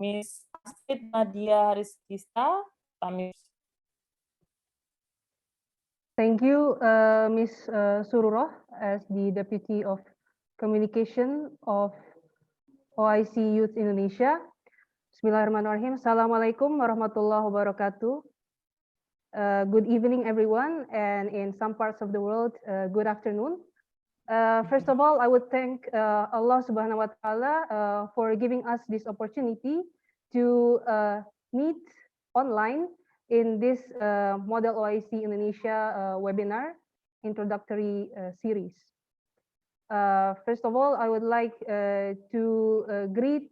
Miss Astrid Nadia Rizkista, Tamir. Thank you, Ms. Sururoh, as the Deputy of Communication of OIC Youth Indonesia. Bismillahirrahmanirrahim. Assalamualaikum warahmatullahi wabarakatuh. Good evening, everyone, and in some parts of the world, good afternoon. First of all, I would thank Allah Subhanahu wa Taala for giving us this opportunity to meet online in this Model OIC Indonesia webinar introductory series. First of all, I would like to greet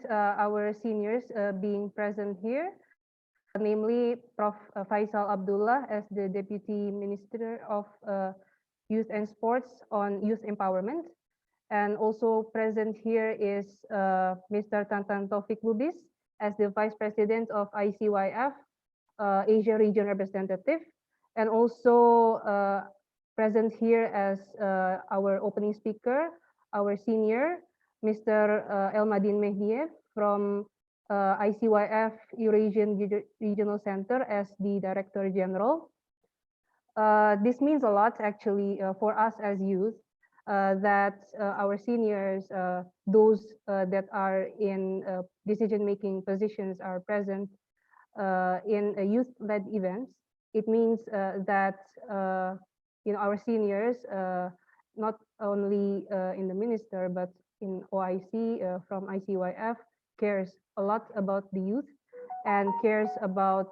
our seniors being present here, namely Prof. Faisal Abdullah as the Deputy Minister of Youth and Sports on Youth Empowerment. And also present here is Mr. Tantan Taufik Lubis as the Vice President of ICYF Asia Region Representative. And also present here as our opening speaker, our senior, Mr. Elmadin Mehdiev from ICYF Eurasian Regional Center as the Director General. This means a lot actually for us as youth, that our seniors, those that are in decision-making positions are present in youth-led events. It means that our seniors, not only in the minister, but in OIC from ICYF, cares a lot about the youth and cares about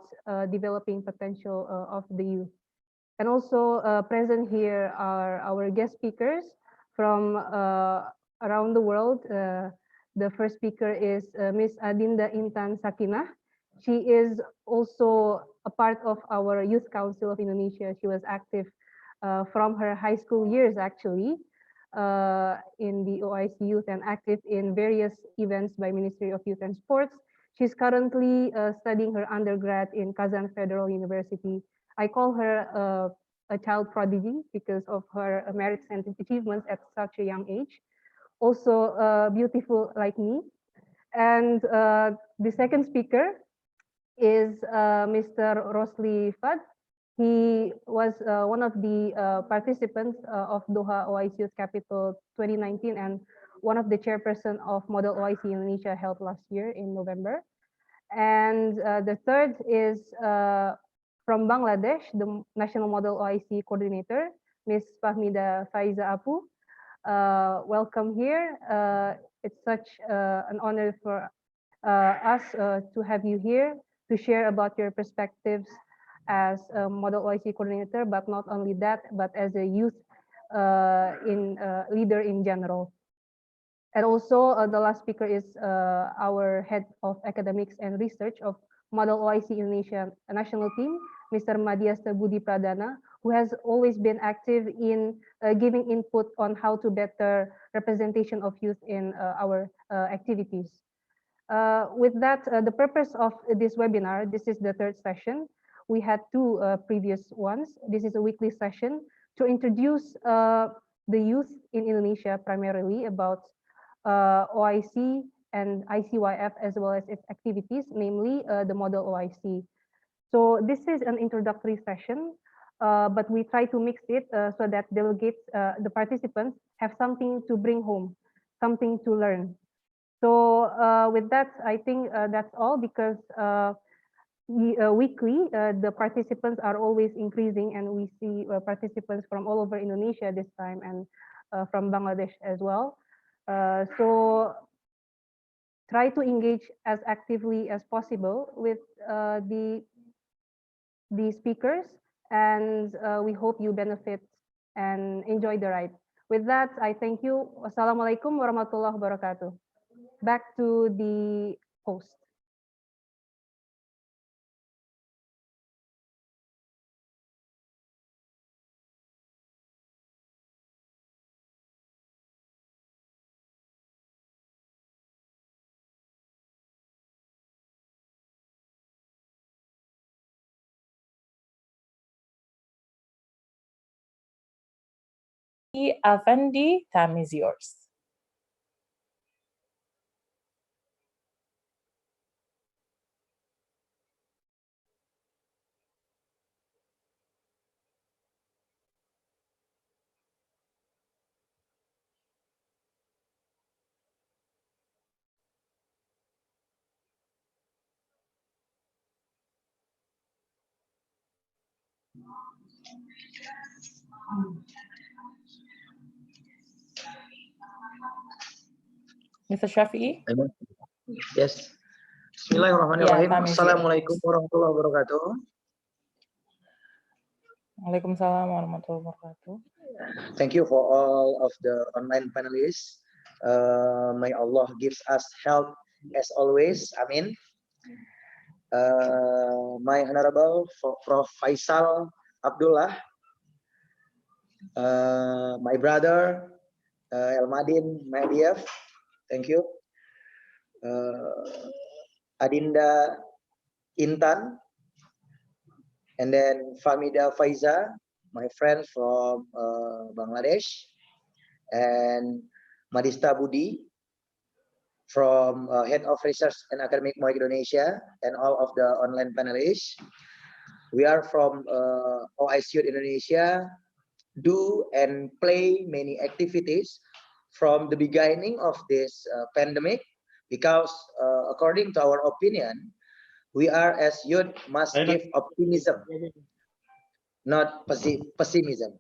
developing potential of the youth. And also present here are our guest speakers from around the world. The first speaker is Ms. Adinda Intan Sakinah. She is also a part of our Youth Council of Indonesia. She was active from her high school years, actually, in the OIC Youth and active in various events by Ministry of Youth and Sports. She's currently studying her undergrad in Kazan Federal University. I call her a child prodigy because of her merits and achievements at such a young age. Also beautiful like me. And the second speaker is Mr. Rosli Fad. He was one of the participants of Doha OIC Youth Capital 2019 and one of the chairperson of Model OIC Indonesia held last year in November. And the third is from Bangladesh, the National Model OIC Coordinator, Ms. Fahmida Faiza Apu. Welcome here. It's such an honor for us to have you here to share about your perspectives as a Model OIC Coordinator, but not only that, but as a youth leader in general. And also the last speaker is our head of academics and research of Model OIC Indonesia national team, Mr. Madhyasta Budi Pradana, who has always been active in giving input on how to better representation of youth in our activities. With that, the purpose of this webinar, this is the third session. We had two previous ones. This is a weekly session to introduce the youth in Indonesia primarily about OIC and ICYF as well as its activities, namely the Model OIC. So this is an introductory session, but we try to mix it so that delegates, the participants, have something to bring home, something to learn. So with that, I think that's all, because weekly the participants are always increasing, and we see participants from all over Indonesia this time, and from Bangladesh as well. So try to engage as actively as possible with the speakers, and we hope you benefit and enjoy the ride. With that, I thank you. Wassalamualaikum warahmatullahi wabarakatuh. Back to the host. Effendi, time is yours. Mr. Shafi'i? Yes. Bismillahirrahmanirrahim. Yeah, time is yours. Assalamualaikum warahmatullahi wabarakatuh. Waalaikumsalam warahmatullahi wabarakatuh. Thank you for all of the online panelists. May Allah gives us health as always. Amin. My Honorable Prof. Faisal Abdullah, my brother Elmadin Madiev, thank you. Adinda Intan, and then Famida Faiza, my friend from Bangladesh, and Madista Budi from Head of Research and Academic MOIC Indonesia, and all of the online panelists. We are from OIC Youth Indonesia, do and play many activities from the beginning of this pandemic, because according to our opinion, we are as youth must give optimism, not pessimism.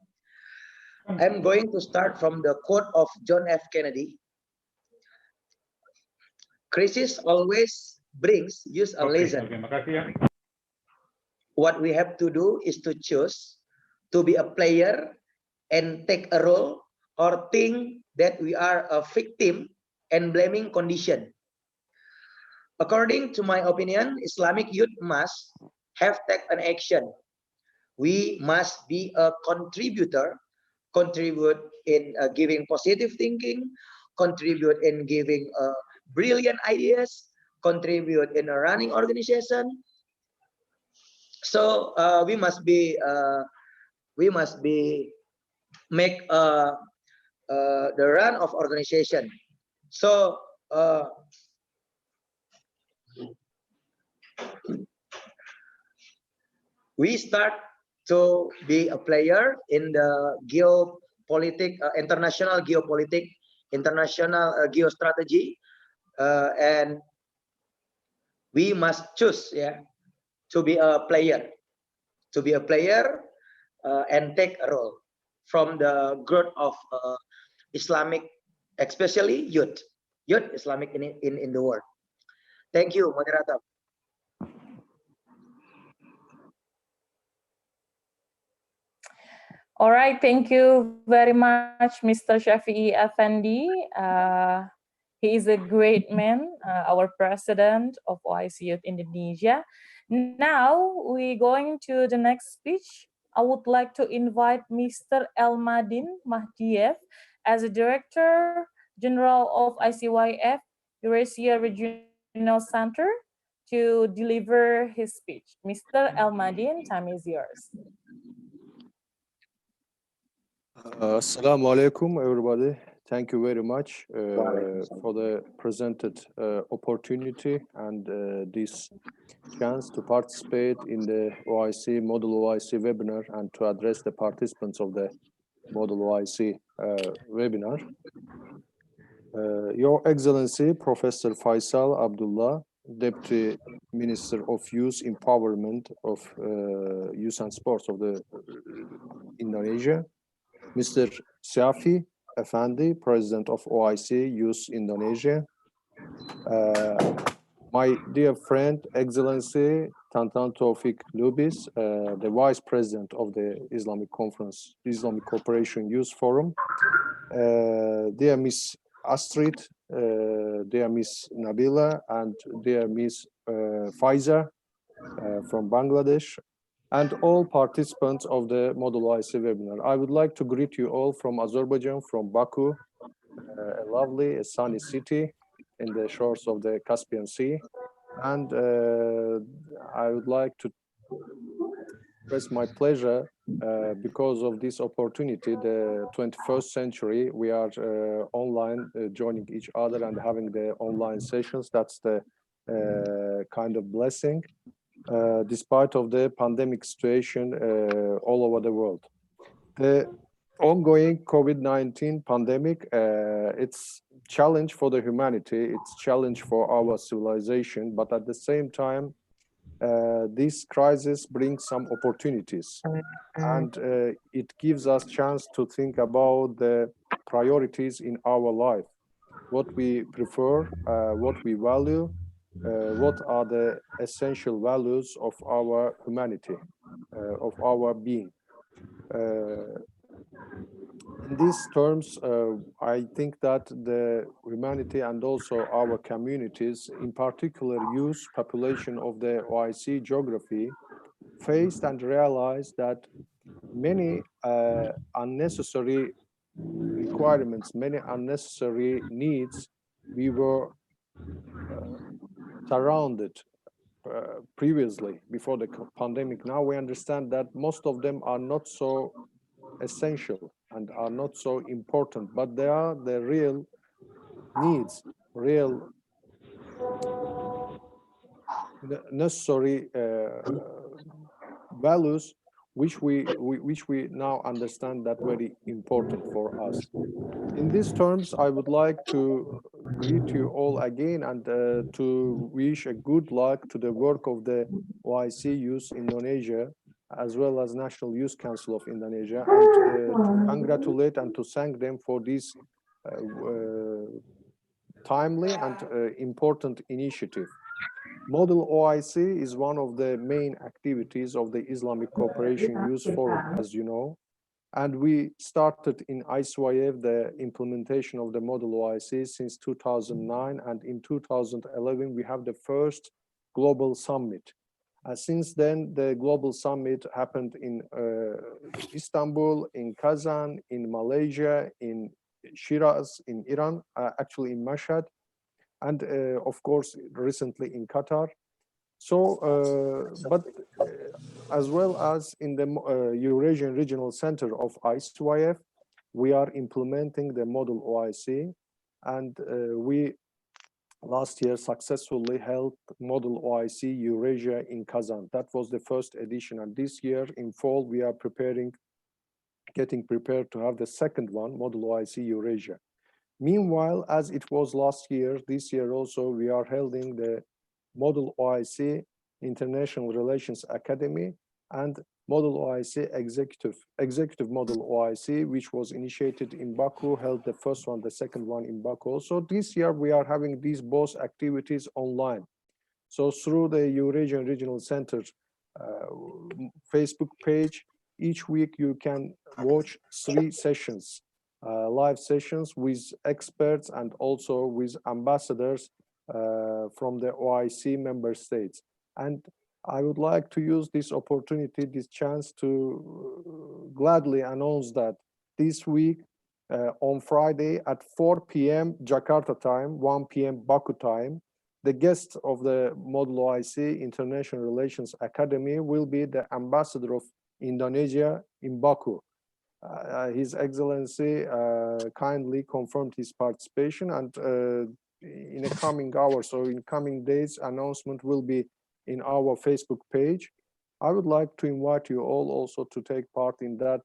I'm going to start from the quote of John F. Kennedy. Crisis always brings use a lesson. What we have to do is to choose to be a player and take a role, or think that we are a victim and blaming condition. According to my opinion, Islamic youth must have take an action. We must be a contributor, contribute in giving positive thinking, contribute in giving brilliant ideas, contribute in a running organization. So we must be make the run of organization. So we start to be a player in the geopolitics, international geopolitics, international geostrategy, and we must choose, to be a player, and take a role from the growth of Islamic, especially youth Islamic in the world. Thank you, moderator. All right, thank you very much, Mr. Shafi'i Effendi. He is a great man, our president of OIC Youth Indonesia. Now we're going to the next speech. I would like to invite Mr. Elmadin Mahdiev as a Director General of ICYF Eurasia Regional Center to deliver his speech. Mr. Elmadin, time is yours. Assalamu alaikum, everybody. Thank you very much for the presented opportunity and this chance to participate in the OIC Model OIC webinar and to address the participants of the Model OIC webinar. Your Excellency, Professor Faisal Abdullah, Deputy Minister of Youth Empowerment of Youth and Sports of the Indonesia, Mr. Shafi Effendi, President of OIC Youth Indonesia, my dear friend, Excellency Tantan Taufik Lubis, the Vice President of the Islamic Conference, Islamic Cooperation Youth Forum, dear Miss Astrid, dear Miss Nabila, and dear Miss Faiza from Bangladesh, and all participants of the Model OIC webinar. I would like to greet you all from Azerbaijan, from Baku, a lovely, a sunny city in the shores of the Caspian Sea. And I would like to express my pleasure because of this opportunity. The 21st century, we are online, joining each other and having the online sessions. That's the kind of blessing, despite of the pandemic situation all over the world. The ongoing COVID-19 pandemic, it's challenge for the humanity, it's challenge for our civilization, but at the same time, this crisis brings some opportunities, and it gives us chance to think about the priorities in our life, what we prefer, what we value, what are the essential values of our humanity, of our being. In these terms, I think that the humanity and also our communities, in particular youth population of the OIC geography, faced and realized that many unnecessary requirements, many unnecessary needs, we were surrounded previously before the pandemic. Now we understand that most of them are not so essential and are not so important, but they are the real needs, real necessary values, which we now understand that very important for us. In these terms, I would like to greet you all again and to wish a good luck to the work of the OIC Youth Indonesia, as well as National Youth Council of Indonesia, and to congratulate and to thank them for this timely and important initiative. Model OIC is one of the main activities of the Islamic Cooperation Youth Forum, as you know, and we started in ICYF the implementation of the Model OIC since 2009, and in 2011 we have the first global summit. Since then, the global summit happened in Istanbul, in Kazan, in Malaysia, in Shiraz, in Iran, actually in Mashhad, and of course, recently in Qatar. So, as well as in the Eurasian Regional Center of ICYF, we are implementing the Model OIC, and we last year successfully held Model OIC Eurasia in Kazan. That was the first edition, and this year in fall we are getting prepared to have the second one, Model OIC Eurasia. Meanwhile, as it was last year, this year also we are holding the Model OIC International Relations Academy and Model OIC Executive Model OIC, which was initiated in Baku, held the first one, the second one in Baku. So this year we are having these both activities online. So through the Eurasian Regional Center Facebook page, each week you can watch 3 sessions, live sessions with experts and also with ambassadors from the OIC member states. And I would like to use this opportunity, this chance to gladly announce that this week on Friday at 4 p.m. Jakarta time, 1 p.m. Baku time, the guest of the Model OIC International Relations Academy will be the ambassador of Indonesia in Baku. His Excellency kindly confirmed his participation, and in the coming hours or in coming days, announcement will be in our Facebook page. I would like to invite you all also to take part in that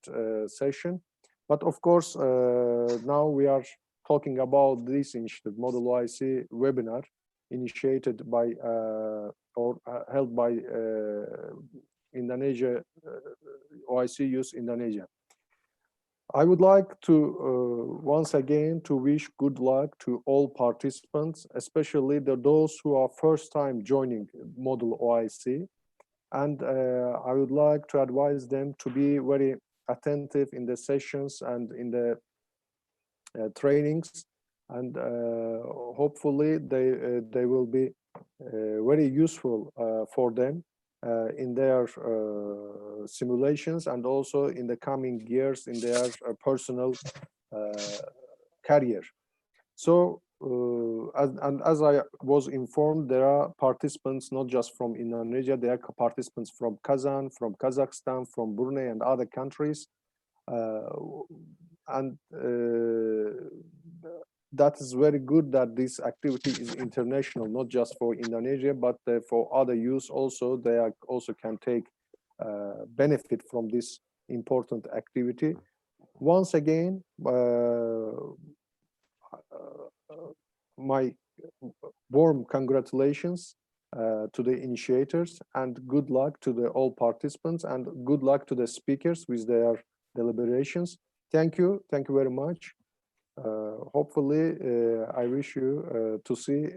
session. But of course, now we are talking about this initiative, Model OIC webinar, initiated by or held by Indonesia, OIC Youth Indonesia. I would like to once again to wish good luck to all participants, especially those who are first time joining Model OIC. And I would like to advise them to be very attentive in the sessions and in the trainings, and hopefully they will be very useful for them in their simulations and also in the coming years in their personal career. So as I was informed, there are participants not just from Indonesia, there are participants from Kazan, from Kazakhstan, from Brunei, and other countries. That is very good that this activity is international, not just for Indonesia, but for other youth also. They also can take benefit from this important activity. Once again, my warm congratulations to the initiators, and good luck to all participants, and good luck to the speakers with their deliberations. Thank you very much. Hopefully, I wish you to see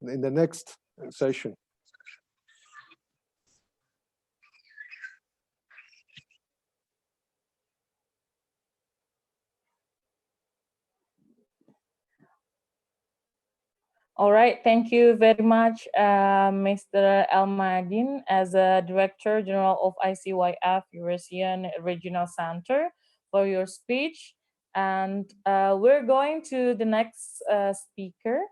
in the next session. All right, thank you very much, Mr. Elmadin, as a Director General of ICYF Eurasian Regional Center, for your speech. And we're going to the next speaker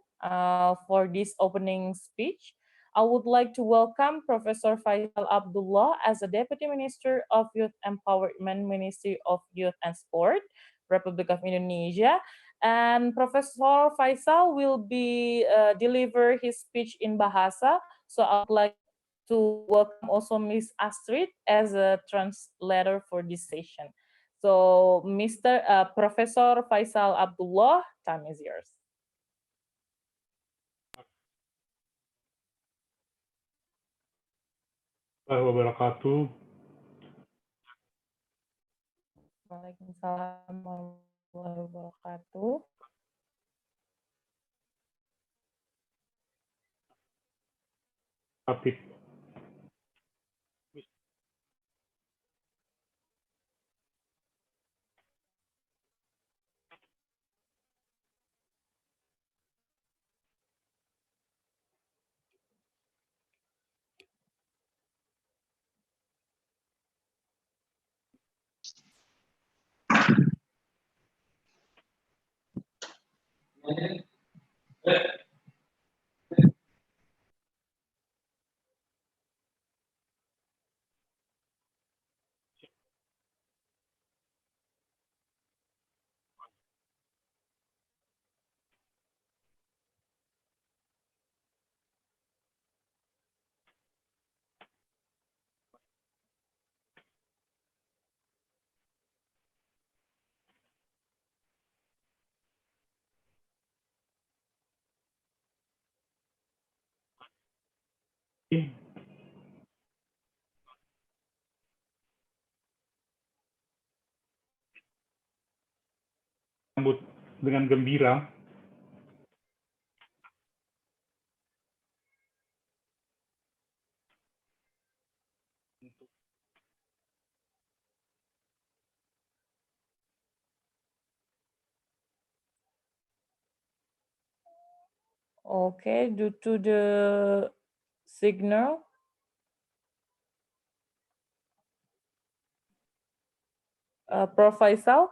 for this opening speech. I would like to welcome Professor Faisal Abdullah as a Deputy Minister of Youth Empowerment, Ministry of Youth and Sport, Republic of Indonesia. And Professor Faisal will be deliver his speech in Bahasa. So I would like to welcome also Ms. Astrid as a translator for this session. So Professor Faisal Abdullah, time is yours. Wabarakatuh. Waalaikumsalam warahmatullahi wabarakatuh. Apik. Sambut dengan gembira Okay, due to the signal. Prof. Faisal?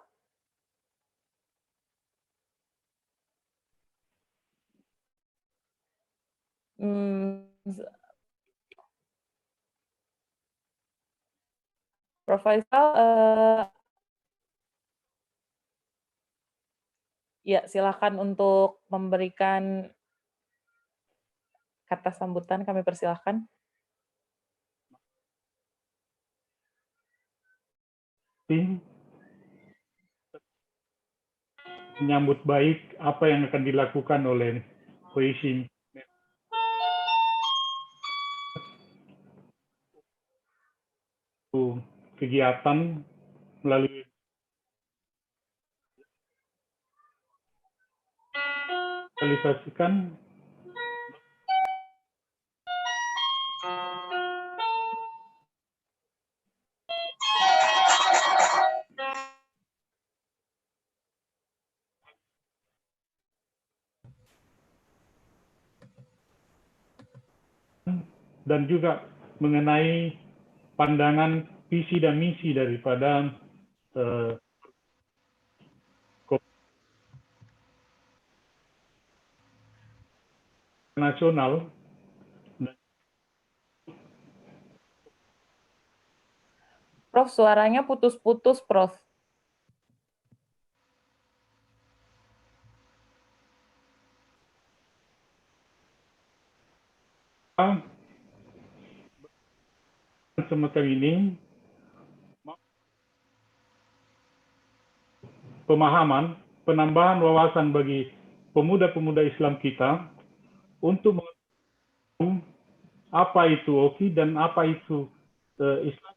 Prof. Faisal, ya silakan untuk memberikan kata sambutan, kami persilahkan. menyambut baik apa yang akan dilakukan oleh MOIC kegiatan melalui realisasikan dan juga mengenai pandangan visi dan misi daripada nasional. Prof, suaranya putus-putus, Prof. Semacam ini pemahaman, penambahan wawasan bagi pemuda-pemuda Islam kita untuk mengetahui apa itu OIC dan apa itu Islam.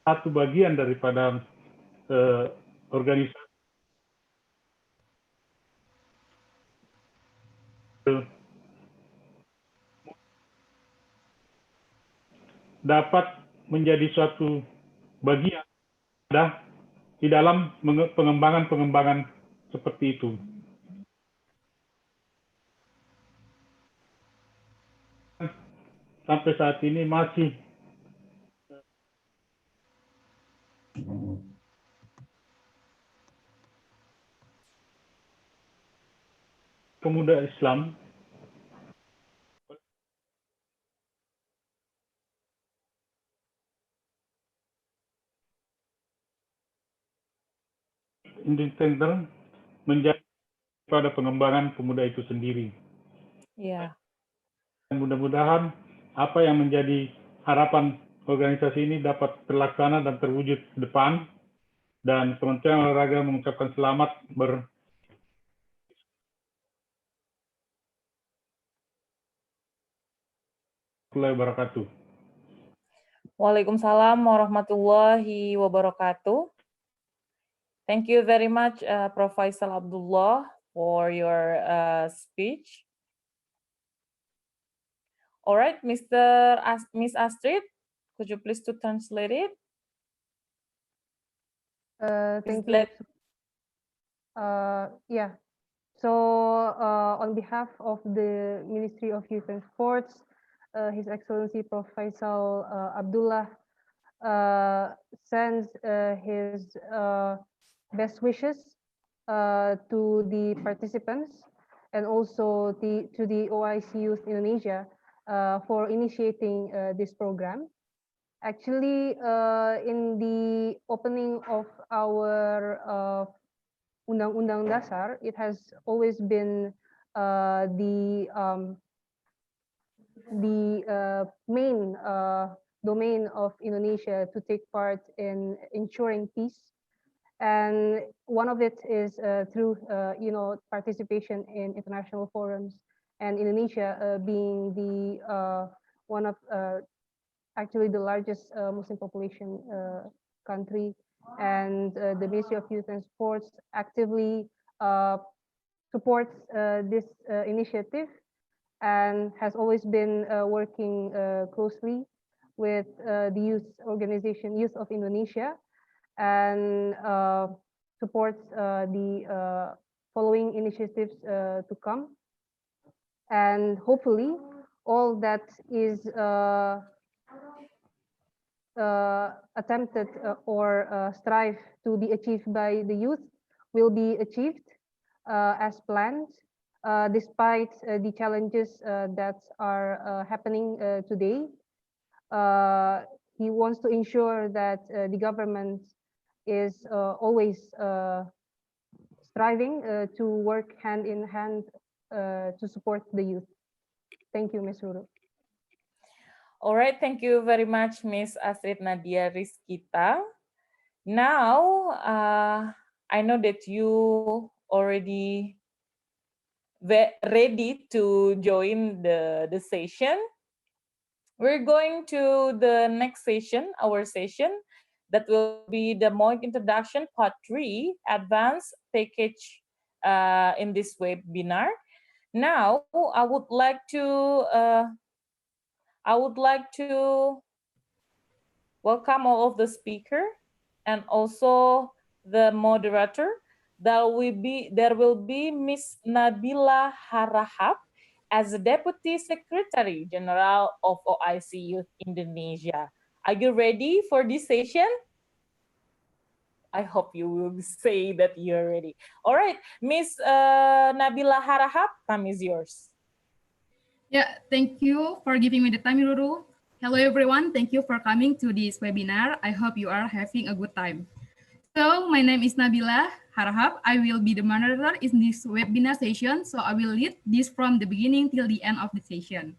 Satu bagian daripada organisasi dapat menjadi suatu bagian di dalam pengembangan seperti itu. Sampai saat ini masih pemuda Islam independen menjadi pada pengembangan pemuda itu sendiri. Ya. Dan mudah-mudahan apa yang menjadi harapan organisasi ini dapat terlaksana dan terwujud ke depan. Dan Kementerian Olahraga mengucapkan selamat wabarakatuh. Waalaikumsalam warahmatullahi wabarakatuh. Thank you very much, Prof. Faisal Abdullah, for your speech. All right, Miss Astrid, could you please to translate it? Thank you. Yeah. So on behalf of the Ministry of Youth and Sports, His Excellency Prof. Faisal Abdullah sends his best wishes to the participants and also to the OIC Youth Indonesia for initiating this program. Actually, in the opening of our Undang-Undang Dasar, it has always been the main domain of Indonesia to take part in ensuring peace, and one of it is through participation in international forums, and Indonesia being the one of actually the largest Muslim population country, and the Ministry of Youth and Sports actively supports this initiative and has always been working closely with the youth organization Youth of Indonesia, and supports the following initiatives to come, and hopefully all that is attempted or strive to be achieved by the youth will be achieved as planned, despite the challenges that are happening today. He wants to ensure that the government is always striving to work hand in hand to support the youth. Thank you, Ms. Ruru. All right, thank you very much, Ms. Astrid Nadia Rizkita. Now, I know that you already ready to join the session. We're going to the next session, our session, that will be the MOIC Introduction Part 3, Advanced Package in this webinar. Now, I would like to welcome all of the speaker and also the moderator. There will be Ms. Nabila Harahap as the Deputy Secretary General of OIC Youth Indonesia. Are you ready for this session? I hope you will say that you're ready. All right, Miss Nabila Harahap, time is yours. Yeah, thank you for giving me the time, Ruru. Hello, everyone. Thank you for coming to this webinar. I hope you are having a good time. So, my name is Nabila Harahap. I will be the moderator in this webinar session. So, I will lead this from the beginning till the end of the session.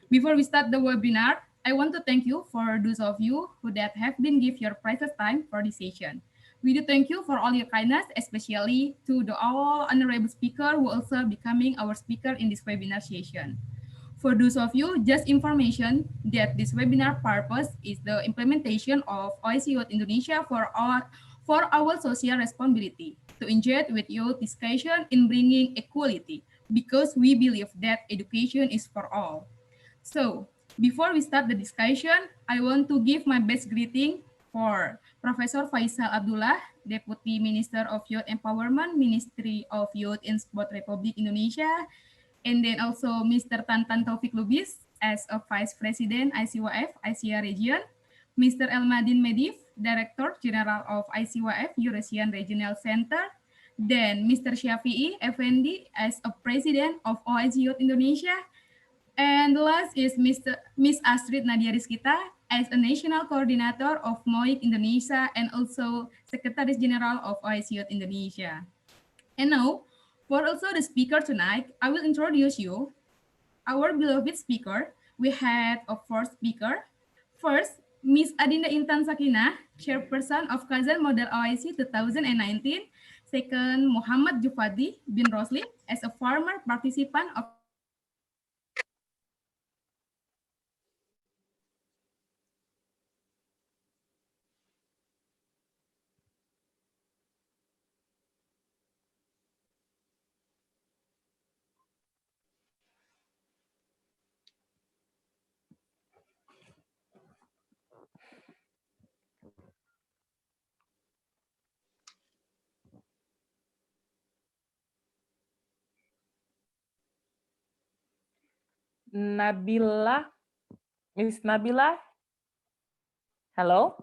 Before we start the webinar, I want to thank you for those of you who that have been give your precious time for this session. We do thank you for all your kindness, especially to the all honorable speaker who also becoming our speaker in this webinar session. For those of you, just information that this webinar purpose is the implementation of OIC Youth Indonesia for our social responsibility to engage with youth discussion in bringing equality because we believe that education is for all. So, before we start the discussion, I want to give my best greeting for Professor Faisal Abdullah, Deputy Minister of Youth Empowerment, Ministry of Youth and Sport Republic Indonesia, and then also Mr. Tantan Taufik Lubis as a Vice President ICYF Asia Region, Mr. Elmadin Medif, Director General of ICYF Eurasian Regional Center, then Mr. Syafi'i Effendi as a President of OIC Youth Indonesia, and the last is Miss Astrid Nadia Rizkita as a National Coordinator of MOIC Indonesia and also Secretary General of OIC Youth Indonesia. And now, for also the speaker tonight, I will introduce you our beloved speaker. We had a first speaker. First, Miss Adinda Intan Sakinah, Chairperson of Kazan Model OIC 2019. Second, Muhammad Jufadi bin Rosli as a former participant of Nabila, Miss Nabila, hello?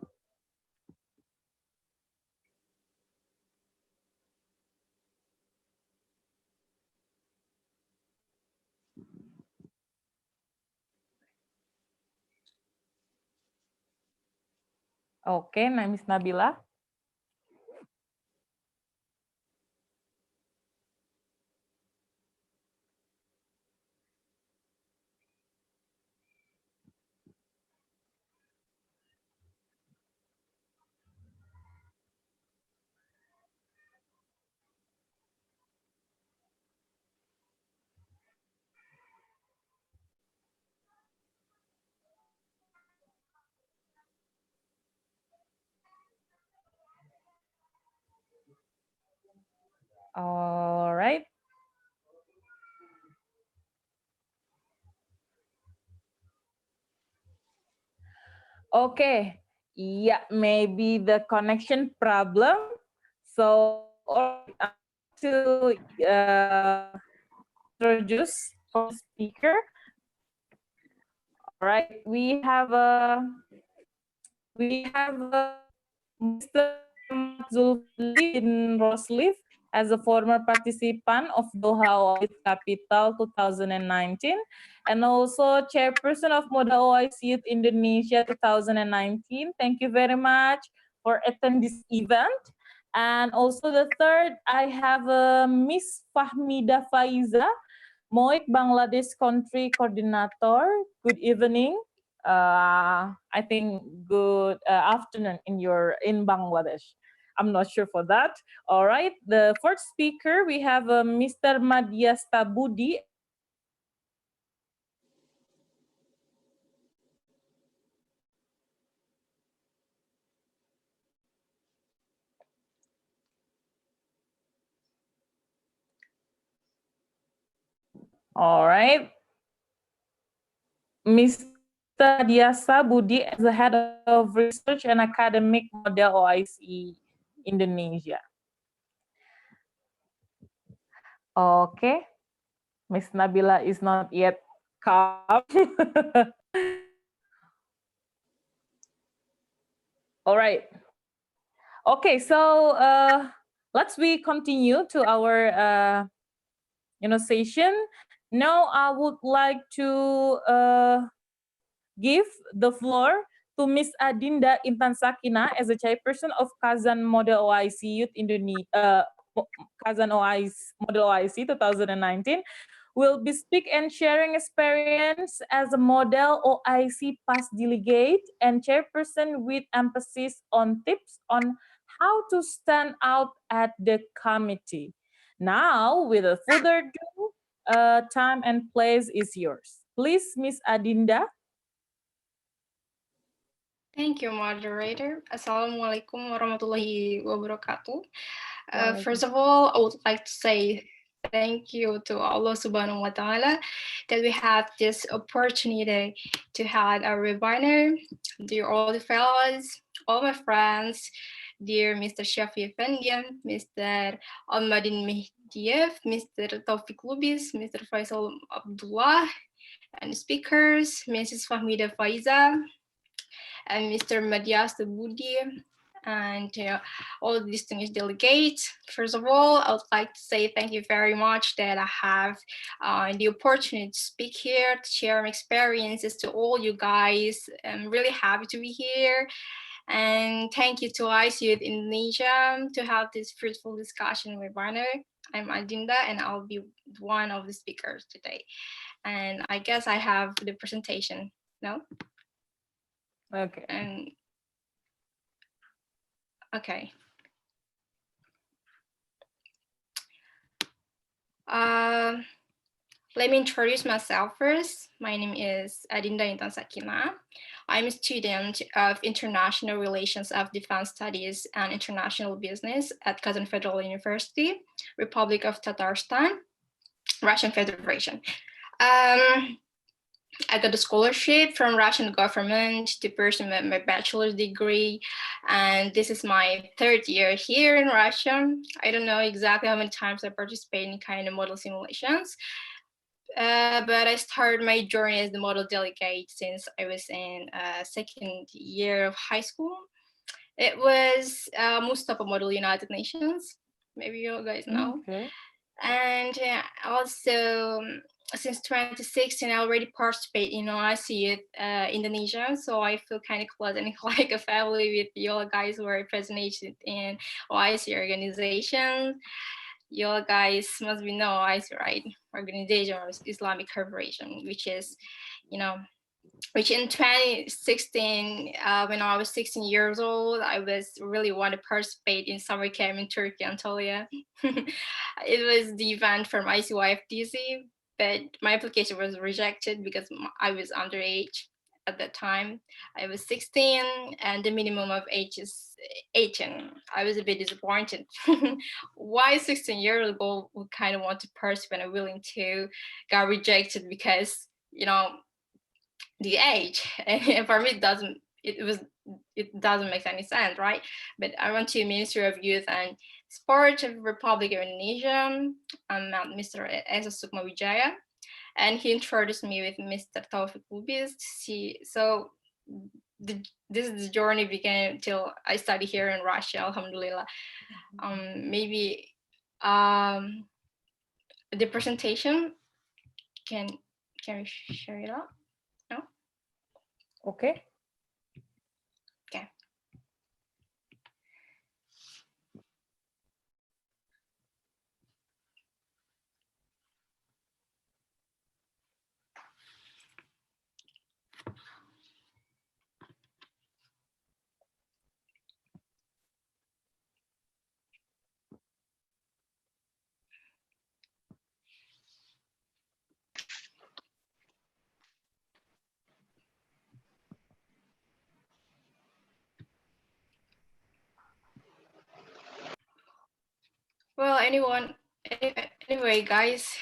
Okay, Miss Nabila. All right. Okay. Yeah, maybe the connection problem. So, all right, I'm going to introduce our speaker. All right, we have Mr. Zulfadli bin Roslif as a former participant of Doha OIC Capital 2019 and also chairperson of Moda OIC Youth Indonesia 2019. Thank you very much for attending this event. And also the third, I have Miss Fahmida Faiza, MOIC Bangladesh Country Coordinator. Good evening. I think good afternoon in Bangladesh. I'm not sure for that. All right. The fourth speaker, we have Mr. Madhya Stabudi. All right. Mr. Diasa Budi as the head of research and academic model OIC Indonesia. Okay. Miss Nabila is not yet calm. All right. Okay, so let's we continue to our session. Now I would like to give the floor to Miss Adinda Intan Sakina as a chairperson of Kazan Model OIC Youth Indonesia, Kazan Model OIC 2019. Will be speak and sharing experience as a model OIC past delegate and chairperson with emphasis on tips on how to stand out at the committee. Now, without further ado, time and place is yours. Please, Miss Adinda. Thank you, moderator. Assalamualaikum warahmatullahi wabarakatuh. First of all, I would like to say thank you to Allah Subhanahu wa Ta'ala that we have this opportunity to have a webinar. Dear all the fellows, all my friends, dear Mr. Shafi Effendian, Mr. Almadin Mehdiev, Mr. Taufik Lubis, Mr. Faisal Abdullah, and speakers, Mrs. Fahmida Faiza, and Mr. Madias Budi, and all the distinguished delegates. First of all, I would like to say thank you very much that I have the opportunity to speak here, to share my experiences to all you guys. I'm really happy to be here. And thank you to ICU Indonesia to have this fruitful discussion webinar. I'm Adinda and I'll be one of the speakers today. And I guess I have the presentation, no? Okay. And okay. Let me introduce myself first. My name is Adinda Intan Sakina. I'm a student of International Relations of Defense Studies and International Business at Kazan Federal University, Republic of Tatarstan, Russian Federation. I got a scholarship from Russian government to pursue my bachelor's degree, and this is my third year here in Russia. I don't know exactly how many times I participate in kind of model simulations, but I started my journey as the model delegate since I was in second year of high school. It was Mustafa Model United Nations, maybe you guys know. Okay. And also, since 2016, I already participate in OIC Indonesia, so I feel kind of close and like a family with you all guys who are represented in OIC organizations. You all guys must be know OIC, right? Organization of Islamic Cooperation, which is, which in 2016, when I was 16 years old, I was really want to participate in summer camp in Turkey, Antalya. It was the event from ICYFDC, but my application was rejected because I was underage at that time. I was 16 and the minimum of age is 18. I was a bit disappointed. Why 16 years ago we kind of want to participate and willing to got rejected because, the age, and for me it doesn't make any sense, right? But I went to Ministry of Youth and Sport of Republic of Indonesia. I met Mr. Esa Sukma Wijaya, and he introduced me with Mr. Taufik Lubis. So this is the journey began till I study here in Russia, alhamdulillah. Maybe the presentation, can we share it out? No? Okay. Okay. Well, anyway, guys,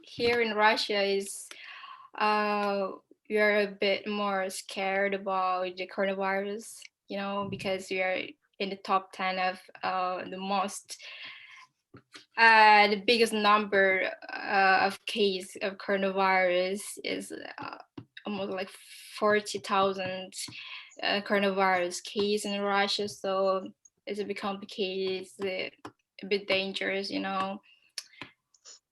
here in Russia is we are a bit more scared about the coronavirus, because we are in the top 10 of the biggest number of cases of coronavirus is almost like 40,000 coronavirus cases in Russia. So it's a bit complicated, it's a bit dangerous, you know.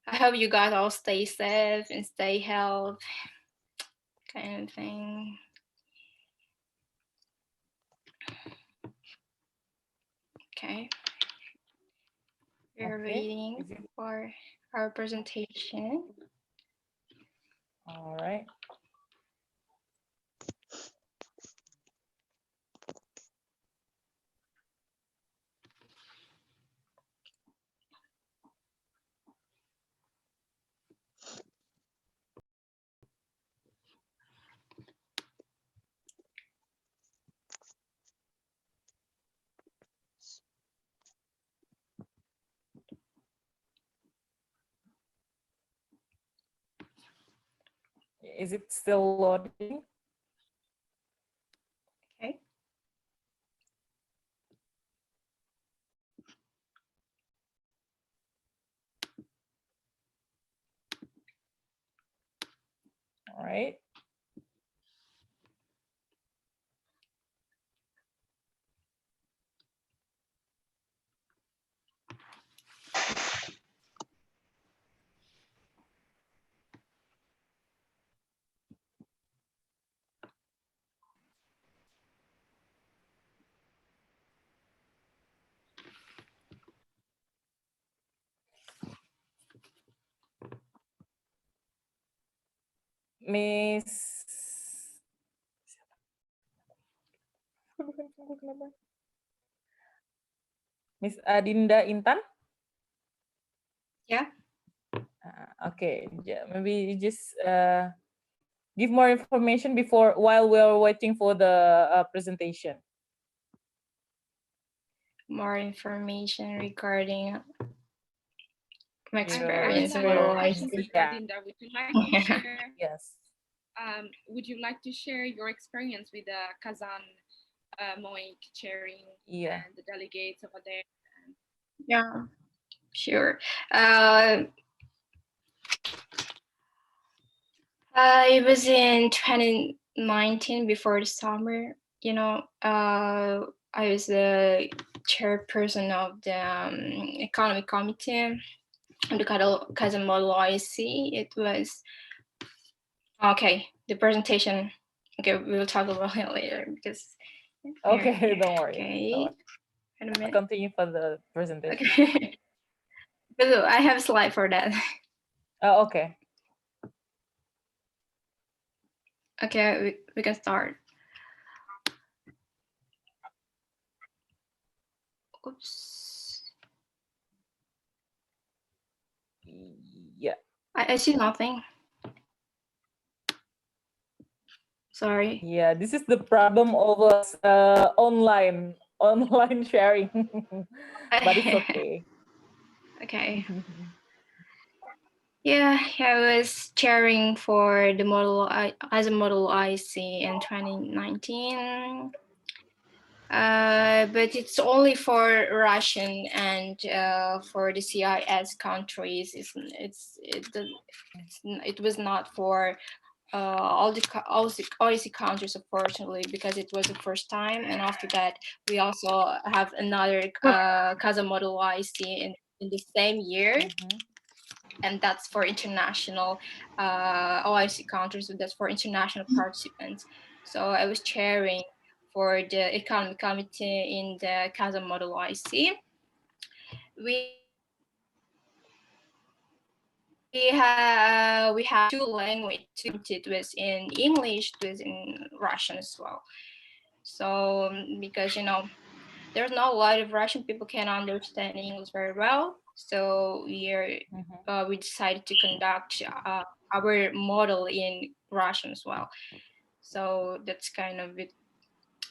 I hope you guys all stay safe and stay healthy, kind of thing. Okay. We're waiting for our presentation. All right. Is it still loading? Okay. All right. Miss Miss Adinda Intan? Yeah. Okay, maybe just give more information while we're waiting for the presentation. More information regarding my Experience. experience with With Adinda, would you like to share? Yes. Would you like to share your experience with the Kazan MOIC chairing and the delegates over there? Yeah, sure. It was in 2019 before the summer. You know, I was the chairperson of the economic committee of the Kazan Model IC. It was okay. The presentation. Okay, we will talk about it later because. Okay, don't worry. Okay. Wait a minute. Continue for the presentation. Okay. But I have a slide for that. Oh, okay. Okay, we can start. Oops. Yeah. I see nothing. Sorry. Yeah, this is the problem of us online sharing, but it's okay. Okay. Yeah, I was chairing for the model as a model IC in 2019. But it's only for Russian and for the CIS countries. It was not for all the OIC countries, unfortunately, because it was the first time. And after that, we also have another Kazan model IC in the same year. And that's for international OIC countries, so that's for international participants. So I was chairing for the economic committee in the Kazan model IC. We have two languages. It was in English, it was in Russian as well. So because, you know, there's not a lot of Russian people can understand English very well. So we decided to conduct our model in Russian as well. So that's kind of bit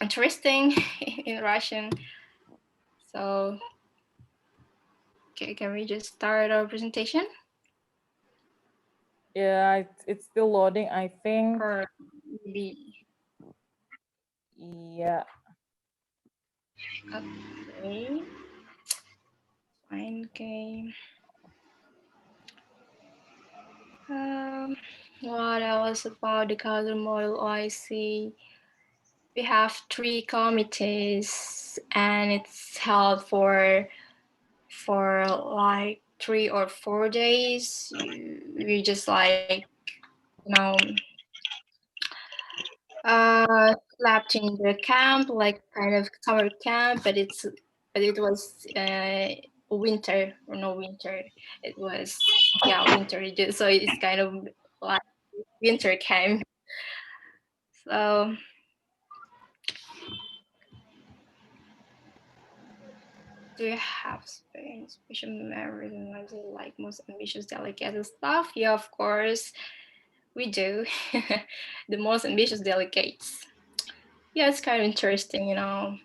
interesting in Russian. So okay, can we just start our presentation? Yeah, it's still loading, I think. Or maybe. Yeah. Okay. Fine. Okay. What else about the Kazan model IC? We have 3 committees, and it's held for like 3 or 4 days. We just like, you know, slept in the camp, like kind of summer camp, but it was winter, or no winter. It was, yeah, winter. So it's kind of like winter camp. So do you have special memories and like most ambitious delegate and stuff? Yeah, of course, we do. The most ambitious delegates. Yeah, it's kind of interesting, you know.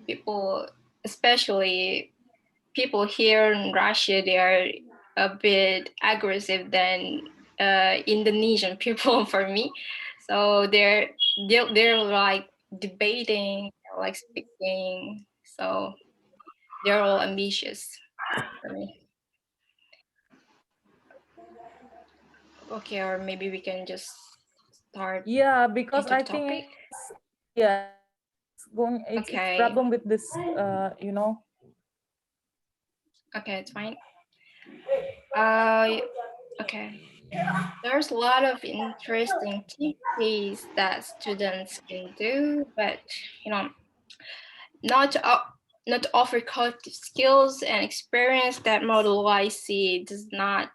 People, especially people here in Russia, they are a bit aggressive than Indonesian people for me. So they're like debating, like speaking. So they're all ambitious for me. Okay, or maybe we can just start. Yeah, because into I the think topic. it's Okay. problem with this, you know. Okay, it's fine. Okay. There's a lot of interesting activities that students can do, but you know, not not offer cognitive skills and experience that Model YC does not.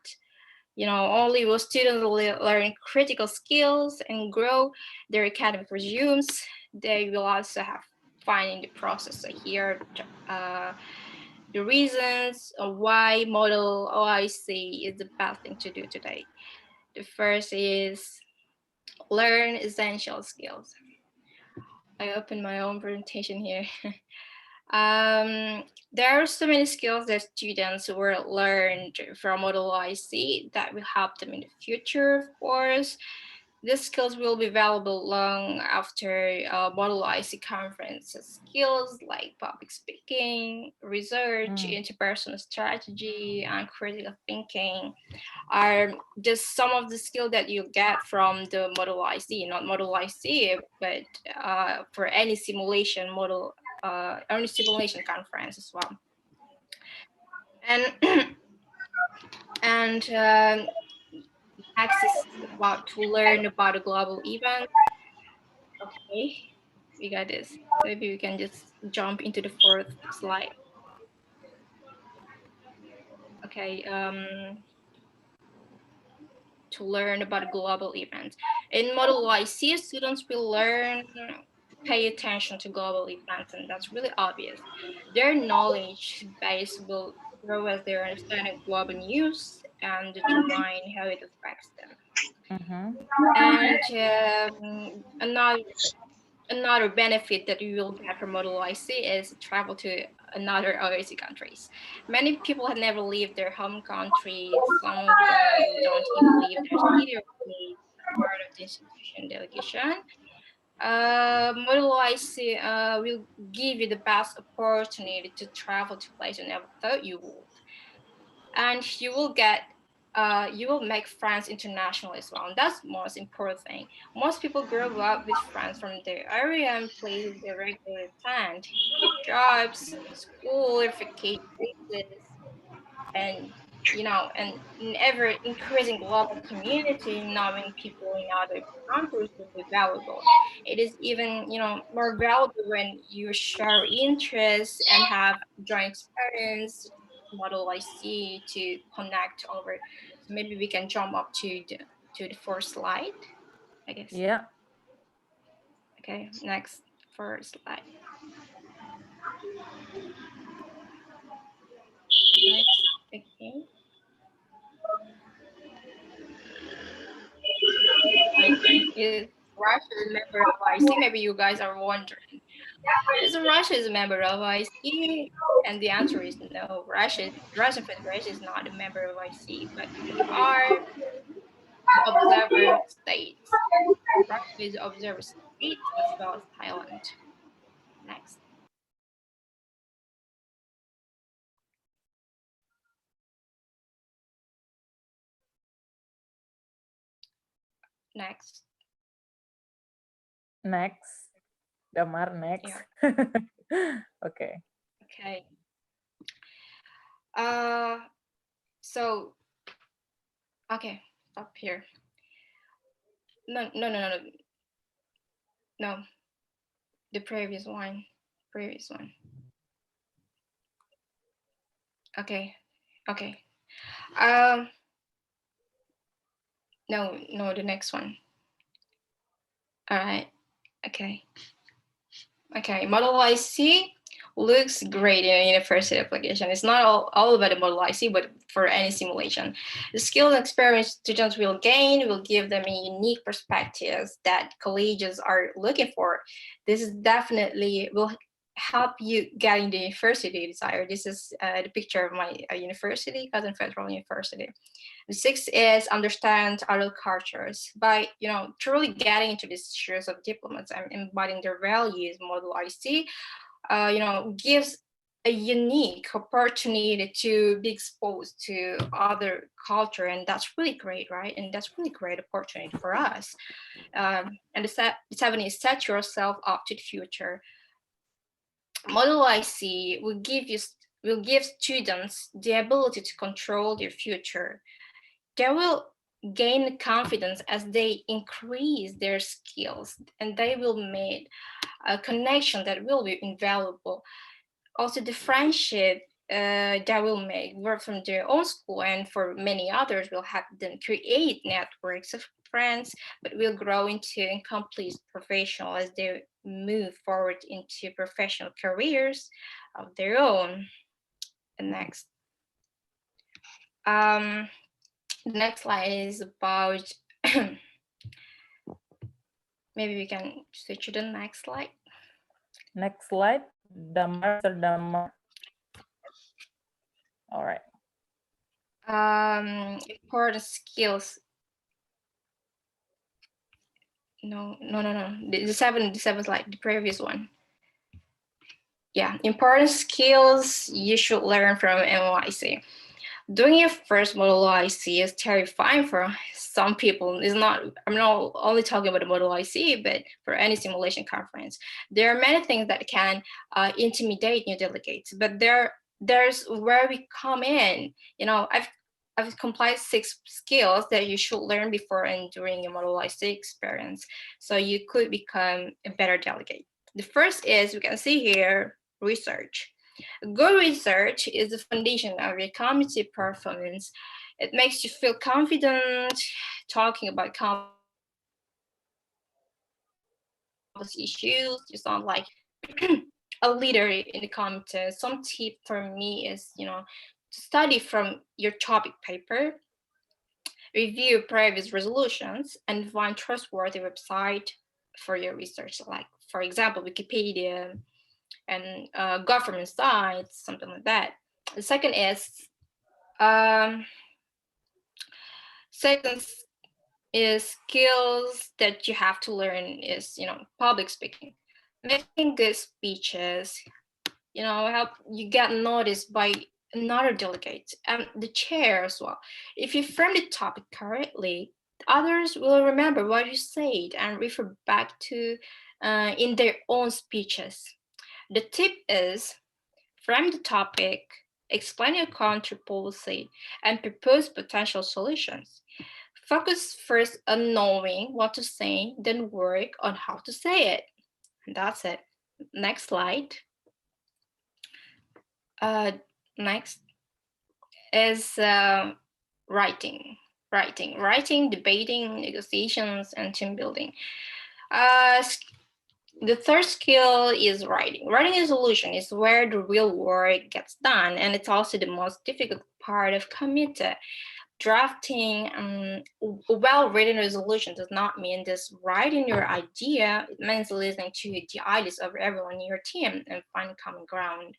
You know, only will students learn critical skills and grow their academic resumes. They will also have fun in the process. So here, the reasons of why Model OIC is the best thing to do today. The first is learn essential skills. I opened my own presentation here. There are so many skills that students will learn from Model IC that will help them in the future, of course. These skills will be valuable long after Model IC conference. Skills like public speaking, research, interpersonal strategy, and critical thinking are just some of the skills that you get from the Model IC, not Model IC, but for any simulation model, any simulation conference as well. And and next is about to learn about a global event. Okay, we got this. Maybe we can just jump into the fourth slide. Okay, to learn about global events. In Model YC, students will learn pay attention to global events, and that's really obvious. Their knowledge base will grow as they understand global news and determine how it affects them. And another benefit that you will get from Model IC is travel to another OIC countries. Many people have never left their home countries. Some of them don't even leave their city or state as part of the institution delegation. Model IC will give you the best opportunity to travel to places you never thought you would. And you will make friends internationally as well. And that's the most important thing. Most people grow up with friends from their area and places they regularly attend. Jobs, school, vacation places, and you know, and in ever increasing global community, knowing people in other countries will be valuable. It is even, you know, more valuable when you share interests and have joint experience. Model IC to connect over. So maybe we can jump up to the first slide, I guess. Yeah. Okay, next first slide. Next, okay. Is Russia a member of IC? Maybe you guys are wondering. Is Russia a member of IC? And the answer is no. Russian Federation is not a member of IC, but we are observer states. Russia is observer state as well as Thailand. Next. Next. Next. Damar, next. Yeah. Okay. Okay. So, okay, up here. No. No, the previous one. Okay. No, the next one. All right. Okay. Model IC looks great in a university application. It's not all about the Model IC, but for any simulation. The skills and experience students will gain will give them a unique perspectives that colleges are looking for. This is definitely will help you getting the university desired. This is the picture of my university, Kazan Federal University. The sixth is understand other cultures. By truly getting into these shoes of diplomats and embodying their values, Model IC, gives a unique opportunity to be exposed to other culture, and that's really great, right? And that's really great opportunity for us. And the seven is set yourself up to the future. Model IC will give students the ability to control their future. They will gain confidence as they increase their skills, and they will make a connection that will be invaluable. Also, the friendship that will make work from their own school and for many others will help them create networks of friends, but will grow into incomplete professional as they move forward into professional careers of their own. And next. The next slide is about, maybe we can switch to the next slide. Next slide, Damar. All right. Important skills. No. The seven slide, the previous one. Yeah, important skills you should learn from MOIC. Doing your first Model IC is terrifying for some people. I'm not only talking about the Model IC, but for any simulation conference. There are many things that can intimidate new delegates, but there's where we come in. I've compiled 6 skills that you should learn before and during your Model IC experience, so you could become a better delegate. The first is, we can see here, research. Good research is the foundation of your community performance. It makes you feel confident talking about complex issues. You sound like a leader in the committee. Some tip for me is, to study from your topic paper, review previous resolutions, and find trustworthy website for your research, like, for example, Wikipedia and government sites, something like that. The second is, skills that you have to learn is, public speaking. Making good speeches, help you get noticed by another delegate and the chair as well. If you frame the topic correctly, others will remember what you said and refer back to in their own speeches. The tip is, frame the topic, explain your counter policy, and propose potential solutions. Focus first on knowing what to say, then work on how to say it. And that's it. Next slide. Next is writing, debating, negotiations, and team building. The third skill is writing. Writing a solution is where the real work gets done, and it's also the most difficult part of committee. Drafting a well-written resolution does not mean just writing your idea. It means listening to the ideas of everyone in your team and finding common ground.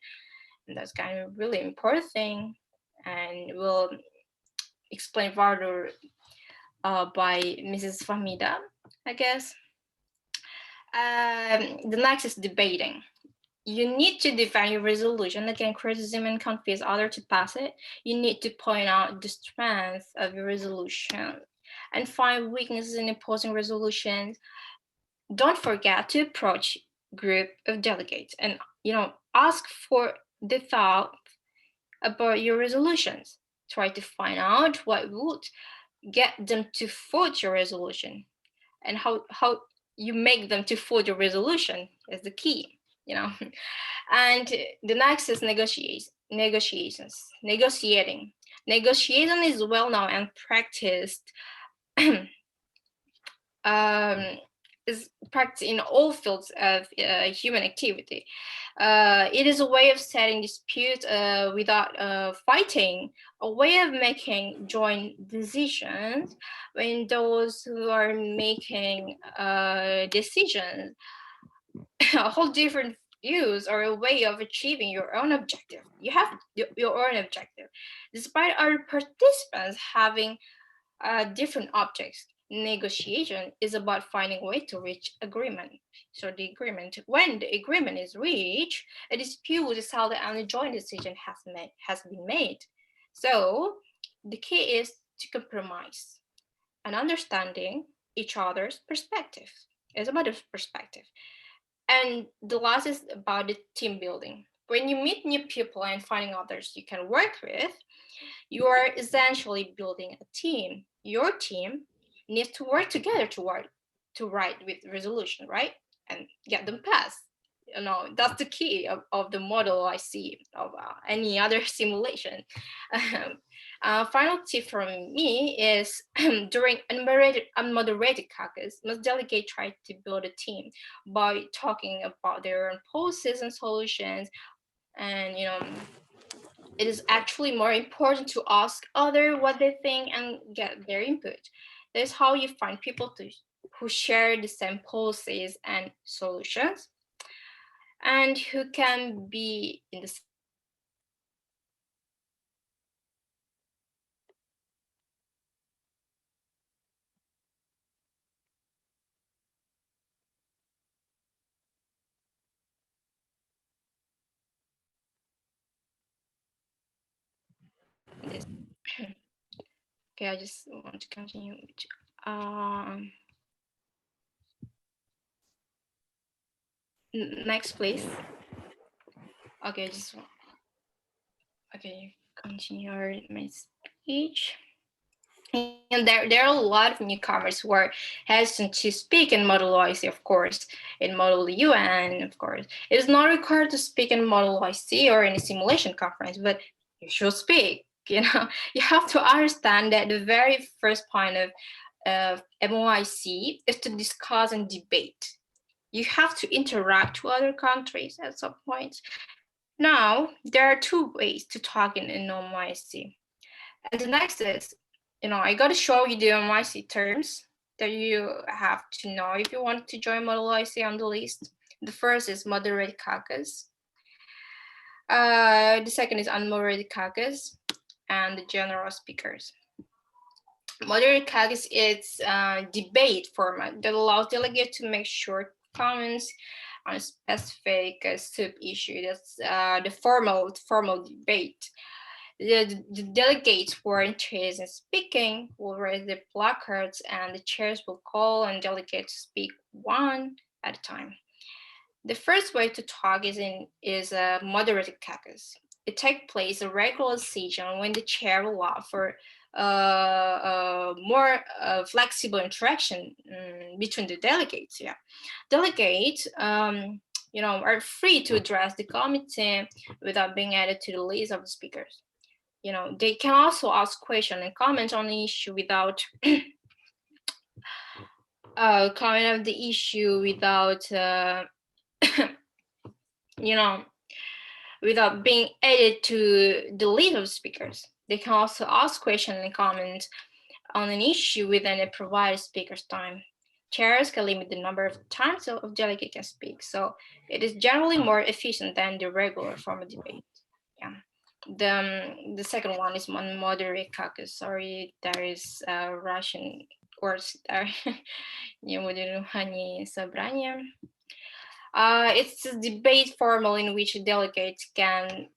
And that's kind of really important thing. And we'll explain further by Mrs. Fahmida, I guess. The next is debating. You need to defend your resolution against criticism and convince others to pass it. You need to point out the strengths of your resolution and find weaknesses in opposing resolutions. Don't forget to approach group of delegates and, ask for the thought about your resolutions. Try to find out what would get them to vote your resolution, and how you make them to vote your resolution is the key, And the next is negotiating. Negotiation is well known and practiced is practiced in all fields of human activity. It is a way of settling disputes without fighting, a way of making joint decisions when those who are making decisions hold different views, or a way of achieving your own objective. You have your own objective, despite other participants having different objects. Negotiation is about finding a way to reach agreement. So when the agreement is reached, a dispute is held and a joint decision has been made. So the key is to compromise and understanding each other's perspective. It's about the perspective. And the last is about the team building. When you meet new people and finding others you can work with, you are essentially building a team. Your team needs to work together to write with resolution, right? And get them passed. That's the key of the model I see of any other simulation. Final tip from me is during unmoderated caucus, most delegates try to build a team by talking about their own policies and solutions. And it is actually more important to ask others what they think and get their input. That's how you find people who share the same policies and solutions, and who can be in the this. Okay, I just want to continue. Next, please. Okay, continue my speech. And there are a lot of newcomers who are hesitant to speak in Model OIC, of course, in Model UN, of course. It is not required to speak in Model OIC or in a simulation conference, but you should speak. You have to understand that the very first point of MOIC is to discuss and debate. You have to interact with other countries at some point. Now, there are two ways to talk in MOIC. And the next is, I got to show you the MOIC terms that you have to know if you want to join Model OIC on the list. The first is moderated caucus. The second is unmoderated caucus, and the general speakers. Moderated caucus is a debate format that allows delegates to make short comments on a specific sub-issue. That's the formal debate. The delegates who are interested in speaking will raise their placards, and the chairs will call on delegates to speak one at a time. The first way to talk is a moderated caucus. It takes place a regular session when the chair will offer more flexible interaction between the delegates. Yeah, delegates are free to address the committee without being added to the list of the speakers. They can also ask questions and comment on the issue without comment on the issue without without being added to the list of speakers. They can also ask questions and comment on an issue within a provided speaker's time. Chairs can limit the number of times a delegate can speak, so it is generally more efficient than the regular formal debate. Yeah. The second one is moderate caucus. Sorry, there is Russian words there. It's a debate formal in which delegates can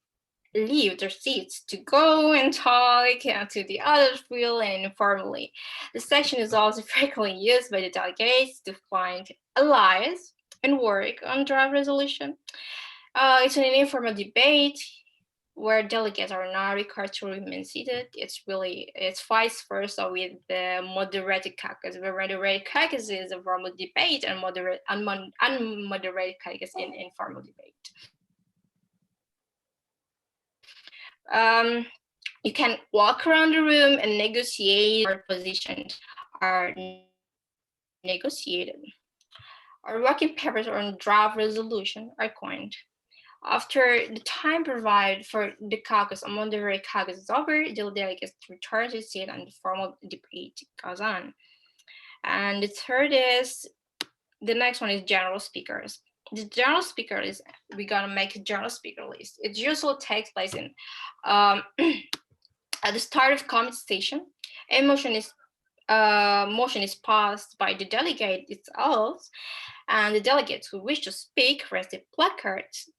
leave their seats to go and talk to the other field and informally. The section is also frequently used by the delegates to find allies and work on draft resolution. It's an informal debate where delegates are not required to remain seated. It's vice versa with the moderated caucus, where moderated caucus is a formal debate and unmoderated caucus in informal debate. You can walk around the room and negotiate our positions are negotiated. Our working papers on draft resolution are coined. After the time provided for the caucus among the moderated caucus is over, the delegates return to sit and the formal debate goes on. And the next one is general speakers. The general speaker is, we're gonna make a general speaker list. It usually takes place in at the start of committee session. A motion is passed by the delegate itself, and the delegates who wish to speak raise the placards.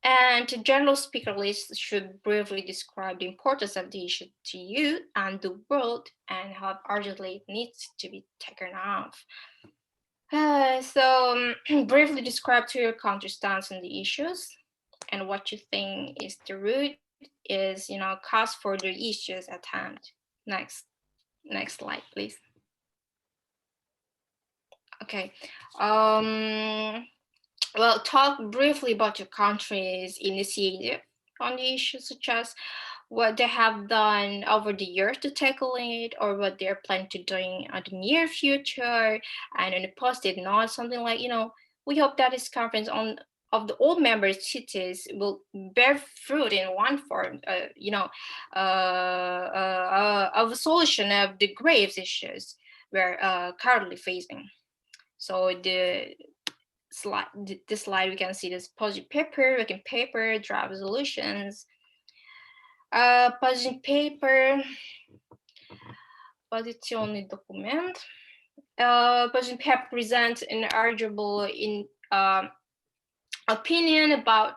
And the general speaker list should briefly describe the importance of the issue to you and the world and how urgently it needs to be taken off. So briefly describe to your counter stance on the issues and what you think is the root is, cause for the issues at hand. Next slide, please. Okay. Well, talk briefly about your country's initiative on the issues, such as what they have done over the years to tackle it, or what they're planning to do in the near future. And in a positive note, something like, we hope that this conference of the all member cities will bear fruit in one form, of a solution of the grave issues we're currently facing. So this slide, we can see this position paper, working paper, draft resolutions. Position paper, posizione document. Position paper presents an arguable opinion about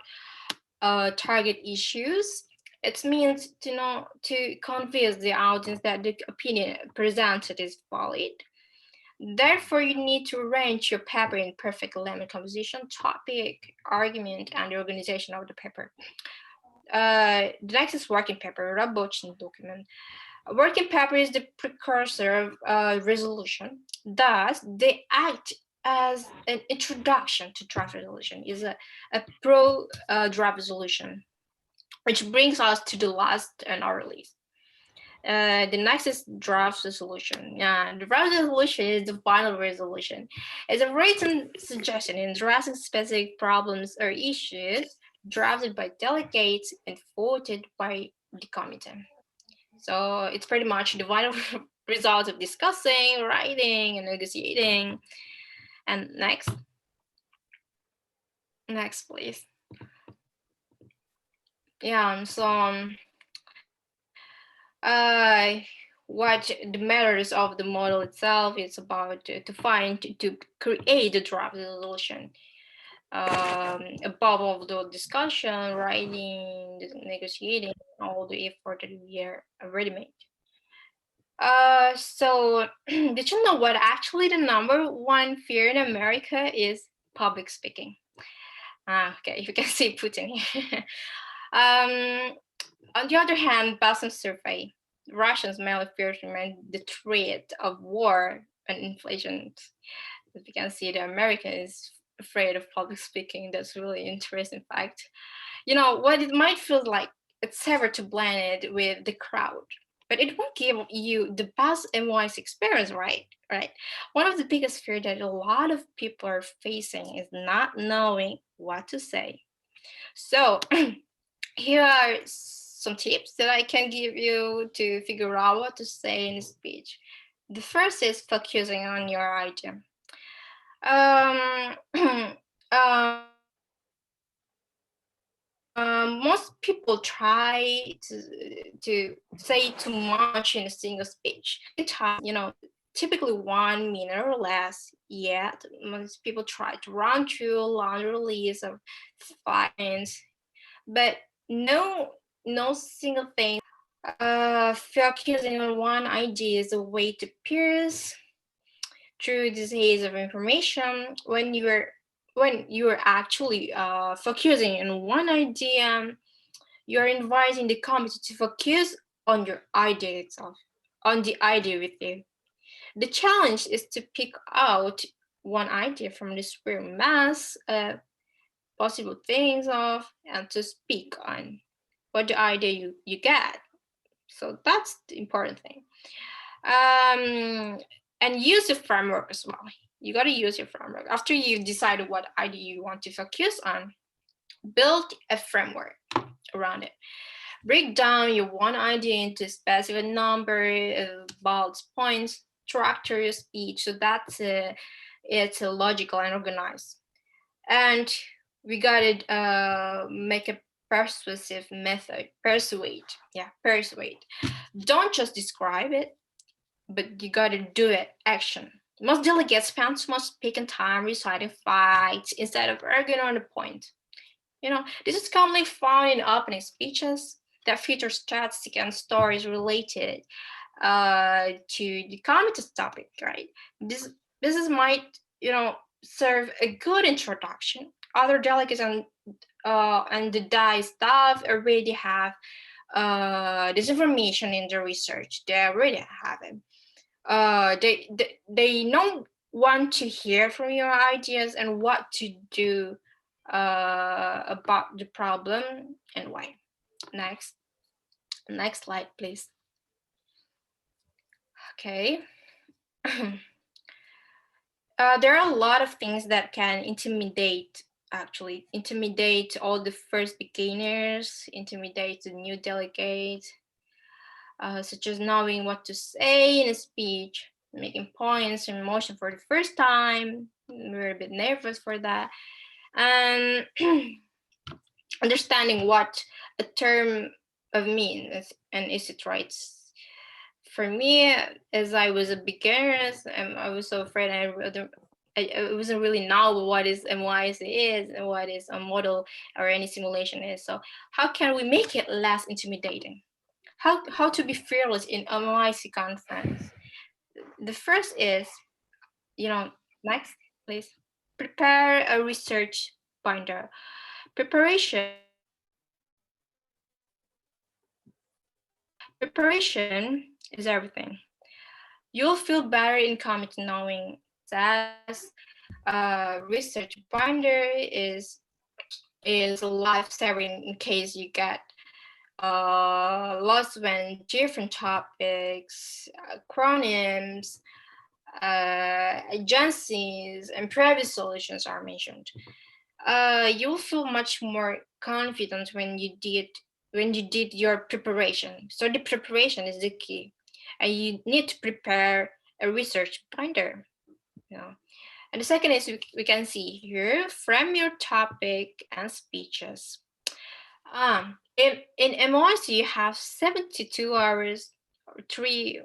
target issues. It means to convince the audience that the opinion presented is valid. Therefore, you need to arrange your paper in perfect lemon composition, topic, argument, and the organization of the paper. The next is working paper, рабочий document. A working paper is the precursor of resolution. Thus, they act as an introduction to draft resolution, is a pro-draft resolution, which brings us to the last and our list. The next is draft resolution. The draft resolution is the final resolution. It's a written suggestion in addressing specific problems or issues drafted by delegates and voted by the committee. So it's pretty much the final result of discussing, writing, and negotiating. And next, please. Yeah, so what the matters of the model itself is about to create the draft resolution. Above all the discussion, writing, negotiating, all the effort that we are already made. So did you know what actually the #1 fear in America is? Public speaking. Okay, you can see Putin here. On the other hand, Boston survey, Russians mainly fear the threat of war and inflation. As you can see, the American is afraid of public speaking. That's really interesting fact. What it might feel like, it's safer to blend it with the crowd, but it won't give you the best MOIC experience, right? One of the biggest fears that a lot of people are facing is not knowing what to say. So here are some tips that I can give you to figure out what to say in a speech. The first is focusing on your idea. Most people try to say too much in a single speech. Typically 1 minute or less. Yet most people try to run through a laundry list of 5 minutes, but no single thing. Focusing on one idea is a way to pierce through this haze of information. When when you're actually focusing on one idea, you're inviting the committee to focus on your idea itself, on the idea with you. The challenge is to pick out one idea from this very mass of possible things of and to speak on what the idea you get. So that's the important thing. And use the framework as well. You got to use your framework. After you've decided what idea you want to focus on, build a framework around it. Break down your one idea into a specific number of bullet points, structures each, so that's it's logical and organized. And we gotta make a persuasive method. Persuade. Don't just describe it, but you gotta do it. Action. Most delegates spend too much speaking time reciting facts instead of arguing on the point. This is commonly found in opening speeches that feature statistics and stories related to the committee's topic, right? This might, serve a good introduction. Other delegates and the DAI staff already have this information in their research. They already have it. They don't want to hear from your ideas and what to do about the problem and why. Next slide, please. Okay. There are a lot of things that can intimidate all the first beginners, intimidate the new delegate, such as knowing what to say in a speech, making points and motion for the first time. We're a bit nervous for that. And understanding what a term of means and is it right. For me, as I was a beginner, I was so afraid I wasn't really know what is MOIC is and what is a model or any simulation is. So how can we make it less intimidating? How to be fearless in MOIC conference? The first is, next, please. Prepare a research binder. Preparation is everything. You'll feel better in committee knowing that research binder is a lifesaver in case you get lost when different topics, acronyms, agencies, and previous solutions are mentioned. You'll feel much more confident when you did your preparation. So the preparation is the key, and you need to prepare a research binder. And the second is we can see here, frame your topic and speeches. In MOIC, you have 72 hours, or 3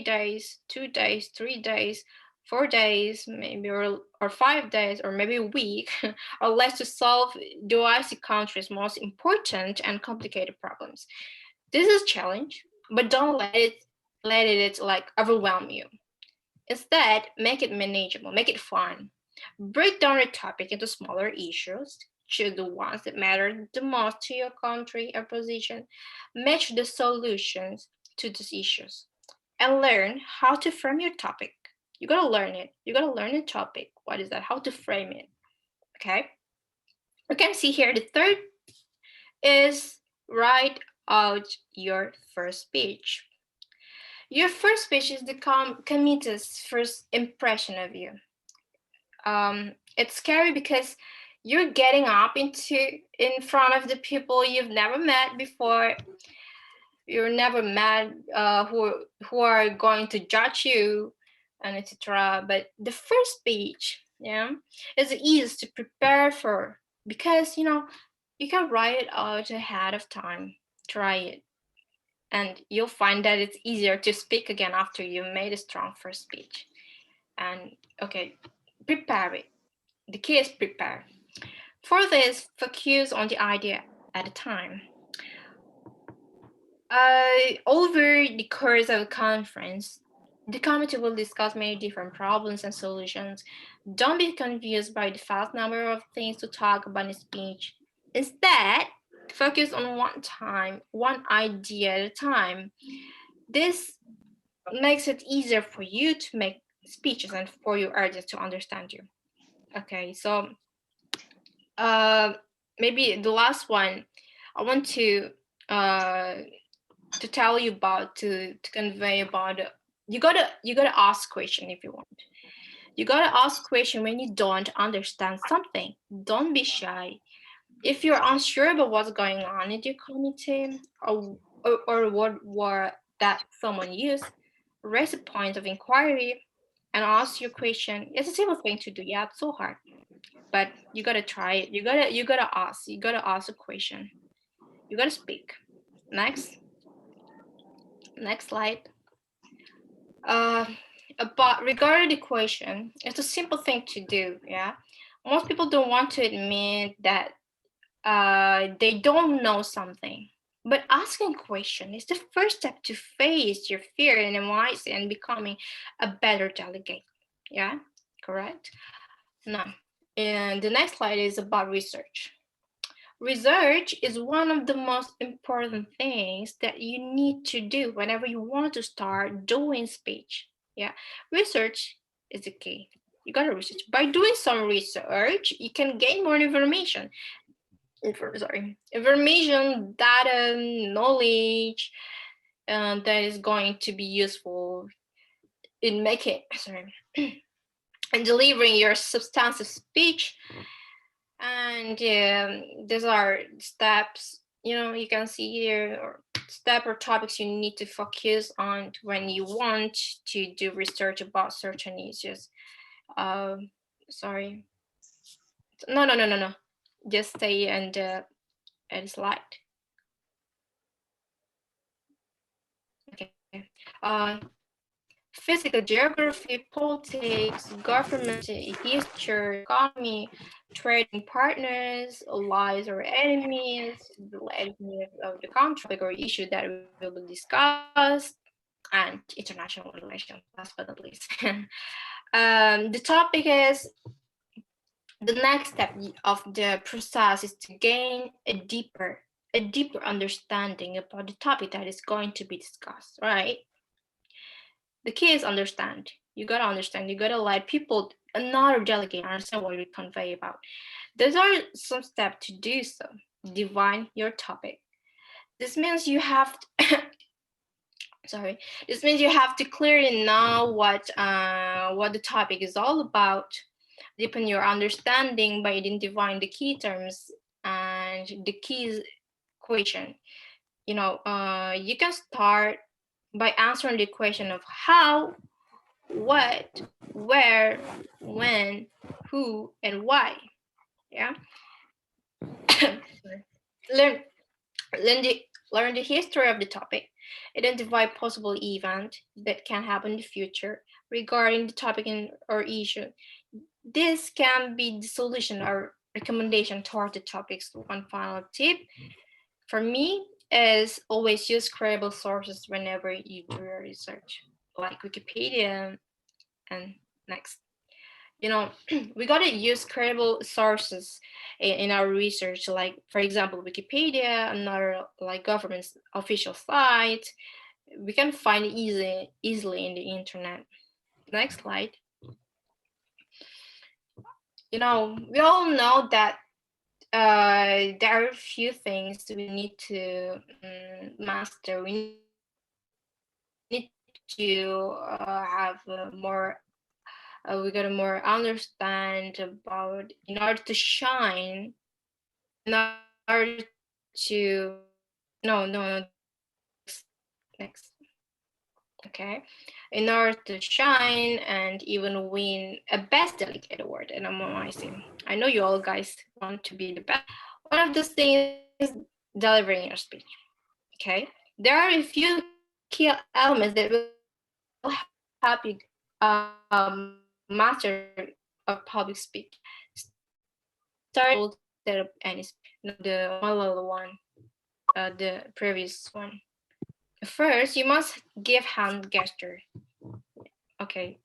days, 2 days, 3 days, 4 days, maybe, or 5 days, or maybe a week, or less to solve the OIC country's most important and complicated problems. This is a challenge, but don't let it like overwhelm you. Instead, make it manageable, make it fun. Break down your topic into smaller issues. Choose the ones that matter the most to your country or position. Match the solutions to these issues. And learn how to frame your topic. You gotta learn it. You gotta learn the topic. What is that? How to frame it. Okay? You can see here the third is write out your first speech. Your first speech is the committee's first impression of you. It's scary because you're getting up in front of the people you've never met before. You're never met who are going to judge you, and etc. But the first speech, is easy to prepare for because you can write it out ahead of time. Try it. And you'll find that it's easier to speak again after you made a strong first speech. And okay, prepare it. The key is prepare. For this, focus on the idea at a time. Over the course of a conference, The committee will discuss many different problems and solutions. Don't be confused by the vast number of things to talk about in speech. Instead, focus on one idea at a time. This makes it easier for you to make speeches and for your audience to understand you. Okay, so maybe the last one I want to tell you about, to convey about, you gotta ask question if you want. You gotta ask question when you don't understand something. Don't be shy. If you're unsure about what's going on in your committee or what word that someone used, raise a point of inquiry and ask your question. It's a simple thing to do. Yeah, it's so hard, but you gotta try it. You gotta ask. You gotta ask a question. You gotta speak. Next slide. About regarding the question, it's a simple thing to do. Yeah, most people don't want to admit that they don't know something, but asking a question is the first step to face your fear and MOIC and becoming a better delegate. Yeah, correct. Now, and the next slide is about research. Research is one of the most important things that you need to do whenever you want to start doing speech. Yeah, research is the key. You gotta research. By doing some research, you can gain more information. Information, data, knowledge, that is going to be useful in making, and delivering your substantive speech. And these are steps, you can see here, or step or topics you need to focus on when you want to do research about certain issues. Sorry. No. Just stay and slide. Okay. Physical geography, politics, government, history, economy, trading partners, allies or enemies, the enemy of the country or issue that will be discussed, and international relations, last but not least. The topic is, the next step of the process is to gain a deeper understanding about the topic that is going to be discussed, right? The key is understand. You gotta understand. You gotta let people, another delegate, understand what you convey about. Those are some steps to do so. Define your topic. This means you have to This means you have to clearly know what the topic is all about. Deepen your understanding by identifying the key terms and the key question. You can start by answering the question of how, what, where, when, who, and why. Yeah. Learn the history of the topic. Identify possible event that can happen in the future regarding the topic or issue. This can be the solution or recommendation toward the topics. One final tip for me is always use credible sources whenever you do your research, like Wikipedia. And next, we gotta use credible sources in our research, like, for example, Wikipedia, another like government's official site. We can find it easily in the internet. Next slide. We all know that there are a few things we need to master. We need to have more. We gotta more understand about, in order to shine, in order to next. Okay, in order to shine and even win a best delegate award in MOIC. I know you all guys want to be the best. One of those things is delivering your speech. Okay, there are a few key elements that will help you master of public speech. Start set up any the model one, the previous one. First, you must give hand gesture. Okay.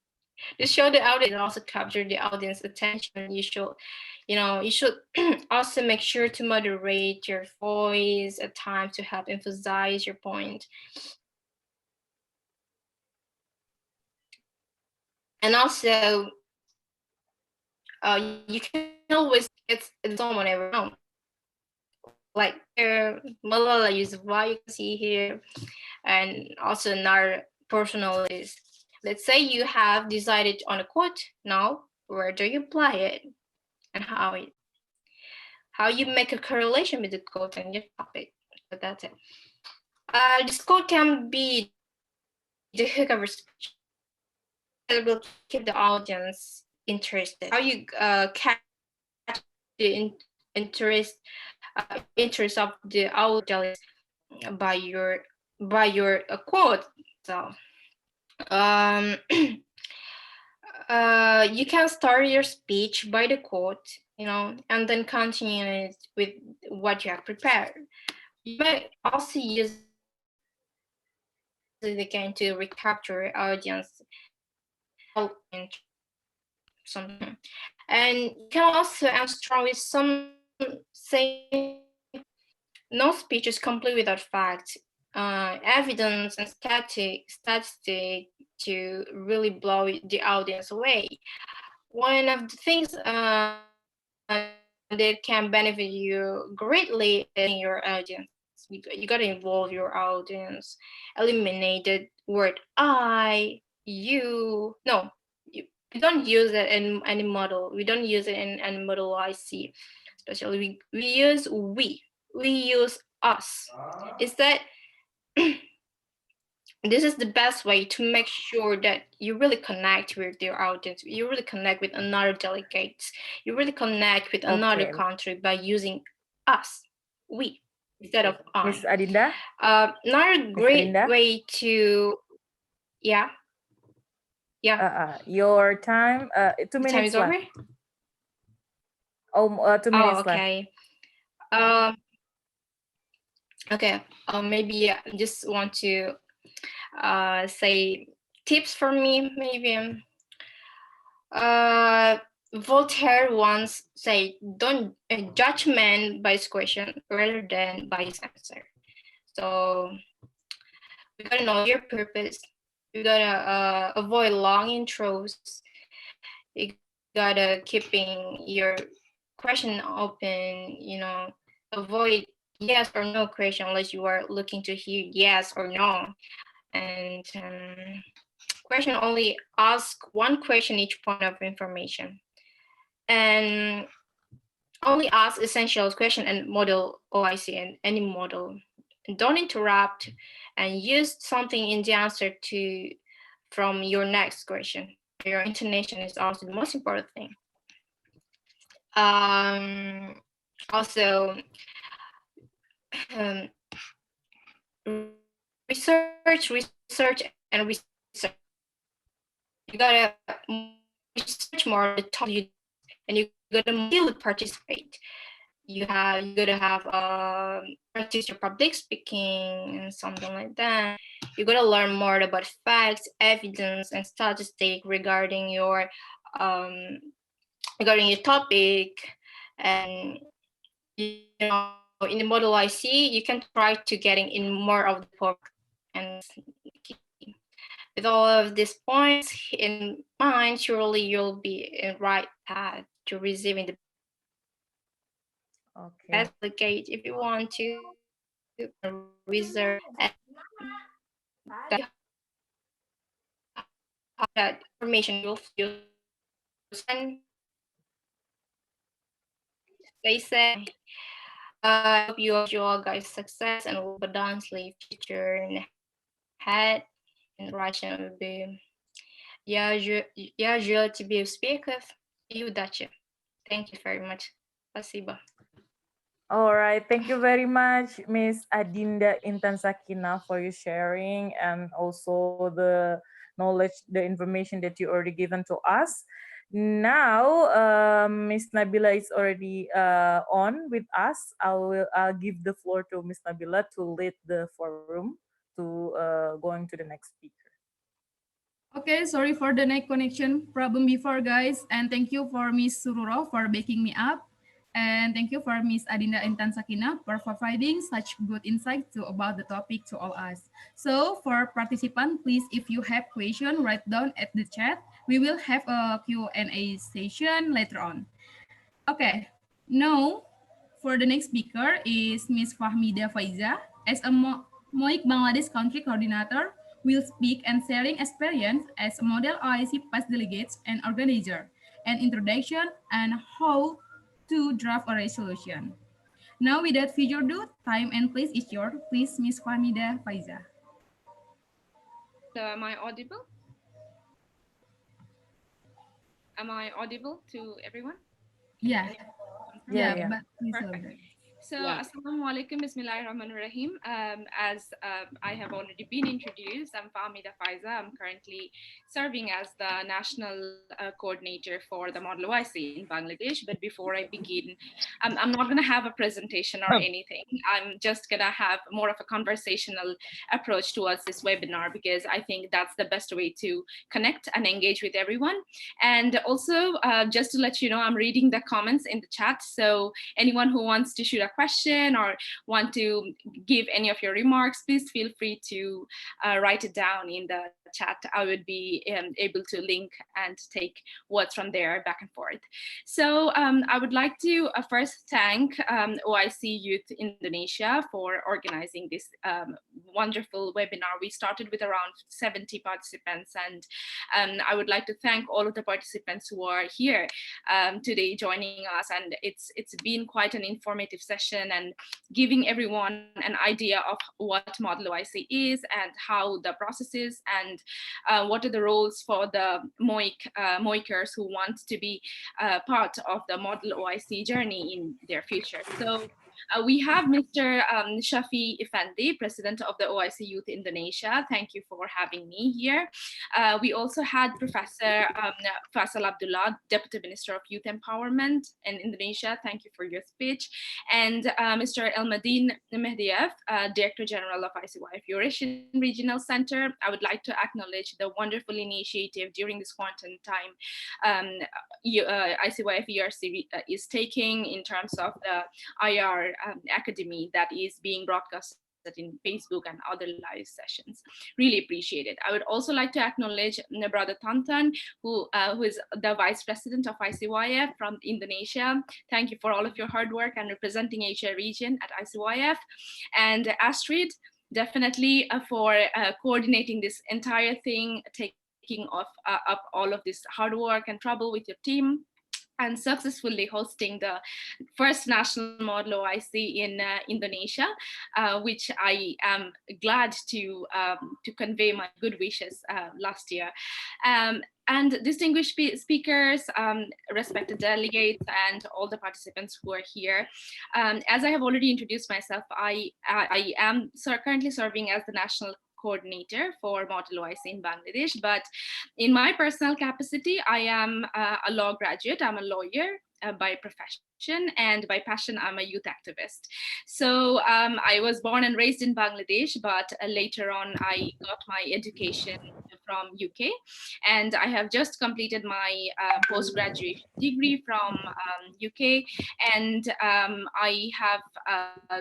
To show the audience and also capture the audience attention, you should also make sure to moderate your voice at times to help emphasize your point. And also, you can always it's someone ever know. Like Malala Yousafzai, you can see here, and also another personal is, let's say you have decided on a quote. Now, where do you apply it, and how you make a correlation with the quote and your topic? So that's it. This quote can be the hook of your speech. It will keep the audience interested. How you catch the interest of the audience by your quote. So you can start your speech by the quote, and then continue it with what you have prepared. You may also use it again to recapture audience something, and you can also answer with some saying. No speech is complete without facts, evidence, and statistic to really blow the audience away. One of the things that can benefit you greatly in your audience. You got to involve your audience. Eliminate the word I, you. No, we don't use it in any model. We don't use it in any model I see. Especially we use we use us. Is that this is the best way to make sure that you really connect with your audience, you really connect with another delegates, you really connect with another country by using us, we, instead of I. Miss Adinda? Another great way to, yeah. Your time, 2 minutes time is left. Over? 2 minutes okay. left. Okay. Maybe I just want to say tips for me, maybe. Voltaire once said, don't judge man by his question rather than by his answer. So you gotta know your purpose. You gotta avoid long intros. You gotta keeping your question open, avoid yes or no question unless you are looking to hear yes or no. And question only ask one question each point of information. And only ask essential question and model OIC and any model. And don't interrupt and use something in the answer from your next question. Your intonation is also the most important thing. Also, research, and research. You gotta research more the topic, and you gotta still participate. You gotta have practice your public speaking and something like that. You gotta learn more about facts, evidence, and statistics regarding your topic. And in the model I see, you can try to getting in more of the pork. And with all of these points in mind, surely you'll be in right path to receiving the best delegate. If you want to reserve that information, you'll send. They say, I hope you all guys success and will abundantly future and head in Russian will be. Я желаю тебе успехов и удачи. Thank you very much. Спасибо. All right, thank you very much, Miss Adinda Intan Sakina, for your sharing and also the knowledge, the information that you already given to us. Now, Miss Nabila is already on with us. I'll give the floor to Miss Nabila to lead the forum to going to the next speaker. Okay, sorry for the net connection problem before, guys. And thank you for Miss Sururo for backing me up. And thank you for Miss Adinda Intan Sakina for providing such good insight about the topic to all us. So for participants, please, if you have question, write down at the chat. We will have a Q&A session later on. Okay, now for the next speaker is Miss Fahmida Faiza. As a MOIC Bangladesh Country Coordinator, will speak and sharing experience as a model OIC past delegates and organizer, an introduction and how to draft a resolution. Now without further ado, time and place is yours. Please, Miss Fahmida Faiza. Am I audible? Am I audible to everyone? Yeah. Yeah. But please Perfect. So, Assalamu alaikum, Bismillahirrahmanirrahim. As I have already been introduced, I'm Fahmida Faiza. I'm currently serving as the national coordinator for the Model OIC in Bangladesh. But before I begin, I'm not going to have a presentation or anything. I'm just going to have more of a conversational approach towards this webinar because I think that's the best way to connect and engage with everyone. And also, just to let you know, I'm reading the comments in the chat. So anyone who wants to shoot a question or want to give any of your remarks, please feel free to write it down in the chat. I would be able to link and take words from there back and forth. So I would like to first thank OIC Youth Indonesia for organizing this wonderful webinar. We started with around 70 participants, and I would like to thank all of the participants who are here today joining us. And it's been quite an informative session and giving everyone an idea of what Model OIC is and how the process is and what are the roles for the MOICers who want to be part of the Model OIC journey in their future. So we have Mr. Shafi Effendi, President of the OIC Youth Indonesia. Thank you for having me here. We also had Professor Faisal Abdullah, Deputy Minister of Youth Empowerment in Indonesia. Thank you for your speech. And Mr. Elmadin Mehdiev, Director General of ICYF Eurasian Regional Center. I would like to acknowledge the wonderful initiative during this quarantine time ICYF ERC is taking in terms of the IR Academy that is being broadcast in Facebook and other live sessions. Really appreciate it. I would also like to acknowledge Brother Tantan, who is the Vice President of ICYF from Indonesia. Thank you for all of your hard work and representing Asia region at ICYF. And Astrid, definitely for coordinating this entire thing, taking up all of this hard work and trouble with your team, and successfully hosting the first national model OIC in Indonesia, which I am glad to convey my good wishes last year. And distinguished speakers, respected delegates, and all the participants who are here. As I have already introduced myself, I am currently serving as the national coordinator for Model OIC in Bangladesh. But in my personal capacity, I am a law graduate. I'm a lawyer by profession, and by passion, I'm a youth activist. So I was born and raised in Bangladesh, but later on, I got my education from UK, and I have just completed my postgraduate degree from UK, and I have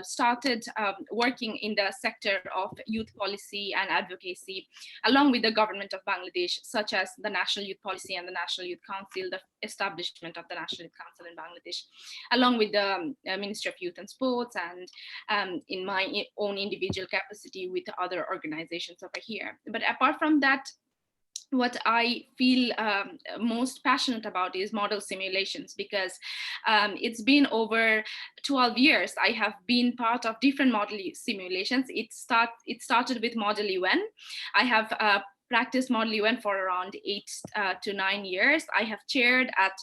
started working in the sector of youth policy and advocacy along with the government of Bangladesh, such as the National Youth Policy and the National Youth Council, the establishment of the National Youth Council in Bangladesh, along with the Ministry of Youth and Sports, and in my own individual capacity with other organizations over here. But apart from that, what I feel most passionate about is model simulations, because it's been over 12 years I have been part of different model simulations. It started with Model UN. I have practiced Model UN for around 8 to 9 years. I have chaired at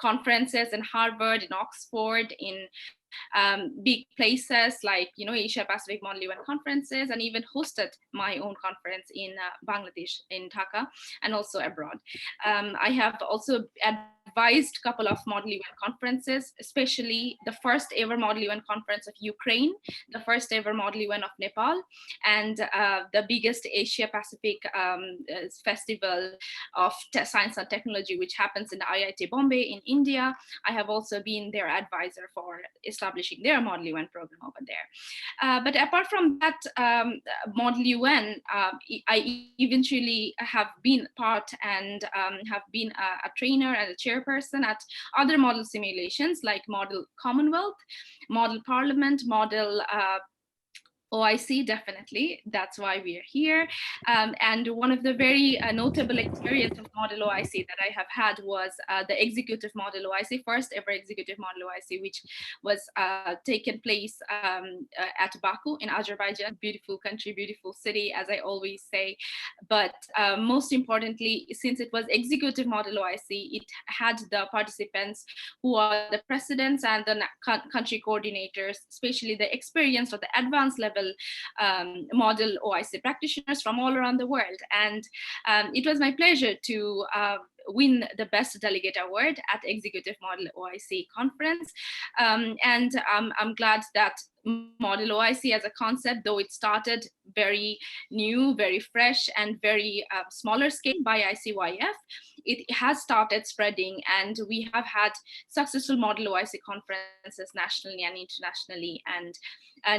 conferences in Harvard, in Oxford, in big places like Asia Pacific Model UN conferences, and even hosted my own conference in Bangladesh, in Dhaka, and also abroad. I have also advised a couple of Model UN conferences, especially the first ever Model UN conference of Ukraine, the first ever Model UN of Nepal, and the biggest Asia Pacific festival of science and technology, which happens in IIT Bombay in India. I have also been their advisor for establishing their Model UN program over there. But apart from that, Model UN, I eventually have been part and have been a trainer and a chairperson at other model simulations like Model Commonwealth, Model Parliament, Model OIC, definitely. That's why we are here. And one of the very notable experience of Model OIC that I have had was the executive Model OIC, first ever executive Model OIC, which was taken place at Baku in Azerbaijan. Beautiful country, beautiful city, as I always say. But most importantly, since it was executive Model OIC, it had the participants who are the presidents and the country coordinators, especially the experienced or the advanced level Model OIC practitioners from all around the world. And it was my pleasure to win the Best Delegate Award at Executive Model OIC conference. And I'm glad that Model OIC as a concept, though it started very new, very fresh, and very smaller scale by ICYF, it has started spreading, and we have had successful Model OIC conferences nationally and internationally. And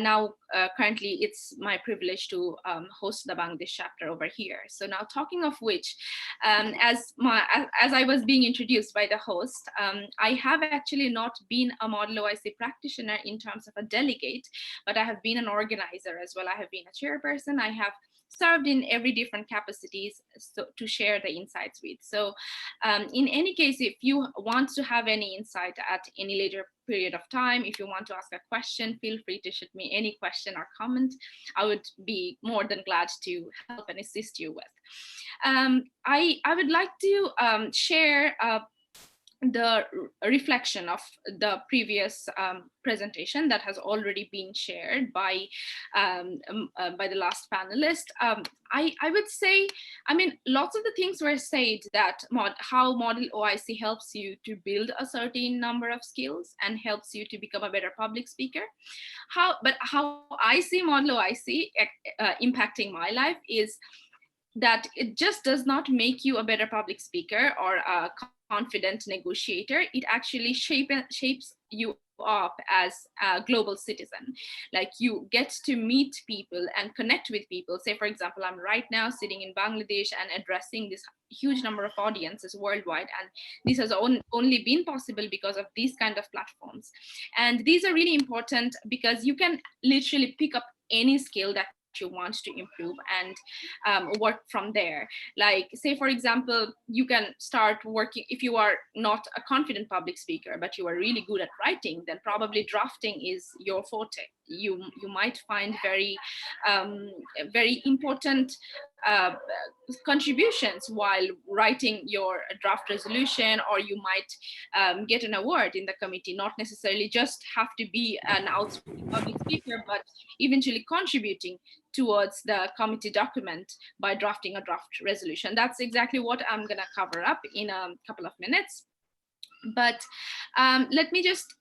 now currently it's my privilege to host the Bangladesh chapter over here. So now, talking of which, as I was being introduced by the host, I have actually not been a Model OIC practitioner in terms of a delegate, but I have been an organizer as well. I have been a chairperson. I have served in every different capacities to share the insights with. So in any case, if you want to have any insight at any later period of time, if you want to ask a question, feel free to shoot me any question or comment. I would be more than glad to help and assist you with. I would like to share the reflection of the previous presentation that has already been shared by the last panelist. I would say, I mean, lots of the things were said that how Model OIC helps you to build a certain number of skills and helps you to become a better public speaker. But how I see Model OIC impacting my life is that it just does not make you a better public speaker or a confident negotiator. It actually shapes you up as a global citizen. Like, you get to meet people and connect with people. Say, for example, I'm right now sitting in Bangladesh and addressing this huge number of audiences worldwide, and this has only been possible because of these kind of platforms. And these are really important because you can literally pick up any skill that you want to improve and work from there. Like, say, for example, you can start working, if you are not a confident public speaker, but you are really good at writing, then probably drafting is your forte. You might find very important contributions while writing your draft resolution, or you might get an award in the committee, not necessarily just have to be an outspoken public speaker, but eventually contributing towards the committee document by drafting a draft resolution. That's exactly what I'm gonna cover up in a couple of minutes. But let me just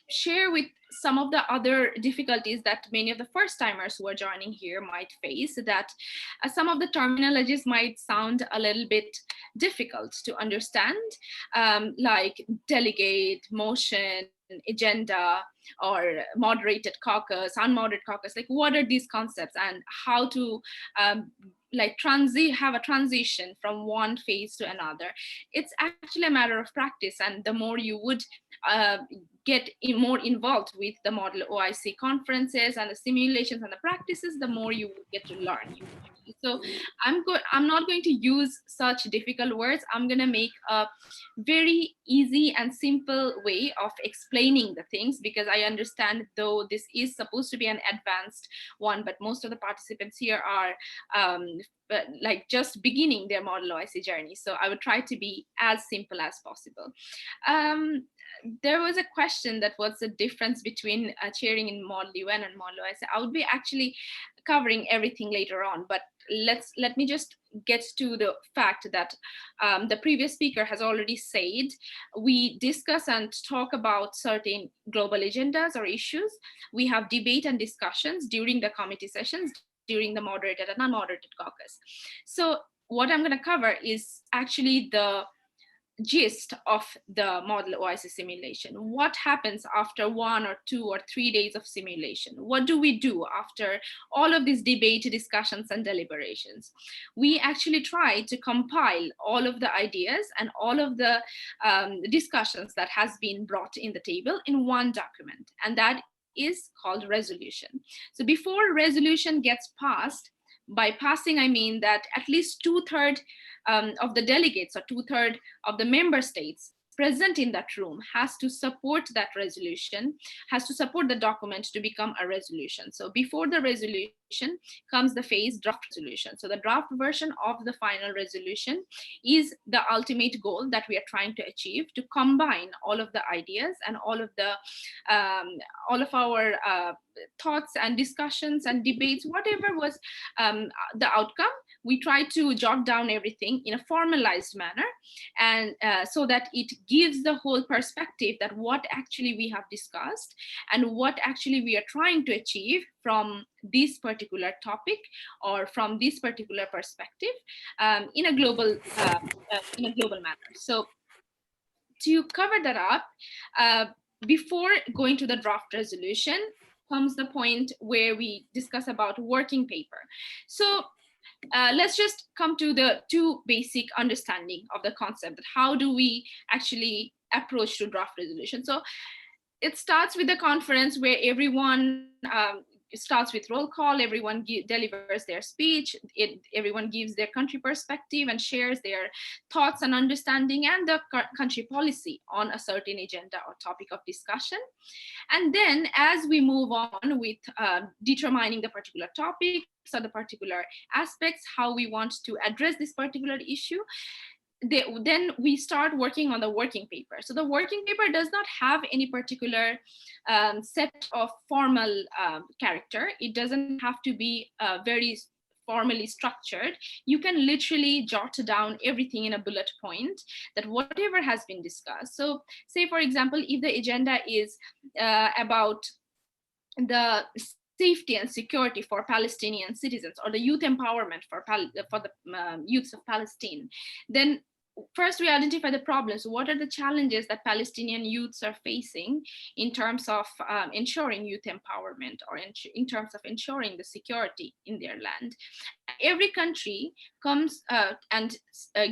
share with some of the other difficulties that many of the first timers who are joining here might face, that some of the terminologies might sound a little bit difficult to understand, like delegate, motion, agenda, or moderated caucus, unmoderated caucus. Like, what are these concepts and how to have a transition from one phase to another? It's actually a matter of practice, and the more you would get more involved with the Model OIC conferences and the simulations and the practices, the more you will get to learn. So I'm not going to use such difficult words. I'm going to make a very easy and simple way of explaining the things, because I understand, though this is supposed to be an advanced one, but most of the participants here are just beginning their Model OIC journey. So I would try to be as simple as possible. There was a question that what's the difference between chairing in Model UN and Model OIC. I would be actually covering everything later on, but let me just get to the fact that the previous speaker has already said we discuss and talk about certain global agendas or issues. We have debate and discussions during the committee sessions, during the moderated and unmoderated caucus. So what I'm going to cover is actually the gist of the model OIC simulation. What happens after 1 or 2 or 3 days of simulation? What do we do after all of these debate, discussions, and deliberations? We actually try to compile all of the ideas and all of the discussions that has been brought in the table in one document, and that is called resolution. So before resolution gets passed, by passing, I mean that at least 2/3 of the delegates or 2/3 of the member states present in that room has to support that resolution, has to support the document to become a resolution. So before the resolution comes the phase draft resolution. So the draft version of the final resolution is the ultimate goal that we are trying to achieve, to combine all of the ideas and all of our thoughts and discussions and debates, whatever was the outcome. We try to jot down everything in a formalized manner, and so that it gives the whole perspective that what actually we have discussed and what actually we are trying to achieve from this particular topic or from this particular perspective in a global manner. So to cover that up, before going to the draft resolution comes the point where we discuss about working paper. So let's just come to the two basic understanding of the concept. How do we actually approach to draft resolution? So it starts with the conference where everyone starts with roll call, everyone delivers their speech, everyone gives their country perspective and shares their thoughts and understanding and the country policy on a certain agenda or topic of discussion. And then as we move on with determining the particular topics or the particular aspects, how we want to address this particular issue, then we start working on the working paper. So the working paper does not have any particular set of formal character. It doesn't have to be very formally structured. You can literally jot down everything in a bullet point, that whatever has been discussed. So say, for example, if the agenda is about the safety and security for Palestinian citizens or the youth empowerment for the youths of Palestine, then first we identify the problems. What are the challenges that Palestinian youths are facing in terms of ensuring youth empowerment or in terms of ensuring the security in their land? Every country comes and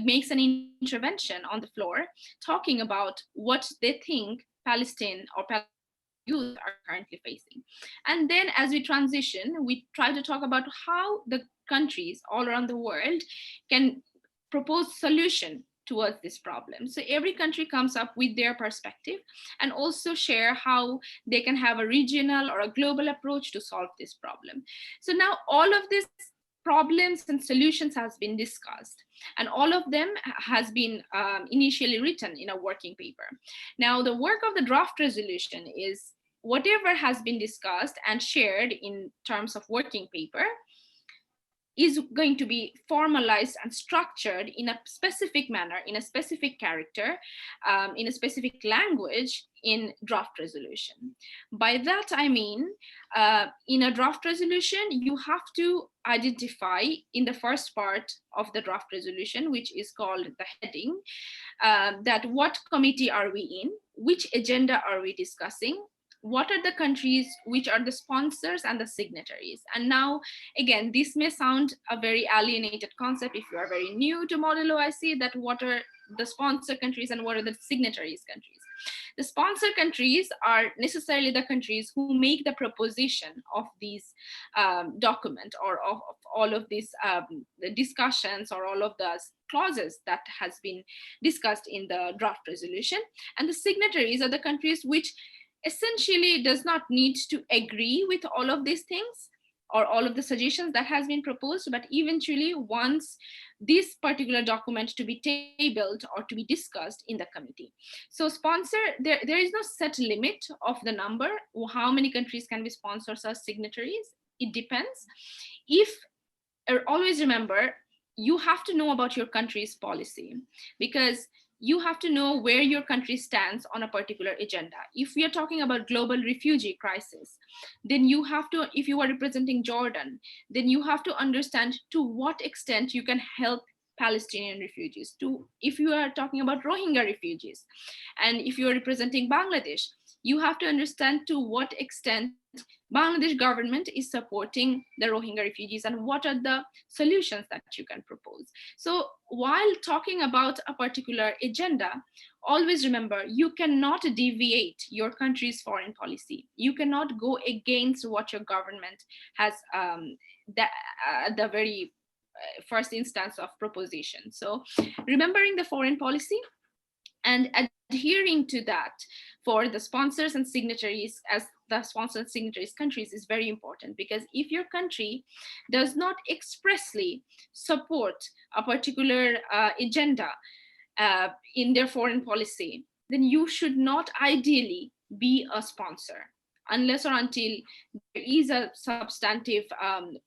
makes an intervention on the floor talking about what they think Palestine or youth are currently facing. And then as we transition, we try to talk about how the countries all around the world can propose solution towards this problem. So every country comes up with their perspective and also share how they can have a regional or a global approach to solve this problem. So now all of these problems and solutions has been discussed, and all of them has been initially written in a working paper. Now the work of the draft resolution is whatever has been discussed and shared in terms of working paper is going to be formalized and structured in a specific manner, in a specific character, in a specific language in draft resolution. By that I mean, in a draft resolution, you have to identify in the first part of the draft resolution, which is called the heading, that what committee are we in, which agenda are we discussing, what are the countries which are the sponsors and the signatories. And now, again, this may sound a very alienated concept if you are very new to Model OIC, that what are the sponsor countries and what are the signatories countries. The sponsor countries are necessarily the countries who make the proposition of these document or of all of these discussions or all of the clauses that has been discussed in the draft resolution. And the signatories are the countries which essentially does not need to agree with all of these things or all of the suggestions that has been proposed, but eventually wants this particular document to be tabled or to be discussed in the committee. So sponsor, there is no set limit of the number, or how many countries can be sponsors or signatories. It depends. If always remember, you have to know about your country's policy, because you have to know where your country stands on a particular agenda. If we are talking about global refugee crisis, then you have to, if you are representing Jordan, then you have to understand to what extent you can help Palestinian refugees. To, if you are talking about Rohingya refugees, and if you are representing Bangladesh, you have to understand to what extent Bangladesh government is supporting the Rohingya refugees and what are the solutions that you can propose. So while talking about a particular agenda, always remember, you cannot deviate your country's foreign policy. You cannot go against what your government has the very first instance of proposition. So remembering the foreign policy and adhering to that for the sponsors and signatories, as the sponsors and signatories countries, is very important, because if your country does not expressly support a particular agenda in their foreign policy, then you should not ideally be a sponsor, unless or until there is a substantive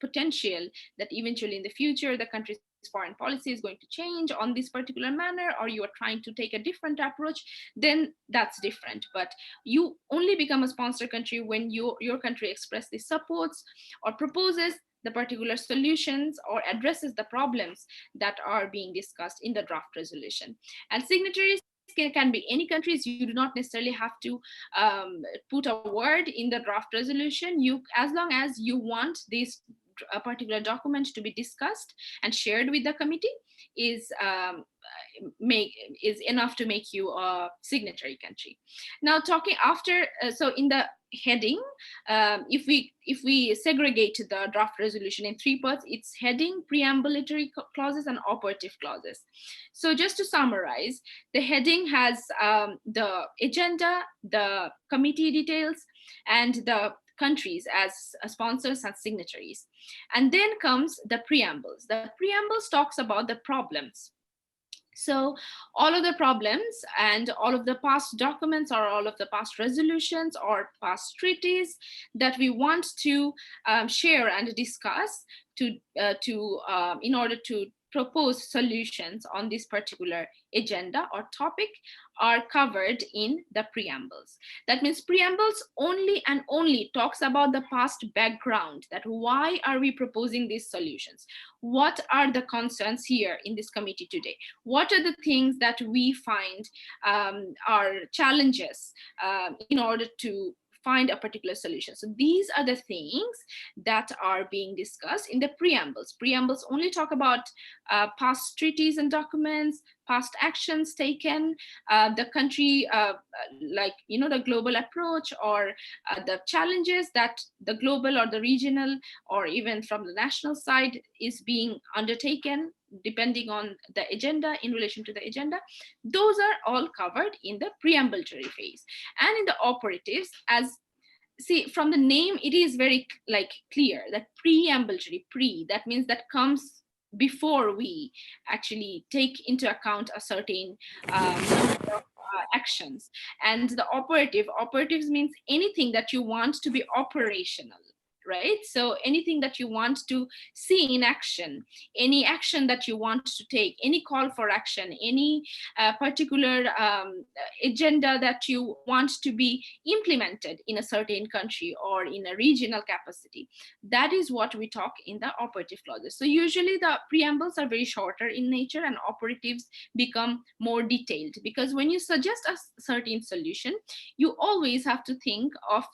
potential that eventually in the future the country's foreign policy is going to change on this particular manner, or you are trying to take a different approach, then that's different. But you only become a sponsor country when your country expressly supports or proposes the particular solutions or addresses the problems that are being discussed in the draft resolution. And signatories can be any countries. You do not necessarily have to put a word in the draft resolution. You, as long as you want this a particular document to be discussed and shared with the committee, is enough to make you a signatory country. Now, talking after, so in the heading, if we segregate the draft resolution in three parts, it's heading, preambulatory clauses, and operative clauses. So just to summarize, the heading has the agenda, the committee details, and the countries as sponsors and signatories. And then comes the preambles. The preambles talks about the problems. So all of the problems and all of the past documents or all of the past resolutions or past treaties that we want to share and discuss in order to propose solutions on this particular agenda or topic are covered in the preambles. That means preambles only and only talks about the past background, that why are we proposing these solutions? What are the concerns here in this committee today? What are the things that we find are challenges in order to find a particular solution? So these are the things that are being discussed in the preambles. Preambles only talk about past treaties and documents, past actions taken, the country, the global approach, or the challenges that the global or the regional or even from the national side is being undertaken depending on the agenda, in relation to the agenda. Those are all covered in the preambulatory phase. And in the operatives, as see from the name, it is very clear that preambulatory, that means that comes before we actually take into account a certain number of actions. And the operatives means anything that you want to be operational, right? So anything that you want to see in action, any action that you want to take, any call for action, any particular agenda that you want to be implemented in a certain country or in a regional capacity, that is what we talk in the operative clauses. So usually the preambles are very shorter in nature and operatives become more detailed, because when you suggest a certain solution, you always have to think of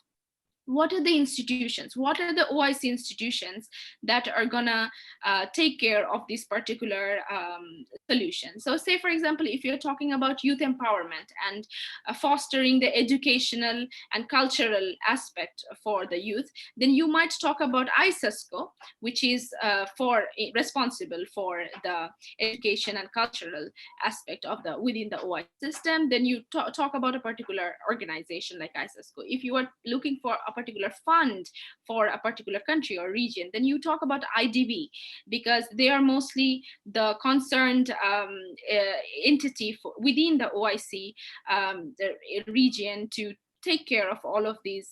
what are the institutions, what are the OIC institutions that are gonna take care of this particular solution. So say, for example, if you're talking about youth empowerment and fostering the educational and cultural aspect for the youth, then you might talk about ISESCO, which is responsible for the education and cultural aspect of within the OIC system. Then you talk about a particular organization like ISESCO. If you are looking for a particular fund for a particular country or region, then you talk about IDB, because they are mostly the concerned entity within the OIC the region to take care of all of these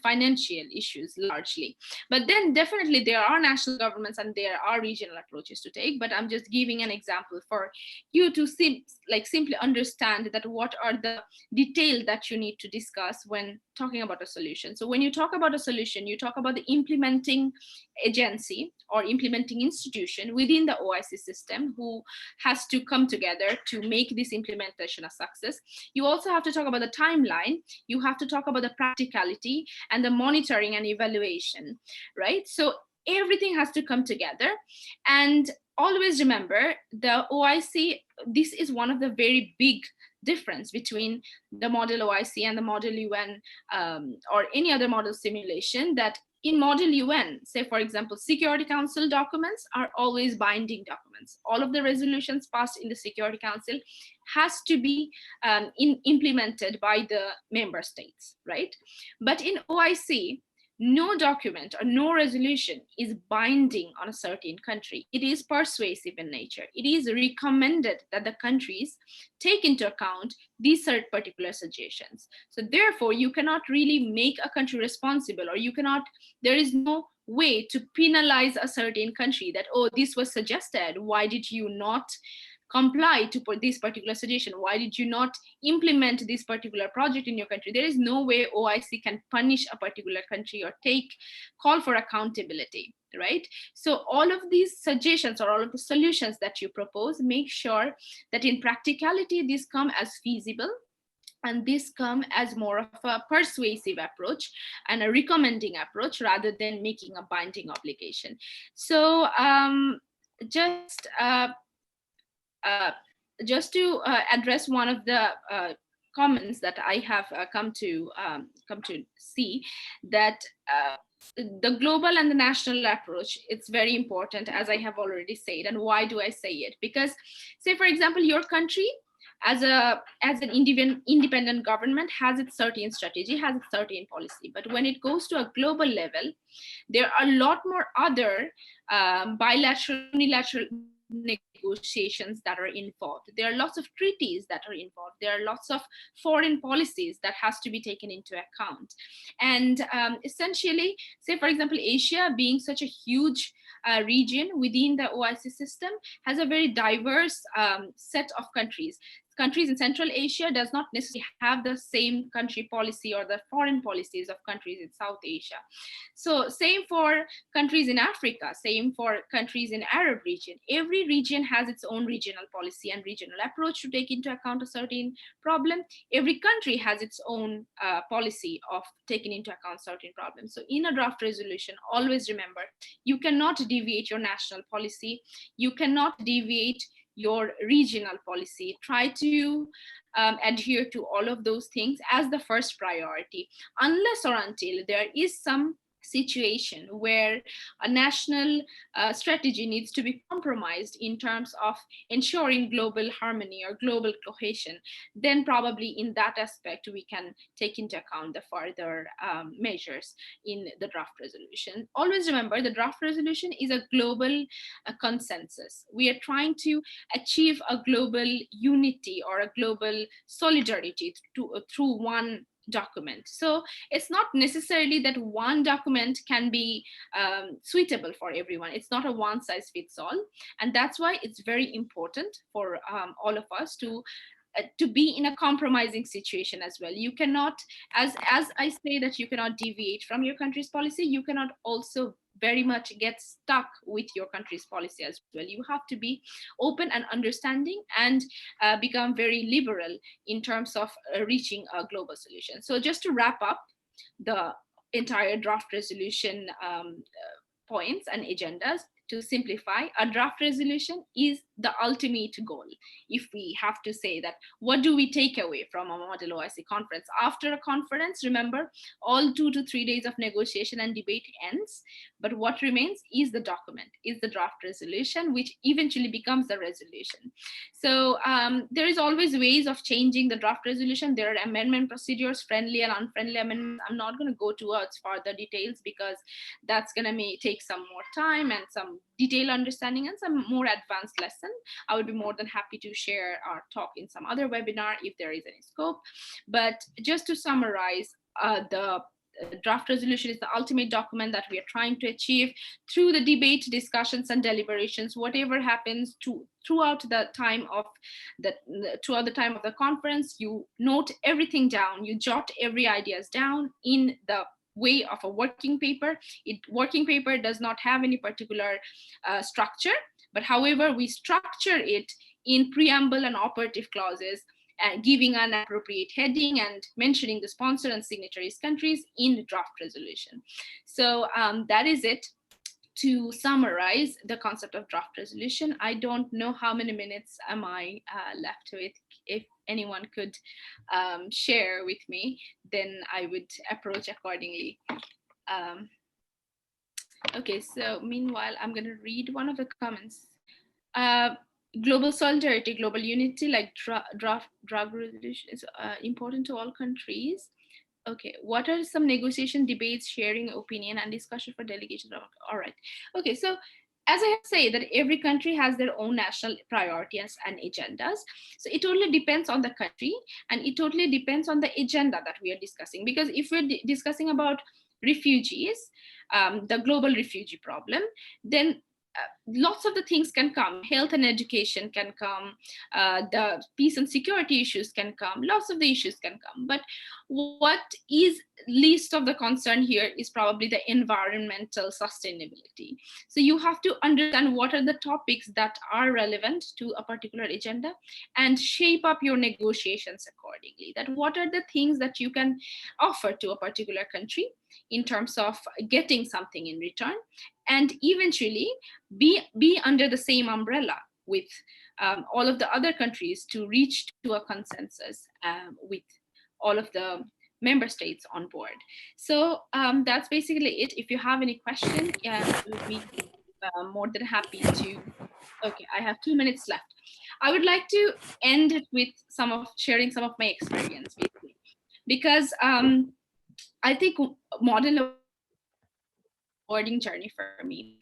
financial issues largely. But then definitely there are national governments and there are regional approaches to take, but I'm just giving an example for you to simply understand that what are the details that you need to discuss when talking about a solution. So when you talk about a solution, you talk about the implementing agency or implementing institution within the OIC system who has to come together to make this implementation a success. You also have to talk about the timeline. You have to talk about the practicality and the monitoring and evaluation, right? So everything has to come together. And always remember, the OIC, this is one of the very big difference between the model OIC and the model UN or any other model simulation, that in model UN, say for example, Security Council documents are always binding documents. All of the resolutions passed in the Security Council has to be implemented by the member states, right? But in OIC, no document or no resolution is binding on a certain country. It is persuasive in nature. It is recommended that the countries take into account these particular suggestions. So therefore, you cannot really make a country responsible, or you cannot, there is no way to penalize a certain country that, oh, this was suggested, why did you not comply to this particular suggestion? Why did you not implement this particular project in your country? There is no way OIC can punish a particular country or call for accountability, right? So all of these suggestions or all of the solutions that you propose, make sure that in practicality, these come as feasible, and this come as more of a persuasive approach and a recommending approach rather than making a binding obligation. So just to address one of the comments that I have come to see, that the global and the national approach, it's very important, as I have already said. And why do I say it? Because, say for example, your country as an independent government has its certain strategy, has its certain policy. But when it goes to a global level, there are a lot more other bilateral, unilateral negotiations that are involved. There are lots of treaties that are involved. There are lots of foreign policies that has to be taken into account. And essentially, say for example, Asia being such a huge region within the OIC system has a very diverse set of countries. Countries in Central Asia does not necessarily have the same country policy or the foreign policies of countries in South Asia. So same for countries in Africa, same for countries in Arab region. Every region has its own regional policy and regional approach to take into account a certain problem. Every country has its own policy of taking into account certain problems. So in a draft resolution, always remember, you cannot deviate your national policy. You cannot deviate your regional policy. Try to adhere to all of those things as the first priority, unless or until there is some situation where a national strategy needs to be compromised in terms of ensuring global harmony or global cohesion. Then probably in that aspect, we can take into account the further measures in the draft resolution. Always remember, the draft resolution is a global consensus. We are trying to achieve a global unity or a global solidarity through one document. So it's not necessarily that one document can be suitable for everyone. It's not a one size fits all. And that's why it's very important for all of us to be in a compromising situation as well. You cannot, as I say that you cannot deviate from your country's policy, you cannot also very much get stuck with your country's policy as well. You have to be open and understanding and become very liberal in terms of reaching a global solution. So just to wrap up the entire draft resolution points and agendas, to simplify, a draft resolution is the ultimate goal. If we have to say that, what do we take away from a Model OIC conference? After a conference, remember, all 2 to 3 days of negotiation and debate ends, but what remains is the document, is the draft resolution, which eventually becomes the resolution. So there is always ways of changing the draft resolution. There are amendment procedures, friendly and unfriendly amendments. I'm not going to go towards further details because that's going to take some more time and some detailed understanding and some more advanced lesson, I would be more than happy to share our talk in some other webinar if there is any scope. But just to summarize, the draft resolution is the ultimate document that we are trying to achieve through the debate, discussions, and deliberations. Whatever happens throughout the time of the conference, you note everything down, you jot every ideas down in the way of a working paper. Working paper does not have any particular structure, but however, we structure it in preamble and operative clauses, giving an appropriate heading and mentioning the sponsor and signatories countries in the draft resolution. So that is it. To summarize the concept of draft resolution, I don't know how many minutes am I left with. If anyone could share with me, then I would approach accordingly. Okay, so meanwhile, I'm going to read one of the comments. Global solidarity, global unity, like drug resolution is important to all countries. Okay, what are some negotiation, debates, sharing opinion, and discussion for delegations? All right. Okay, so as I have said, that every country has their own national priorities and agendas. So it totally depends on the country, and it totally depends on the agenda that we are discussing. Because if we're discussing about refugees, the global refugee problem, then lots of the things can come. Health and education can come, the peace and security issues can come, lots of the issues can come. But what is least of the concern here is probably the environmental sustainability. So you have to understand what are the topics that are relevant to a particular agenda and shape up your negotiations accordingly. That what are the things that you can offer to a particular country in terms of getting something in return, and eventually be under the same umbrella with all of the other countries to reach to a consensus with all of the member states on board. So that's basically it. If you have any question, I would be more than happy to. Okay, I have 2 minutes left. I would like to end it with sharing some of my experience, basically, because I think model rewarding journey for me.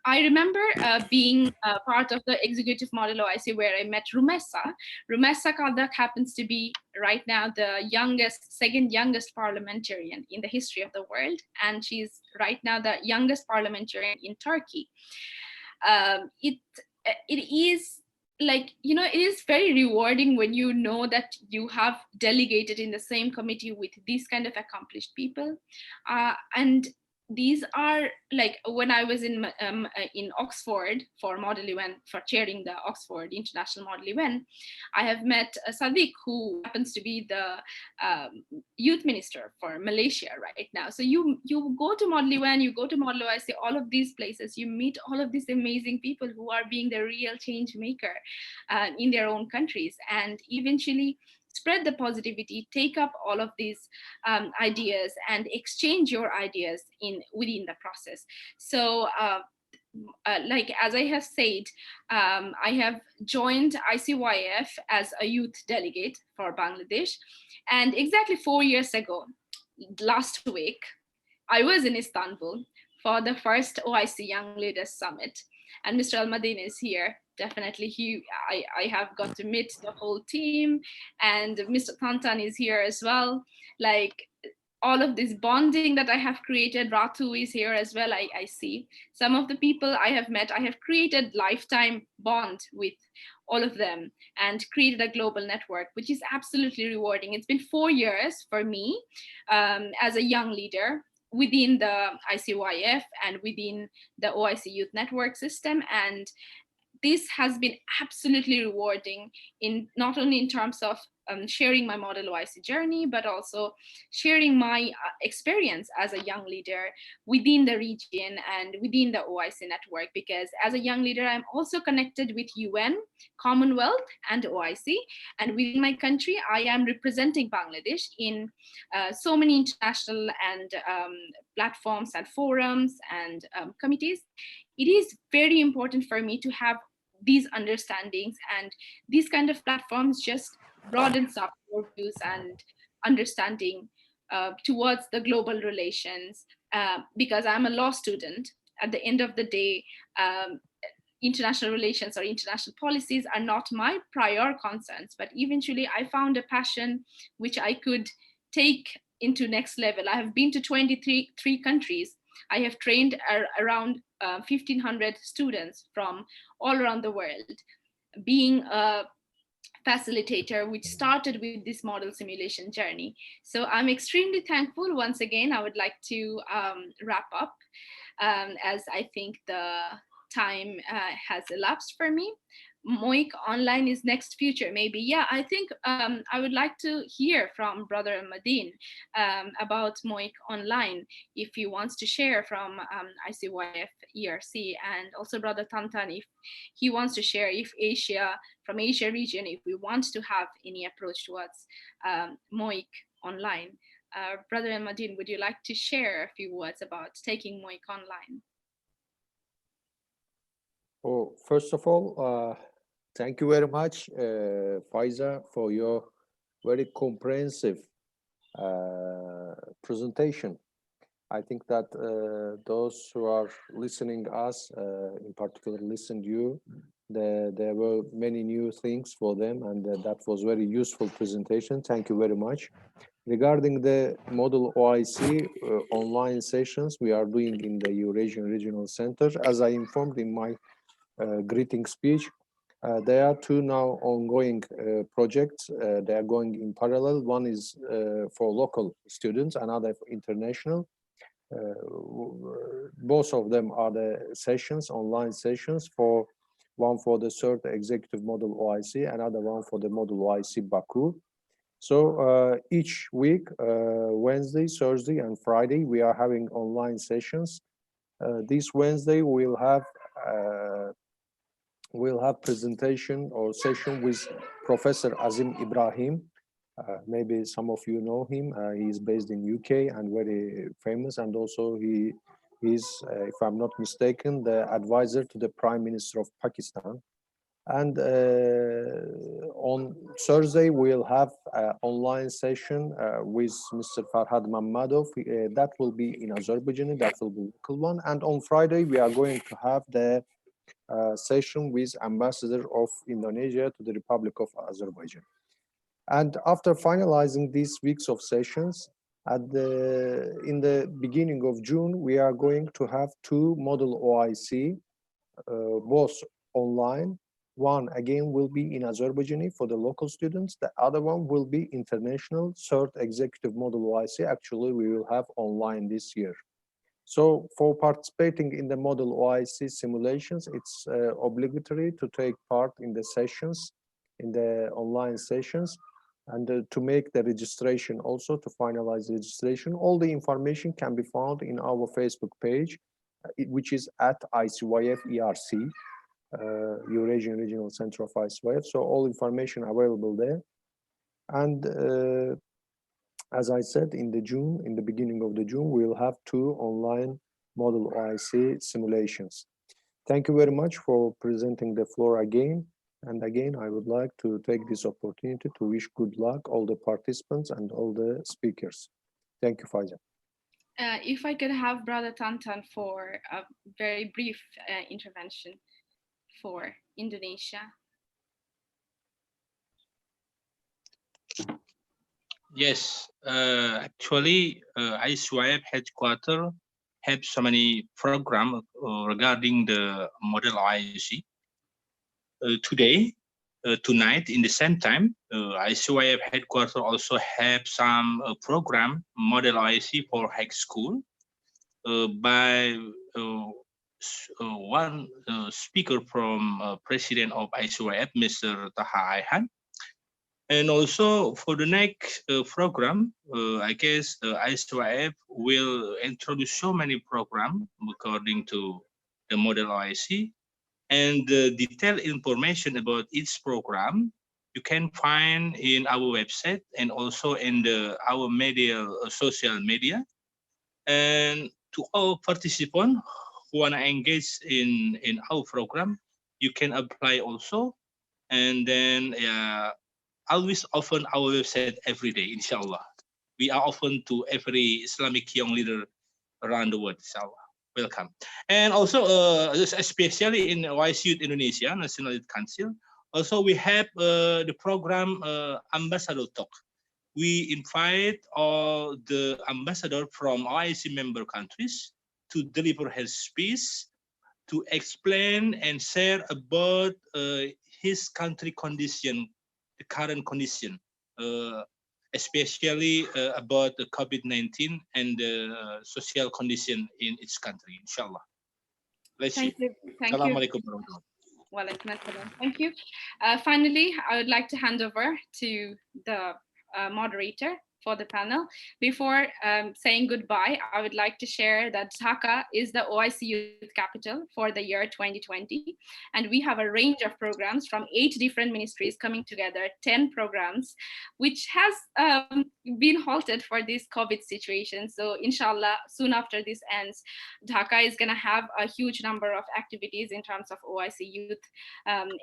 I remember being part of the executive model OIC where I met Rumesa. Rumesa Kaldak happens to be right now the second youngest parliamentarian in the history of the world. And she's right now the youngest parliamentarian in Turkey. It is like, it is very rewarding when you know that you have delegated in the same committee with these kind of accomplished people. And these are like when I was in Oxford for Model UN, for chairing the Oxford International Model UN, I have met Sadiq, who happens to be the youth minister for Malaysia right now. So you go to Model UN, you go to Model OIC, all of these places, you meet all of these amazing people who are being the real change maker in their own countries, and eventually spread the positivity, take up all of these ideas and exchange your ideas within the process. So like, as I have said, I have joined ICYF as a youth delegate for Bangladesh. And exactly 4 years ago, last week, I was in Istanbul for the first OIC Young Leaders Summit. And Mr. Al-Madin is here. Definitely, I have got to meet the whole team, and Mr. Tantan is here as well. Like, all of this bonding that I have created, Ratu is here as well. I see some of the people I have met, I have created lifetime bond with all of them and created a global network, which is absolutely rewarding. It's been 4 years for me as a young leader within the ICYF and within the OIC Youth Network system. And this has been absolutely rewarding, in not only in terms of sharing my Model OIC journey, but also sharing my experience as a young leader within the region and within the OIC network. Because as a young leader, I'm also connected with UN, Commonwealth, and OIC. And within my country, I am representing Bangladesh in so many international and platforms and forums and committees. It is very important for me to have these understandings, and these kind of platforms just broadens up your views and understanding towards the global relations. Because I'm a law student, at the end of the day, international relations or international policies are not my prior concerns, but eventually I found a passion which I could take into next level. I have been to 23 countries. I have trained around 1,500 students from all around the world. Being a facilitator, which started with this model simulation journey. So I'm extremely thankful. Once again, I would like to wrap up as I think the time has elapsed for me. MOIC online is next future, maybe. Yeah, I think I would like to hear from Brother Madin about MOIC online, if he wants to share from ICYF ERC, and also Brother Tantan, if he wants to share if from Asia region, if we want to have any approach towards MOIC online. Brother Madin, would you like to share a few words about taking MOIC online? Oh, first of all, thank you very much, Faiza, for your very comprehensive presentation. I think that those who are listening us, in particular, listened you, there were many new things for them, and that was very useful presentation. Thank you very much. Regarding the model OIC online sessions we are doing in the Eurasian Regional Center, as I informed in my greeting speech, there are two now ongoing projects. They are going in parallel. One is for local students, another for international. Both of them are the sessions, online sessions, for one for the third executive model OIC, another one for the model OIC Baku. So each week, Wednesday, Thursday, and Friday, we are having online sessions. This Wednesday, we'll have presentation or session with Professor Azim Ibrahim. Maybe some of you know him. He is based in UK and very famous, and also he is, if I'm not mistaken, the advisor to the Prime Minister of Pakistan. And on Thursday, we'll have an online session with Mr. Farhad Mammadov. That will be in Azerbaijan, that will be a local one. And on Friday, we are going to have the session with Ambassador of Indonesia to the Republic of Azerbaijan. And after finalizing these weeks of sessions, in the beginning of June, we are going to have two model OIC, both online. One, again, will be in Azerbaijani for the local students. The other one will be international, third executive model OIC. Actually, we will have online this year. So for participating in the model OIC simulations, it's obligatory to take part in the sessions, in the online sessions, and to make the registration also, to finalize the registration. All the information can be found in our Facebook page, which is at ICYF ERC. Eurasian Regional Center of ICYF. So all information available there. And as I said, in the beginning of the June, we'll have two online model OIC simulations. Thank you very much for presenting the floor again. And again, I would like to take this opportunity to wish good luck all the participants and all the speakers. Thank you, Faiza. If I could have Brother Tantan for a very brief intervention for Indonesia. Yes, actually, ICYF headquarters have so many programs regarding the model IC. Today, tonight, in the same time, ICYF headquarters also have some program model IC for high school by one speaker from President of ICYF, Mr. Taha Ayhan. And also for the next program, I guess ICYF will introduce so many programs according to the model IC. And the detailed information about each program you can find in our website and also in our media, social media. And to all participants who want to engage in our program, you can apply also. And then always open our website every day, inshallah. We are open to every Islamic young leader around the world, inshallah. welcome. And also, especially in OIC Youth Indonesia National Youth Council, also we have the program Ambassador Talk. We invite all the ambassador from OIC member countries to deliver his speech, to explain and share about his country condition, the current condition, especially about the COVID-19 and the social condition in its country, inshallah. Let's see. Thank you. Thank you. Assalamualaikum warahmatullahi wabarakatuh. Walaikum assalam. Thank you. Finally, I would like to hand over to the moderator for the panel. Before saying goodbye, I would like to share that Dhaka is the OIC Youth Capital for the year 2020. And we have a range of programs from 8 different ministries coming together, 10 programs, which has been halted for this COVID situation. So inshallah, soon after this ends, Dhaka is going to have a huge number of activities in terms of OIC youth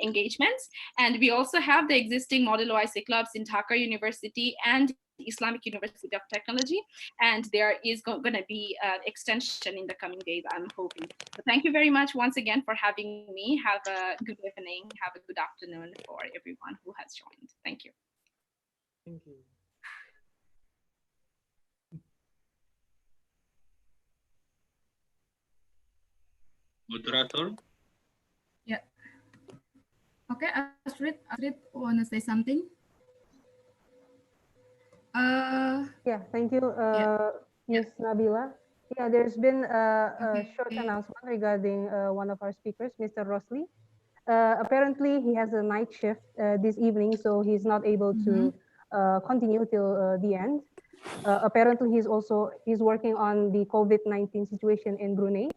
engagements. And we also have the existing model OIC clubs in Dhaka University and Islamic University of Technology, and there is going to be extension in the coming days, I'm hoping. So thank you very much once again for having me. Have a good evening, have a good afternoon for everyone who has joined. Thank you. Thank you. Moderator. Yeah. Okay, Astrid, want to say something? Yeah, thank you, Ms. Nabila. Yeah, there's been a short announcement regarding one of our speakers, Mr. Rosli. Apparently, he has a night shift this evening, so he's not able to continue till the end. Apparently, he's working on the COVID-19 situation in Brunei.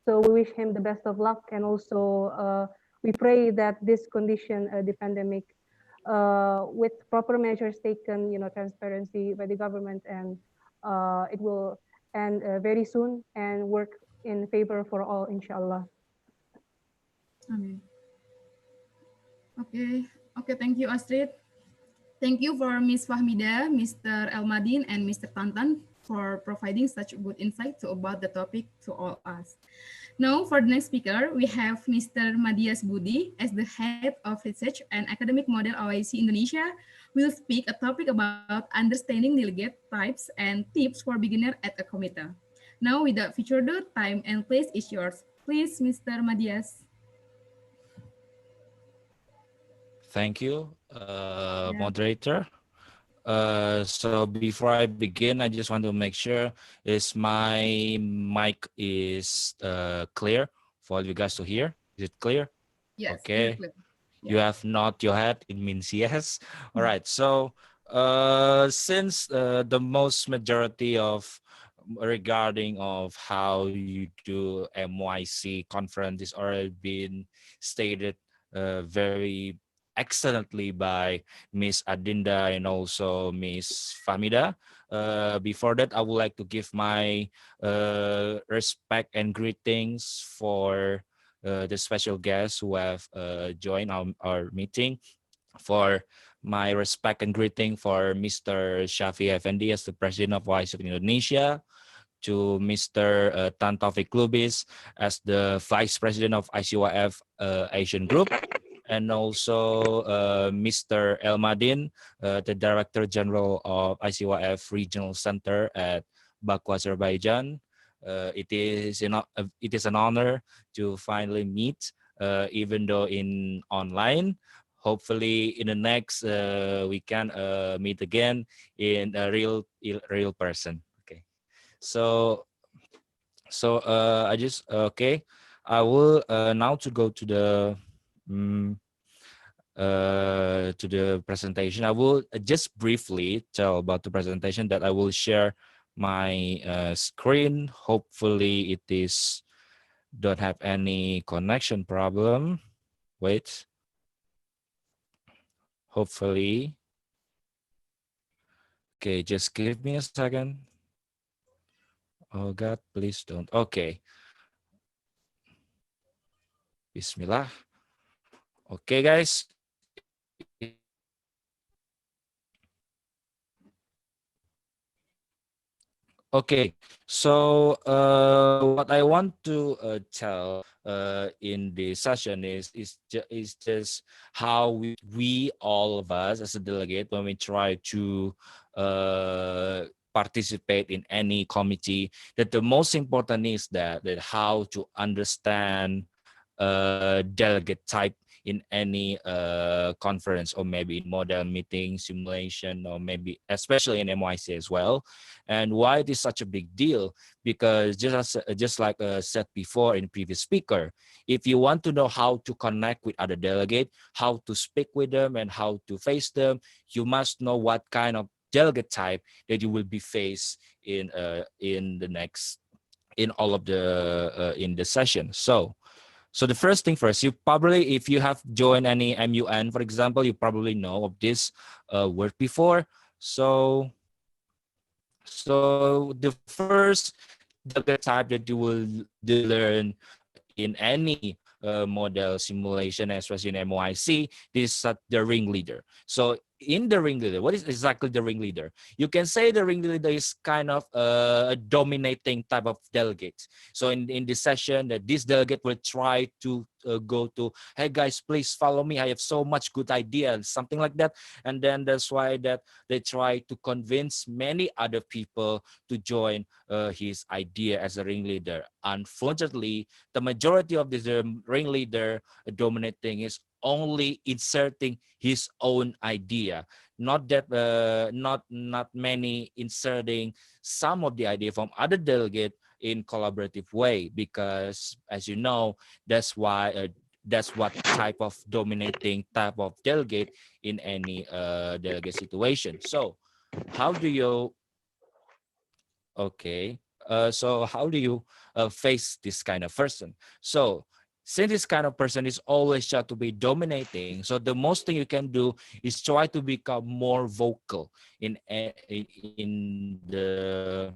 So we wish him the best of luck, and also we pray that this condition, the pandemic, with proper measures taken, transparency by the government, and it will end very soon and work in favor for all, inshallah. Amen. Okay, thank you, Astrid. Thank you for Ms. Fahmida, Mr. Elmadin, and Mr. Tantan for providing such good insight about the topic to all us. Now, for the next speaker, we have Mr. Madias Budi as the Head of Research and Academic Model OIC Indonesia will speak a topic about understanding delegate types and tips for beginner at a committee. Now, without further ado, time and place is yours. Please, Mr. Madias. Thank you, moderator. So before I begin, I just want to make sure is my mic is clear for you guys to hear. Is it clear? Yes. Okay. Clear. You have nod your head. It means yes. All right. So since the most majority of regarding of how you do MOIC conference is already been stated very excellently by Miss Adinda and also Miss Famida. Before that, I would like to give my respect and greetings for the special guests who have joined our meeting. For my respect and greeting for Mr. Shafi Effendi as the President of OIC Indonesia, to Mr. Tan Taufik Lubis as the Vice President of ICYF Asian Group, and also Mr. Elmadin, the Director General of ICYF Regional Center at Baku, Azerbaijan. It is an honor to finally meet, even though in online. Hopefully, in the next we can meet again in a real person. Okay, so I just okay. I will now to go to the presentation. I will just briefly tell about the presentation that I will share my screen. Hopefully it is don't have any connection problem. Wait. Hopefully. Okay, just give me a second. Oh God, please don't. Okay. Bismillah. Okay, guys. Okay, so what I want to tell in this session is just how we all of us as a delegate, when we try to participate in any committee, that the most important is that how to understand delegate type in any conference, or maybe in model meeting simulation, or maybe especially in MOIC as well. And why it is such a big deal? Because just like said before in previous speaker, if you want to know how to connect with other delegate, how to speak with them, and how to face them, you must know what kind of delegate type that you will be faced in the next, in all of the in the session. So the first thing first, you probably, if you have joined any MUN, for example, you probably know of this word before. So the first delegate type that you will learn in any model simulation, especially in MOIC, this is the ringleader. So in the ringleader, what is exactly the ringleader? You can say the ringleader is kind of a dominating type of delegate. So in this session, that this delegate will try to go to, hey guys, please follow me. I have so much good ideas, something like that. And then that's why that they try to convince many other people to join his idea as a ringleader. Unfortunately, the majority of this ringleader dominating is only inserting his own idea, not that not many inserting some of the idea from other delegate in collaborative way, because as you know, that's why that's what type of dominating type of delegate in any delegate situation. So how do you okay so how do you face this kind of person? So since this kind of person is always try to be dominating, so the most thing you can do is try to become more vocal in the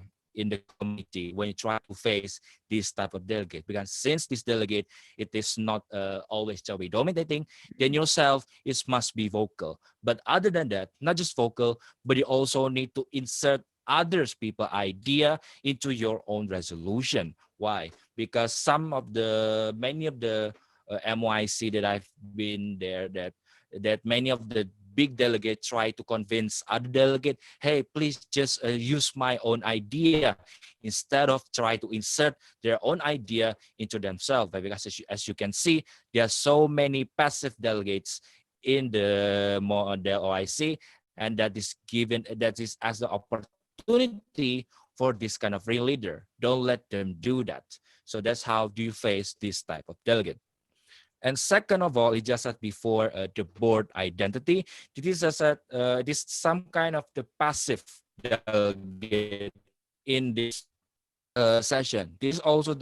committee when you try to face this type of delegate. Because since this delegate, it is not always to be dominating, then yourself is must be vocal. But other than that, not just vocal, but you also need to insert others people idea into your own resolution. Why? Because many of the MOIC that I've been there, that many of the big delegate try to convince other delegate, hey, please just use my own idea, instead of try to insert their own idea into themselves. Because as you can see, there are so many passive delegates in the OIC, and that is as the opportunity for this kind of real leader. Don't let them do that. So that's how do you face this type of delegate. And second of all, it just said before the board identity. This is this some kind of the passive delegate in this session. This is also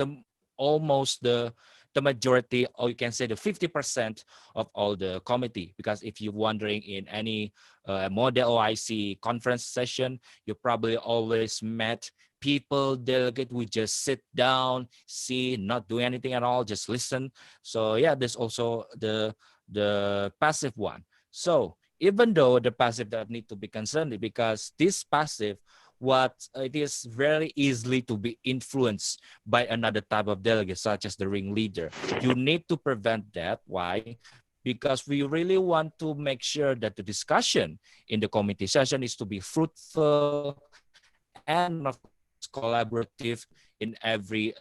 almost the majority, or you can say the 50% of all the committee. Because if you're wondering in any model OIC conference session, you probably always met people, delegate, we just sit down, see, not do anything at all, just listen. So yeah, there's also the passive one. So even though the passive that need to be concerned, because this passive, what it is very easily to be influenced by another type of delegate, such as the ringleader. You need to prevent that. Why? Because we really want to make sure that the discussion in the committee session is to be fruitful and of course collaborative in every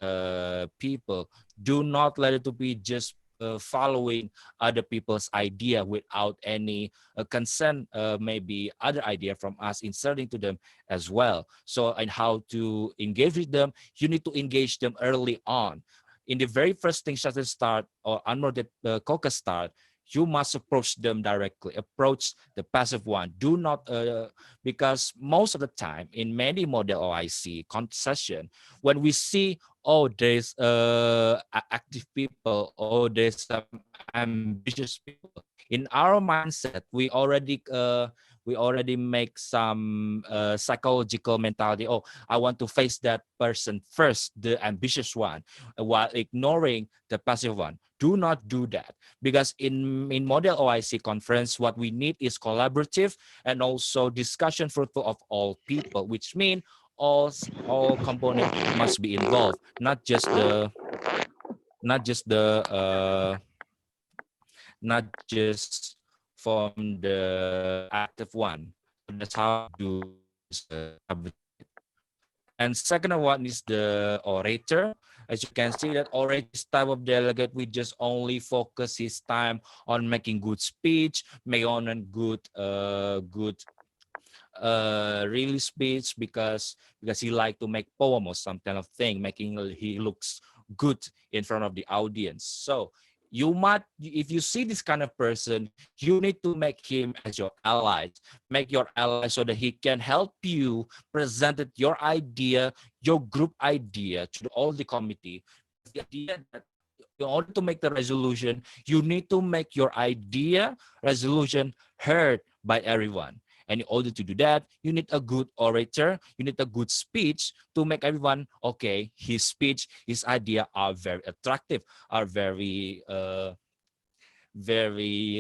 people. Do not let it to be just following other people's idea without any consent, maybe other idea from us inserting to them as well. So, and how to engage with them, you need to engage them early on. In the very first thing Shuttle start or unmoderated Caucus start, you must approach them directly. Approach the passive one. Do not, because most of the time in many model OIC concession, when we see, oh, there's active people, oh, there's some ambitious people. In our mindset, we already make some psychological mentality. Oh, I want to face that person first, the ambitious one, while ignoring the passive one. Do not do that, because in model OIC conference, what we need is collaborative and also discussion fruitful of all people, which means all component must be involved, not just the not just the not just from the active one. So that's how you do this and second one is the orator. As you can see that orator is type of delegate, we just only focus his time on making good speech, making on a good really speech because he like to make poem or some kind of thing, making he looks good in front of the audience. So you might, if you see this kind of person, you need to make him as your allies, make your ally so that he can help you present it, your idea, your group idea to all the committee. The idea that in order to make the resolution, you need to make your idea resolution heard by everyone. And in order to do that, you need a good orator, you need a good speech to make everyone, okay, his speech, his idea are very attractive, are very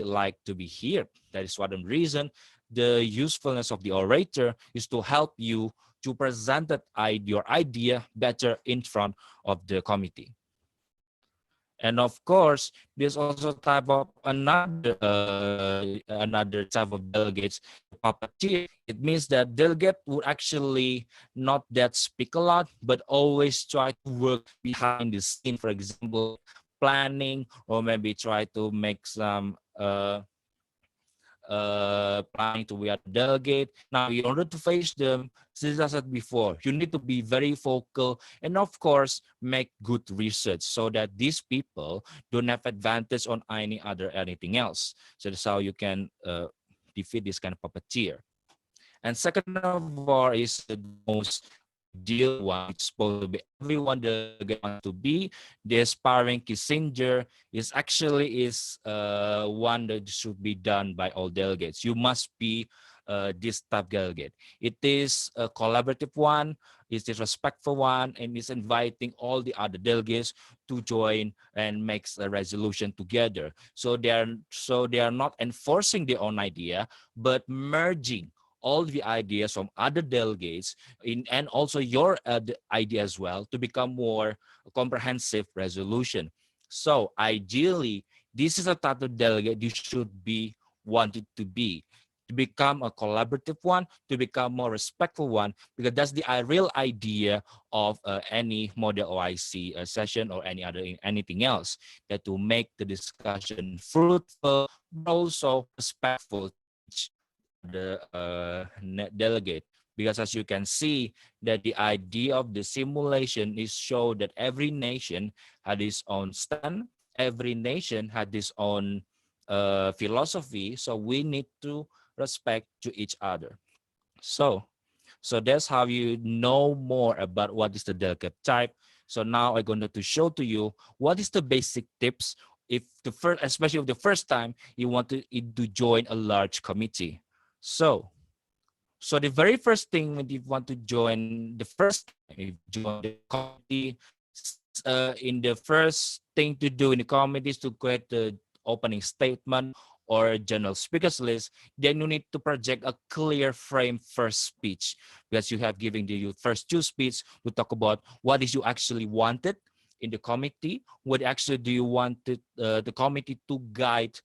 like to be heard. That is one reason the usefulness of the orator is to help you to present that your idea better in front of the committee. And of course, there's also type of another type of delegates, puppeteer. It means that delegate would actually not that speak a lot, but always try to work behind the scene. For example, planning, or maybe try to make some planning to be a delegate. Now, in order to face them, as I said before, you need to be very vocal and, of course, make good research so that these people don't have advantage on anything else. So that's how you can defeat this kind of puppeteer. And second of all is the most ideal one. It's supposed to be everyone delegate wants to be. The aspiring Kissinger is actually one that should be done by all delegates. You must be this type delegate. It is a collaborative one, it's a respectful one, and it's inviting all the other delegates to join and makes a resolution together. So they are not enforcing their own idea, but merging all the ideas from other delegates and also your idea as well to become more comprehensive resolution. So ideally, this is a type of delegate you should be wanted to be, to become a collaborative one, to become more respectful one, because that's the real idea of any model OIC session or anything else, that to make the discussion fruitful, but also respectful to each the delegate. Because as you can see, that the idea of the simulation is show that every nation had its own stand, every nation had its own philosophy, so we need to respect to each other. So that's how you know more about what is the delegate type. So now I'm going to show to you what is the basic tips if the first, especially if the first time you want to join a large committee. So the very first thing when you want to join the first time, if you join the committee, in the first thing to do in the committee is to create the opening statement or general speakers list. Then you need to project a clear frame first speech, because you have given the first two speech to talk about what is you actually wanted in the committee, what actually do you want the committee to guide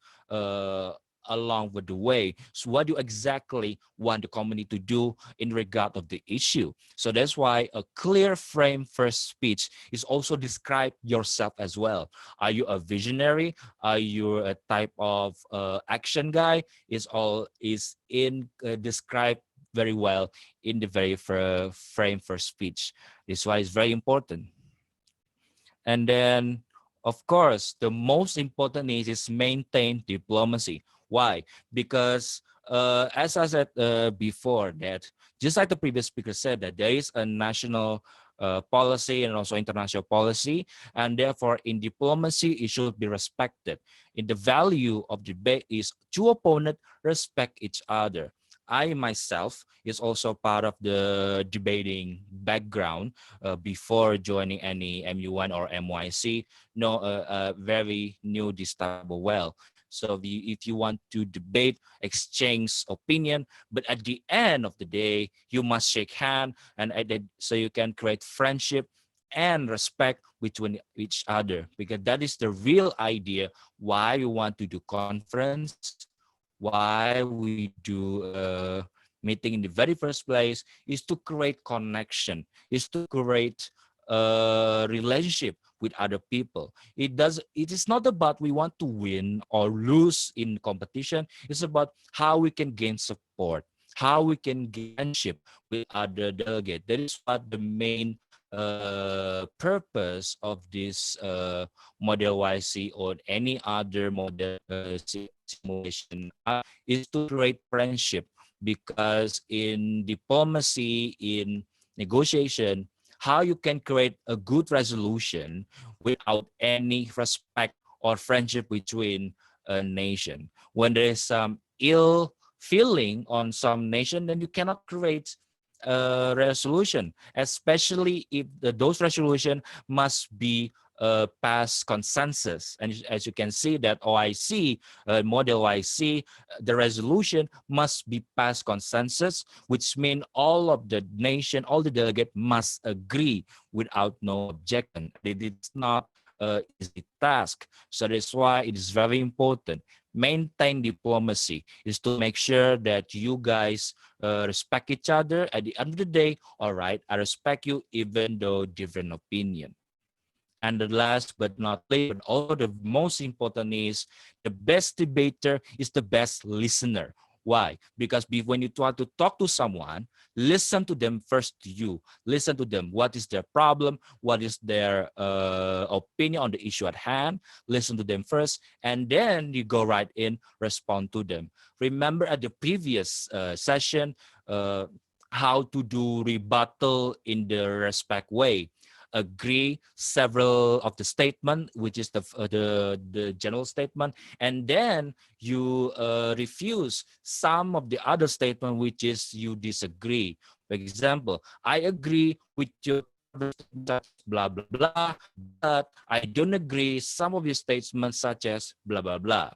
along with the way. So what do you exactly want the committee to do in regard of the issue? So that's why a clear frame first speech is also describe yourself as well. Are you a visionary? Are you a type of action guy? Is described very well in the very frame first speech. This is why it's very important. And then, of course, the most important is maintain diplomacy. Why? Because as I said before, that just like the previous speaker said, that there is a national policy and also international policy, and therefore in diplomacy it should be respected. In the value of debate is two opponents respect each other. I myself is also part of the debating background before joining any MU1 or MOIC. No, very new this type of well. So if you want to debate, exchange opinion, but at the end of the day, you must shake hand, and so you can create friendship and respect between each other, because that is the real idea why we want to do conference, why we do meeting in the very first place, is to create connection, is to create a relationship with other people. It is not about we want to win or lose in competition. It's about how we can gain support, how we can gain friendship with other delegate. That is what the main purpose of this model YC or any other model simulation is to create friendship, because in diplomacy, in negotiation, how you can create a good resolution without any respect or friendship between a nation. When there is some ill feeling on some nation, then you cannot create a resolution, especially if those resolution must be past consensus. And as you can see that OIC, model OIC, the resolution must be past consensus, which means all of the nation, all the delegate must agree without no objection. It is not an easy task. So that's why it is very important. Maintain diplomacy is to make sure that you guys respect each other. At the end of the day, all right, I respect you even though different opinion. And the last but not least, but also the most important is the best debater is the best listener. Why? Because when you try to talk to someone, listen to them first to you. Listen to them. What is their problem? What is their opinion on the issue at hand? Listen to them first, and then you go right in, respond to them. Remember at the previous session, how to do rebuttal in the respect way. Agree several of the statement, which is the general statement, and then you refuse some of the other statement, which is you disagree. For example, I agree with your blah blah blah, but I don't agree some of your statements such as blah blah blah.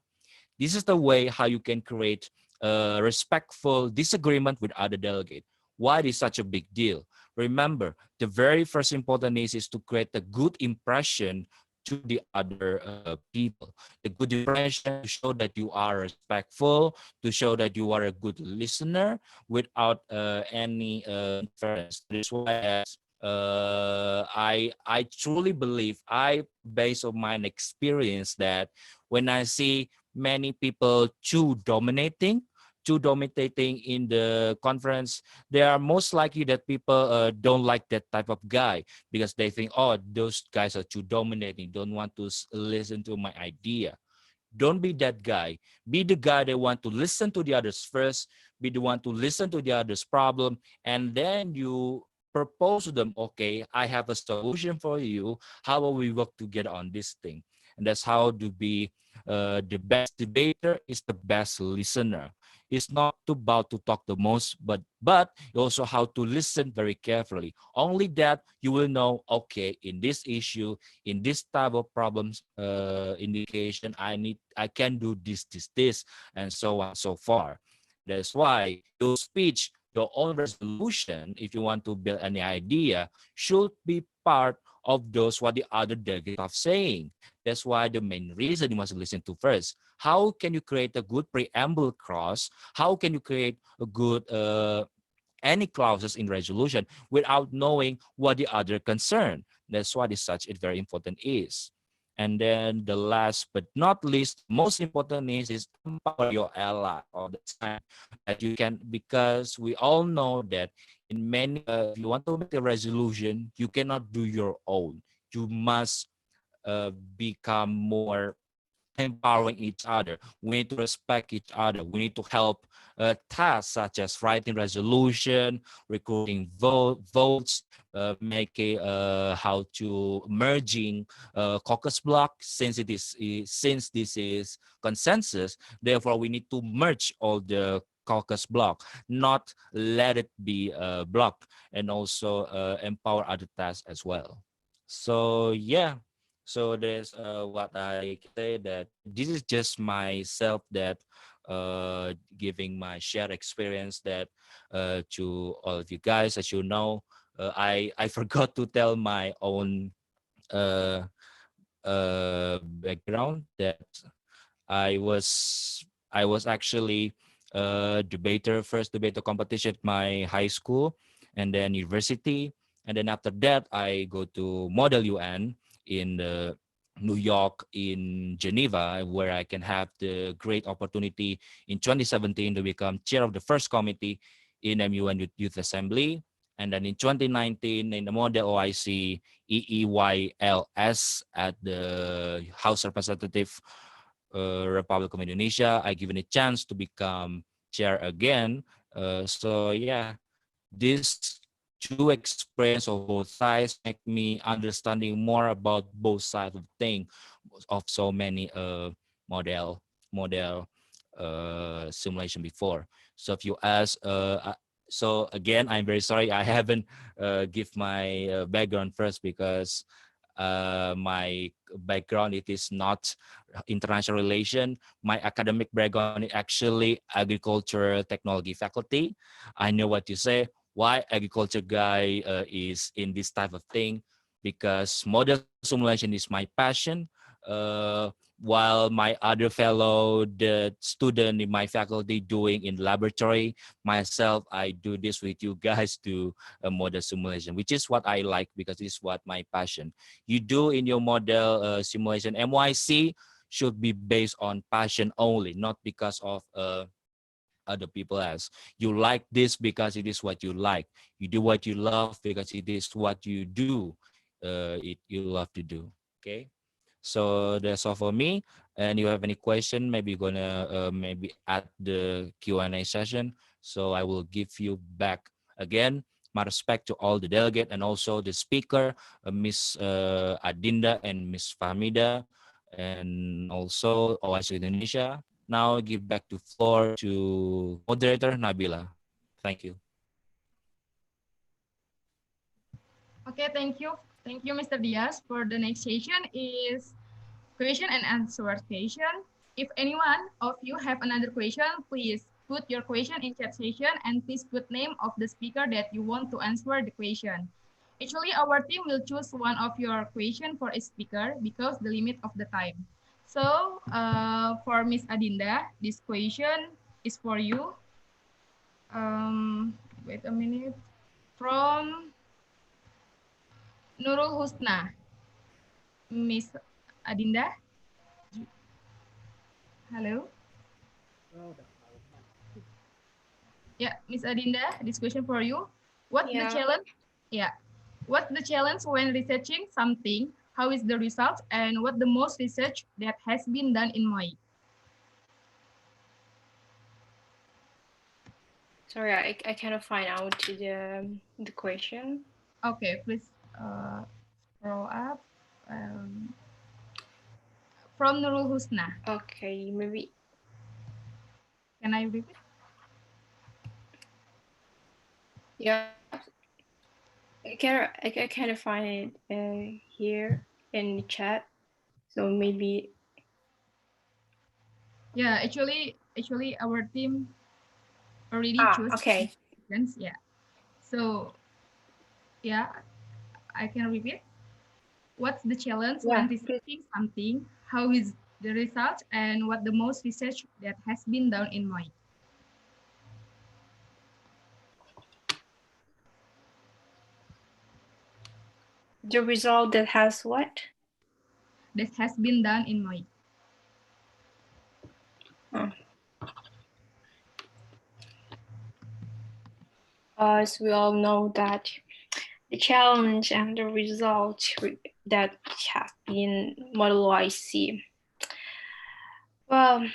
This is the way how you can create a respectful disagreement with other delegate. Why it is such a big deal? Remember, the very first important is to create a good impression to the other people. A good impression to show that you are respectful, to show that you are a good listener without any interference. That is why I truly believe, based on my experience, that when I see many people too dominating in the conference, they are most likely that people don't like that type of guy, because they think, oh, those guys are too dominating, don't want to listen to my idea. Don't be that guy. Be the guy that want to listen to the others first, be the one to listen to the others' problem, and then you propose to them, okay, I have a solution for you. How about we work together on this thing? And that's how to be the best debater is the best listener. It's not about to talk the most, but also how to listen very carefully. Only that you will know, okay, in this issue, in this type of problems indication, I can do this, and so on, so far. That's why your speech, your own resolution, if you want to build any idea, should be part of those what the other delegates are saying. That's why the main reason you must listen to first. How can you create a good preamble clause? How can you create a good any clauses in resolution without knowing what the other concern? That's why it's such a very important is. And then the last but not least, most important is empower your ally all the time. That you can, because we all know that in many, if you want to make a resolution, you cannot do your own. You must become more empowering each other. We need to respect each other. We need to help tasks such as writing resolution, recruiting votes, making how to merging caucus block. Since this is consensus, therefore we need to merge all the caucus block, not let it be blocked, and also empower other tasks as well. So yeah. So there's what I can say that this is just myself that giving my shared experience that to all of you guys. As you know, I forgot to tell my own uh, background that I was actually debater, first debater competition at my high school and then university, and then after that I go to Model UN in New York, in Geneva, where I can have the great opportunity in 2017 to become chair of the first committee in MUN Youth Assembly. And then in 2019 in the Model OIC EEYLS at the House Representative Republic of Indonesia. I given a chance to become chair again. So yeah, this two experience of both sides make me understanding more about both sides of thing of so many model simulation before. So if you ask, so again, I'm very sorry I haven't give my background first because my background it is not international relation. My academic background is actually agriculture technology faculty. I know what you say. Why agriculture guy is in this type of thing? Because model simulation is my passion. While my other fellow the student in my faculty doing in laboratory, myself I do this with you guys to model simulation, which is what I like because it's what my passion. You do in your model simulation MOIC should be based on passion only, not because of other people else. You like this because it is what you like. You do what you love because it is what you do. You love to do. Okay. So that's all for me. And you have any question, maybe you're gonna maybe add the Q&A session. So I will give you back again. My respect to all the delegate and also the speaker, Miss Adinda and Miss Fahmida, and also OIC Indonesia. Now I give back the floor to moderator Nabila. Thank you. Okay, thank you. Thank you, Mr. Diaz. For the next session is question and answer session. If anyone of you have another question, please put your question in chat session and please put name of the speaker that you want to answer the question. Actually, our team will choose one of your question for a speaker because the limit of the time. So for Miss Adinda, this question is for you. Wait a minute. From Nurul Husna. Miss Adinda. Hello. Yeah, Miss Adinda, this question for you. What's the challenge? Yeah. What's the challenge when researching something? How is the result? And what the most research that has been done in MOIC? Sorry, I cannot find out the question. Okay, please scroll up. From Nurul Husna. Okay, maybe. Can I repeat? Yeah, I kind of find it here in the chat. So maybe. Yeah, actually, our team already chose. Okay. Questions. Yeah. So, yeah, I can repeat. What's the challenge when researching something? How is the result? And what the most research that has been done in MOIC? The result that has what? That has been done in MOIC. As we all know that the challenge and the result that have been Model OIC. Well,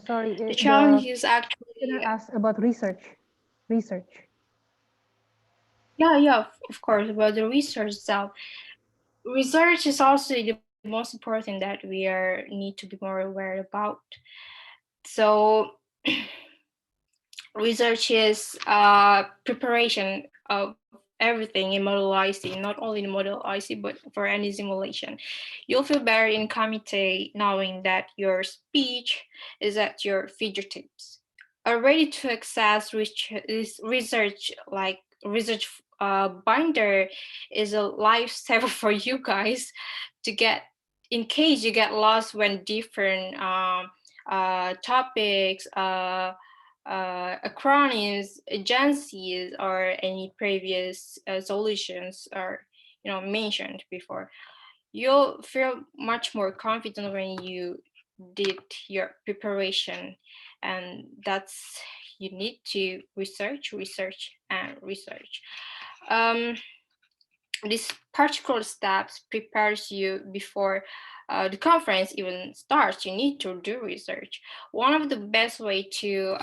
sorry, the challenge is actually ask about research. Yeah, of course, about the research itself. Research is also the most important that we need to be more aware about. So research is preparation of everything in model IC, not only in model IC, but for any simulation. You'll feel better in committee knowing that your speech is at your fingertips. A ready-to-access research binder is a lifesaver for you guys to get, in case you get lost when different topics, acronyms, agencies, or any previous solutions are mentioned before. You'll feel much more confident when you did your preparation, and that's, you need to research. This particular steps prepares you before the conference even starts. You need to do research. One of the best way to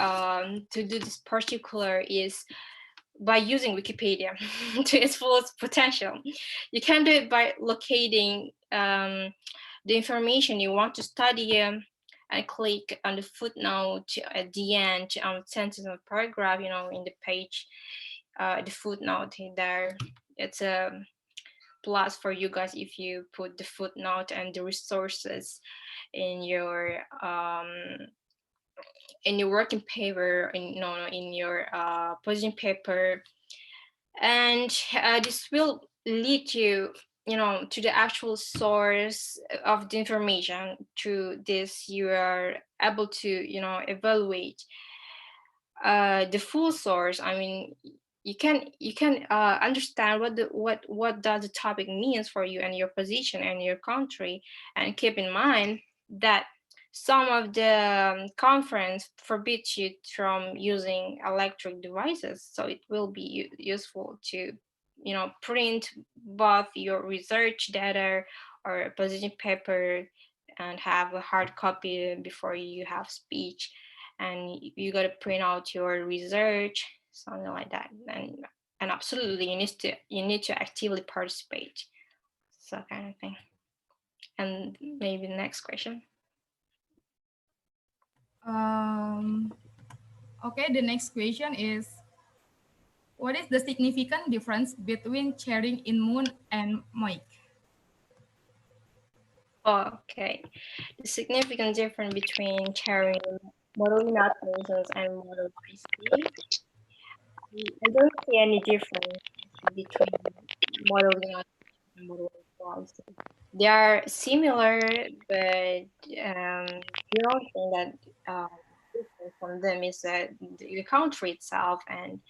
do this particular is by using Wikipedia to its fullest potential. You can do it by locating the information you want to study and click on the footnote at the end, sentence or paragraph, in the page, the footnote there. It's a plus for you guys if you put the footnote and the resources in your working paper, in your position paper, and this will lead you to the actual source of the information. Through this, you are able to evaluate the full source. I mean, you can understand what does the topic means for you and your position and your country. And keep in mind that some of the conference forbids you from using electric devices, so it will be useful to print both your research data or position paper and have a hard copy before you have speech, and you got to print out your research, something like that. And absolutely, you need to actively participate, so kind of thing. And maybe the next question. Okay, the next question is, what is the significant difference between sharing in MOON and MOIC? Okay, the significant difference between sharing modeling applications and model IC. I don't see any difference between modeling and model IC. They are similar, but the only thing that different from them is that the country itself and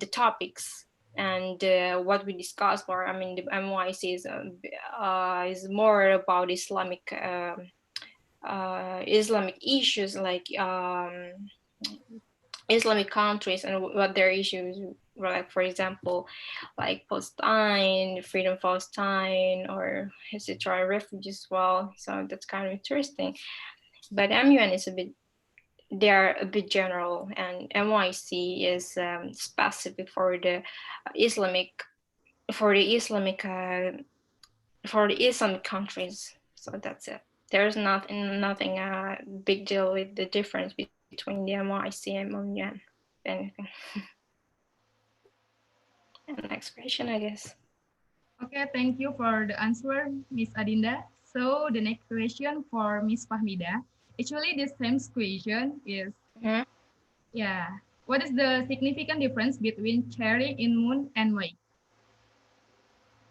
the topics and what we discussed more. I mean, the MOIC is more about Islamic issues, like Islamic countries and what their issues, like for example, like Palestine, freedom of Palestine, or etc. refugees as well. So that's kind of interesting. But MUN is they're a bit general, and MOIC is specific for the Islamic countries. So that's it. There's nothing big deal with the difference between the MOIC and MUN. Anything. And next question, I guess. Okay, thank you for the answer, Miss Adinda. So the next question for Miss Fahmida. Actually, this same question is, what is the significant difference between sharing in MOON and MOIC?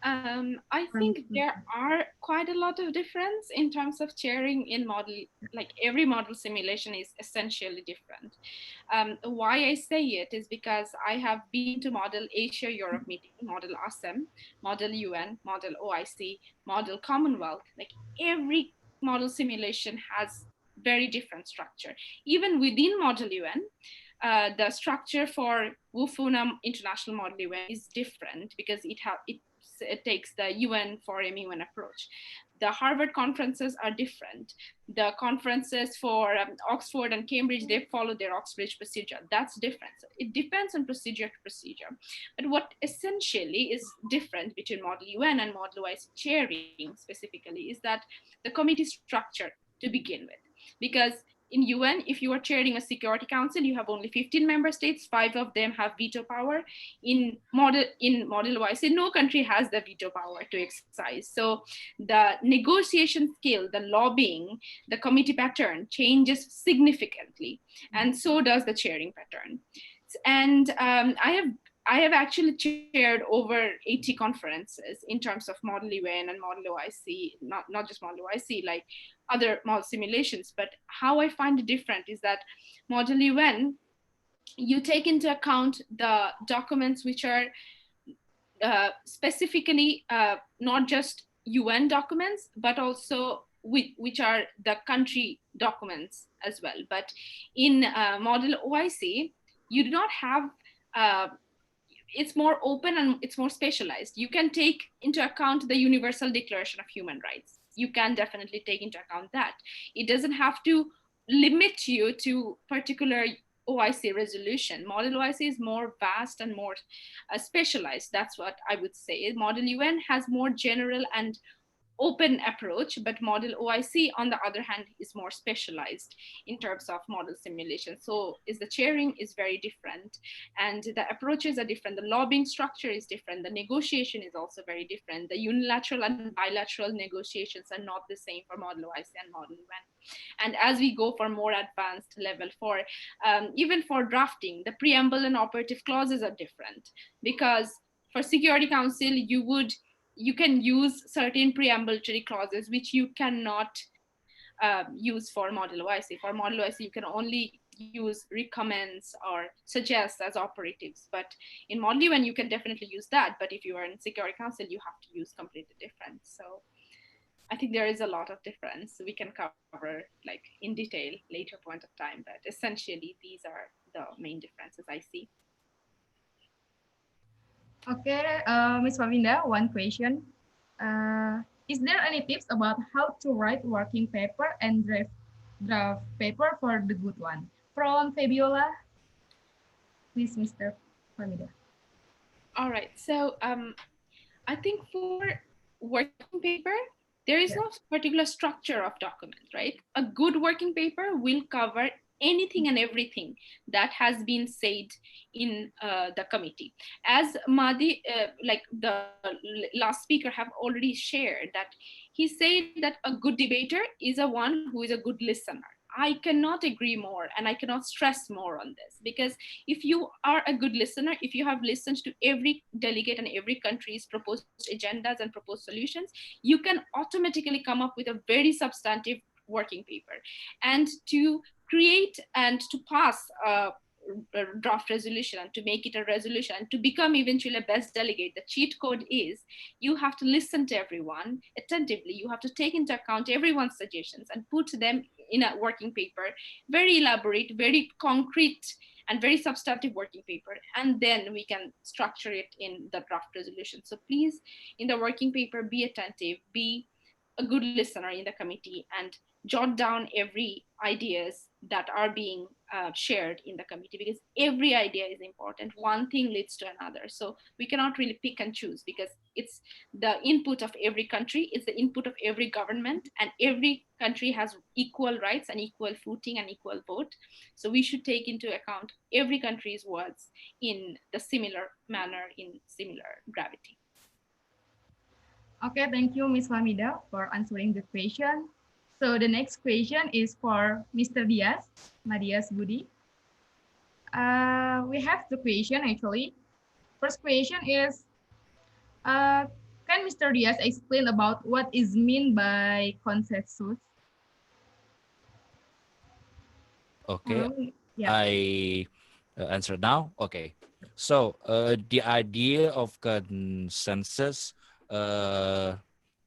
I think there are quite a lot of difference in terms of sharing in model. Like every model simulation is essentially different. Why I say it is because I have been to Model Asia Europe meeting, Model ASEM, Model UN, Model OIC, Model Commonwealth. Like every model simulation has very different structure. Even within Model UN, the structure for WUFUNAM International Model UN is different because it takes the UN for MUN approach. The Harvard conferences are different. The conferences for Oxford and Cambridge, they follow their Oxbridge procedure. That's different. So it depends on procedure to procedure. But what essentially is different between Model UN and Model OIC sharing specifically is that the committee structure to begin with. Because in UN, if you are chairing a Security Council, you have only 15 member states, 5 of them have veto power. In model OIC, no country has the veto power to exercise. So the negotiation skill, the lobbying, the committee pattern changes significantly, and so does the chairing pattern. And I have actually chaired over 80 conferences in terms of Model UN and Model OIC, not just Model OIC, like other model simulations. But how I find it different is that Model UN, you take into account the documents which are specifically not just UN documents, but also which are the country documents as well. But in Model OIC, you do not have it's more open and it's more specialized. You can take into account the Universal Declaration of Human Rights. You can definitely take into account that. It doesn't have to limit you to particular OIC resolution. Model OIC is more vast and more specialized. That's what I would say. Model UN has more general and open approach, but Model OIC, on the other hand, is more specialized in terms of model simulation. So the chairing is very different, and the approaches are different. The lobbying structure is different. The negotiation is also very different. The unilateral and bilateral negotiations are not the same for Model OIC and Model UN. And as we go for more advanced level, for even for drafting, the preamble and operative clauses are different, because for Security Council, you can use certain preambulatory clauses which you cannot use for Model OIC. For Model OIC, you can only use recommends or suggest as operatives. But in Model UN, you can definitely use that. But if you are in Security Council, you have to use completely different. So I think there is a lot of difference. We can cover like in detail later point of time, but essentially these are the main differences I see. Okay, Ms. Favinda, one question. Is there any tips about how to write working paper and draft paper for the good one? From Fabiola, please, Mr. Favinda. All right, so I think for working paper, there is no particular structure of document, right? A good working paper will cover anything and everything that has been said in the committee. As Mahdi, like the last speaker have already shared, that he said that a good debater is a one who is a good listener. I cannot agree more, and I cannot stress more on this, because if you are a good listener, if you have listened to every delegate and every country's proposed agendas and proposed solutions, you can automatically come up with a very substantive working paper. And to create and to pass a draft resolution and to make it a resolution and to become eventually a best delegate, the cheat code is you have to listen to everyone attentively. You have to take into account everyone's suggestions and put them in a working paper, very elaborate, very concrete, and very substantive working paper. And then we can structure it in the draft resolution. So please, in the working paper, be attentive, be a good listener in the committee, and jot down every ideas that are being shared in the committee, because every idea is important. One thing leads to another. So we cannot really pick and choose, because it's the input of every country, it's the input of every government, and every country has equal rights and equal footing and equal vote. So we should take into account every country's words in the similar manner, in similar gravity. Okay, thank you, Ms. Famida, for answering the question. So the next question is for Mr. Diaz, Madias Budi. We have two questions actually. First question is, can Mr. Diaz explain about what is meant by consensus? Okay, yeah. I answer now. Okay, so the idea of consensus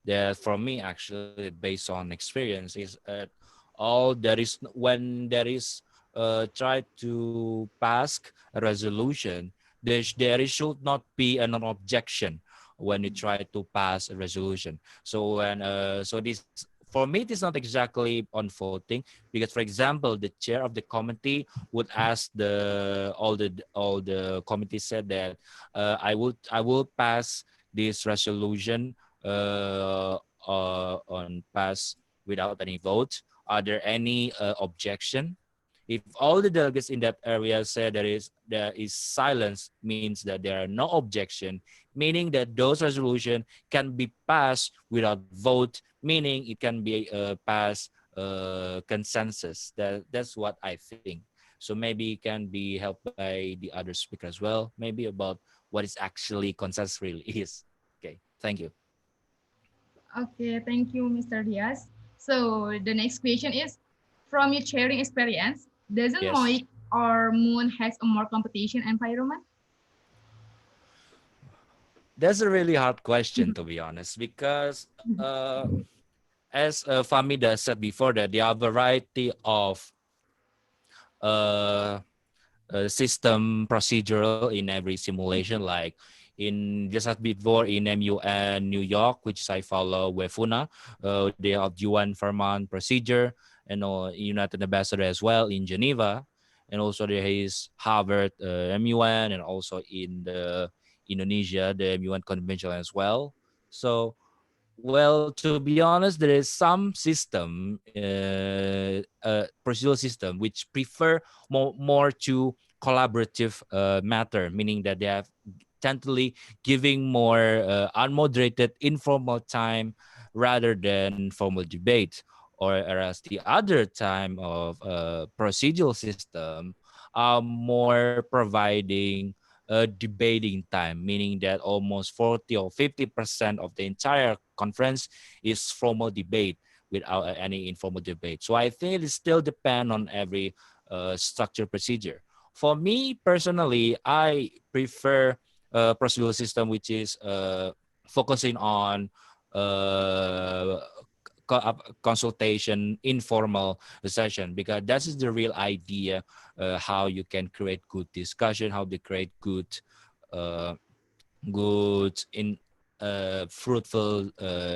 that for me actually based on experience is all there is when there is try to pass a resolution, there should not be an objection when you try to pass a resolution. So when so this for me it is not exactly on voting, because for example the chair of the committee would ask all the committee said that I will pass this resolution on pass without any vote, Are there any objection? If all the delegates in that area say there is silence, means that there are no objection, meaning that those resolution can be passed without vote, meaning it can be passed consensus. That's what I think. So maybe it can be helped by the other speaker as well, maybe about what is actually consensus really is. Okay, thank you. Okay, thank you, Mr. Diaz. So the next question is, from your sharing experience, doesn't Yes. MOIC or Moon has a more competition environment? That's a really hard question, to be honest, because as Famida said before, that there are a variety of uh, system procedural in every simulation, like in just as before in MUN New York, which I follow with FUNA, they have UN Farman procedure, and United Ambassador as well in Geneva, and also there is Harvard MUN, and also in the Indonesia the MUN convention as well. So, well, to be honest, there is some system, procedural system, which prefer more to collaborative matter, meaning that they have tentatively giving more unmoderated, informal time rather than formal debate. Or whereas the other time of procedural system are more providing debating time, meaning that almost 40 or 50% of the entire conference is formal debate without any informal debate. So I think it still depend on every structure procedure. For me personally, I prefer a procedural system which is focusing on uh, consultation, informal session, because that is the real idea, how you can create good discussion, how to create uh, good in fruitful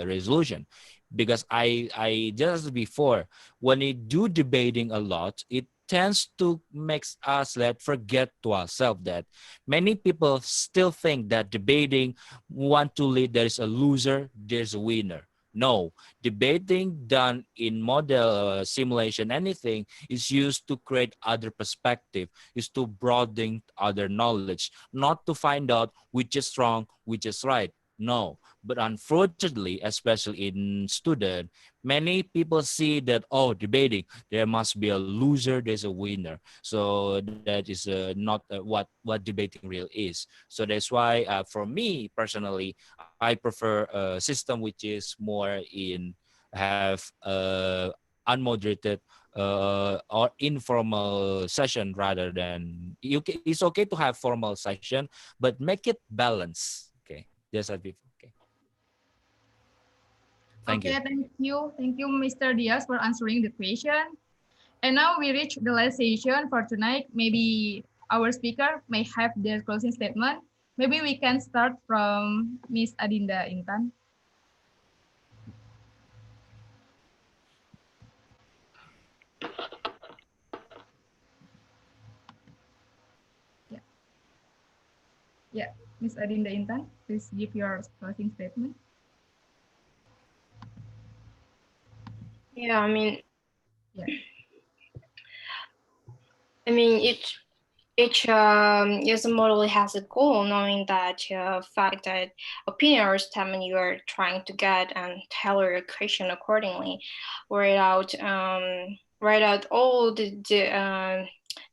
resolution. Because I just before, when we do debating a lot, it tends to makes us let forget to ourselves that many people still think that debating want to lead, there is a loser, there's a winner. No, debating done in model simulation, anything is used to create other perspective, is to broaden other knowledge, not to find out which is wrong, which is right. No, but unfortunately, especially in student, many people see that, oh, debating, there must be a loser, there's a winner. So that is not what debating real is. So that's why, for me personally, I prefer a system which is more in have unmoderated or informal session, rather than it's okay to have formal session, but make it balance. Okay, just as before. Okay, thank Okay, you. thank you, Mr. Diaz, for answering the question. And now we reach the last session for tonight. Maybe our speaker may have their closing statement. Maybe we can start from Miss Adinda Intan. Yeah, yeah, Miss Adinda Intan, please give your closing statement. Yeah, Yeah. Each user model has a goal, knowing that fact that opinion or statement you are trying to get, and tailor your question accordingly. Write out all the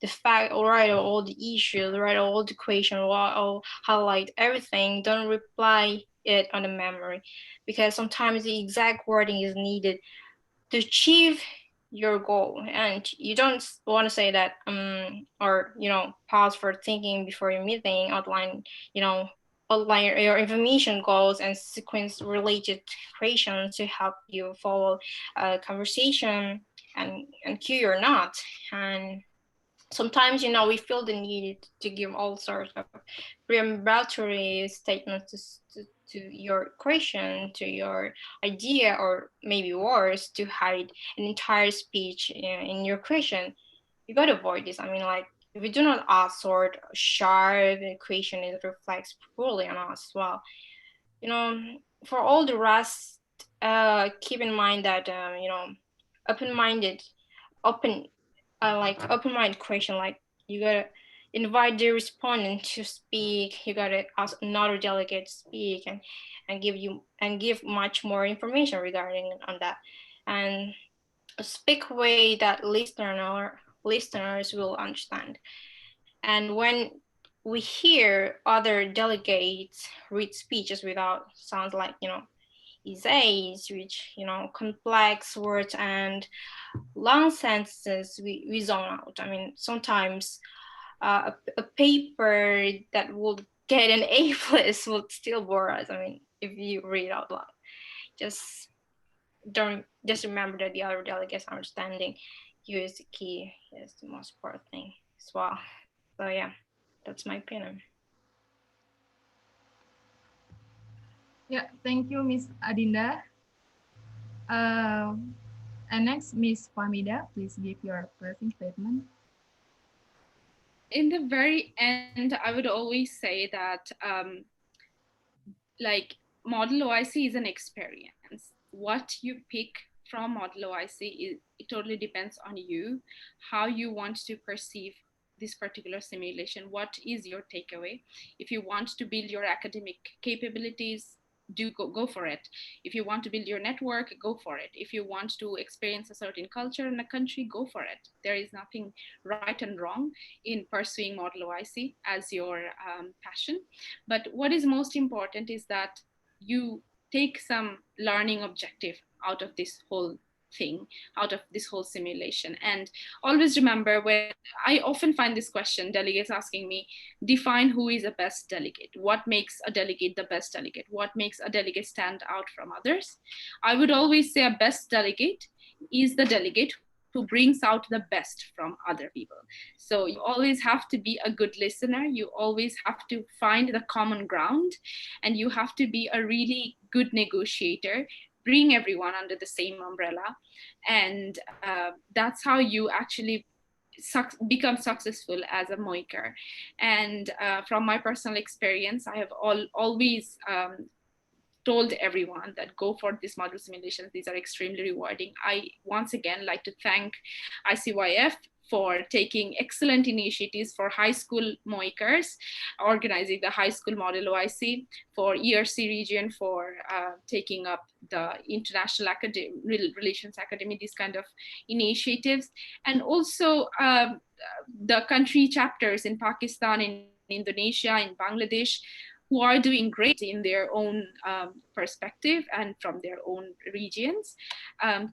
fact, or write out all the issues, write out all the question, or highlight everything. Don't reply it on the memory, because sometimes the exact wording is needed to achieve your goal, and you don't want to say that or pause for thinking before your meeting. Outline your information goals and sequence related questions to help you follow a conversation and cue or not. And sometimes we feel the need to give all sorts of preambulatory statements to your question, to your idea, or maybe worse, to hide an entire speech in your question. You got to avoid this. Like, if we do not ask sort sharp question, it reflects poorly on us as well. For all the rest, keep in mind that open-minded, open like open-minded question. Like you gotta invite the respondent to speak. You gotta ask another delegate to speak and give much more information regarding on that, and speak way that listeners will understand. And when we hear other delegates read speeches without sounds like essays, which complex words and long sentences, we zone out. I mean, sometimes a paper that will get an A plus will still bore us. I mean, if you read out loud, just just remember that the other delegates understanding you is the key, is the most important thing as well. So yeah, that's my opinion. Yeah, thank you, Miss Adinda. And next, Miss Famida, please give your closing statement. In the very end, I would always say that like Model OIC is an experience. What you pick from Model OIC it totally depends on you, how you want to perceive this particular simulation. What is your takeaway? If you want to build your academic capabilities, go for it. If you want to build your network, go for it. If you want to experience a certain culture in a country, go for it. There is nothing right and wrong in pursuing Model OIC as your passion. But what is most important is that you take some learning objective out of this whole thing, out of this whole simulation. And always remember, when I often find this question, delegates asking me, define who is a best delegate. What makes a delegate the best delegate? What makes a delegate stand out from others? I would always say a best delegate is the delegate who brings out the best from other people. So you always have to be a good listener. You always have to find the common ground, and you have to be a really good negotiator, bring everyone under the same umbrella. And that's how you actually become successful as a MOICer. And from my personal experience, I have always told everyone that go for these model simulations. These are extremely rewarding. I once again like to thank ICYF for taking excellent initiatives for high school MOICers, organizing the high school model OIC, for ERC region for taking up the International Relations Academy, these kind of initiatives, and also the country chapters in Pakistan, in Indonesia, in Bangladesh, who are doing great in their own perspective and from their own regions.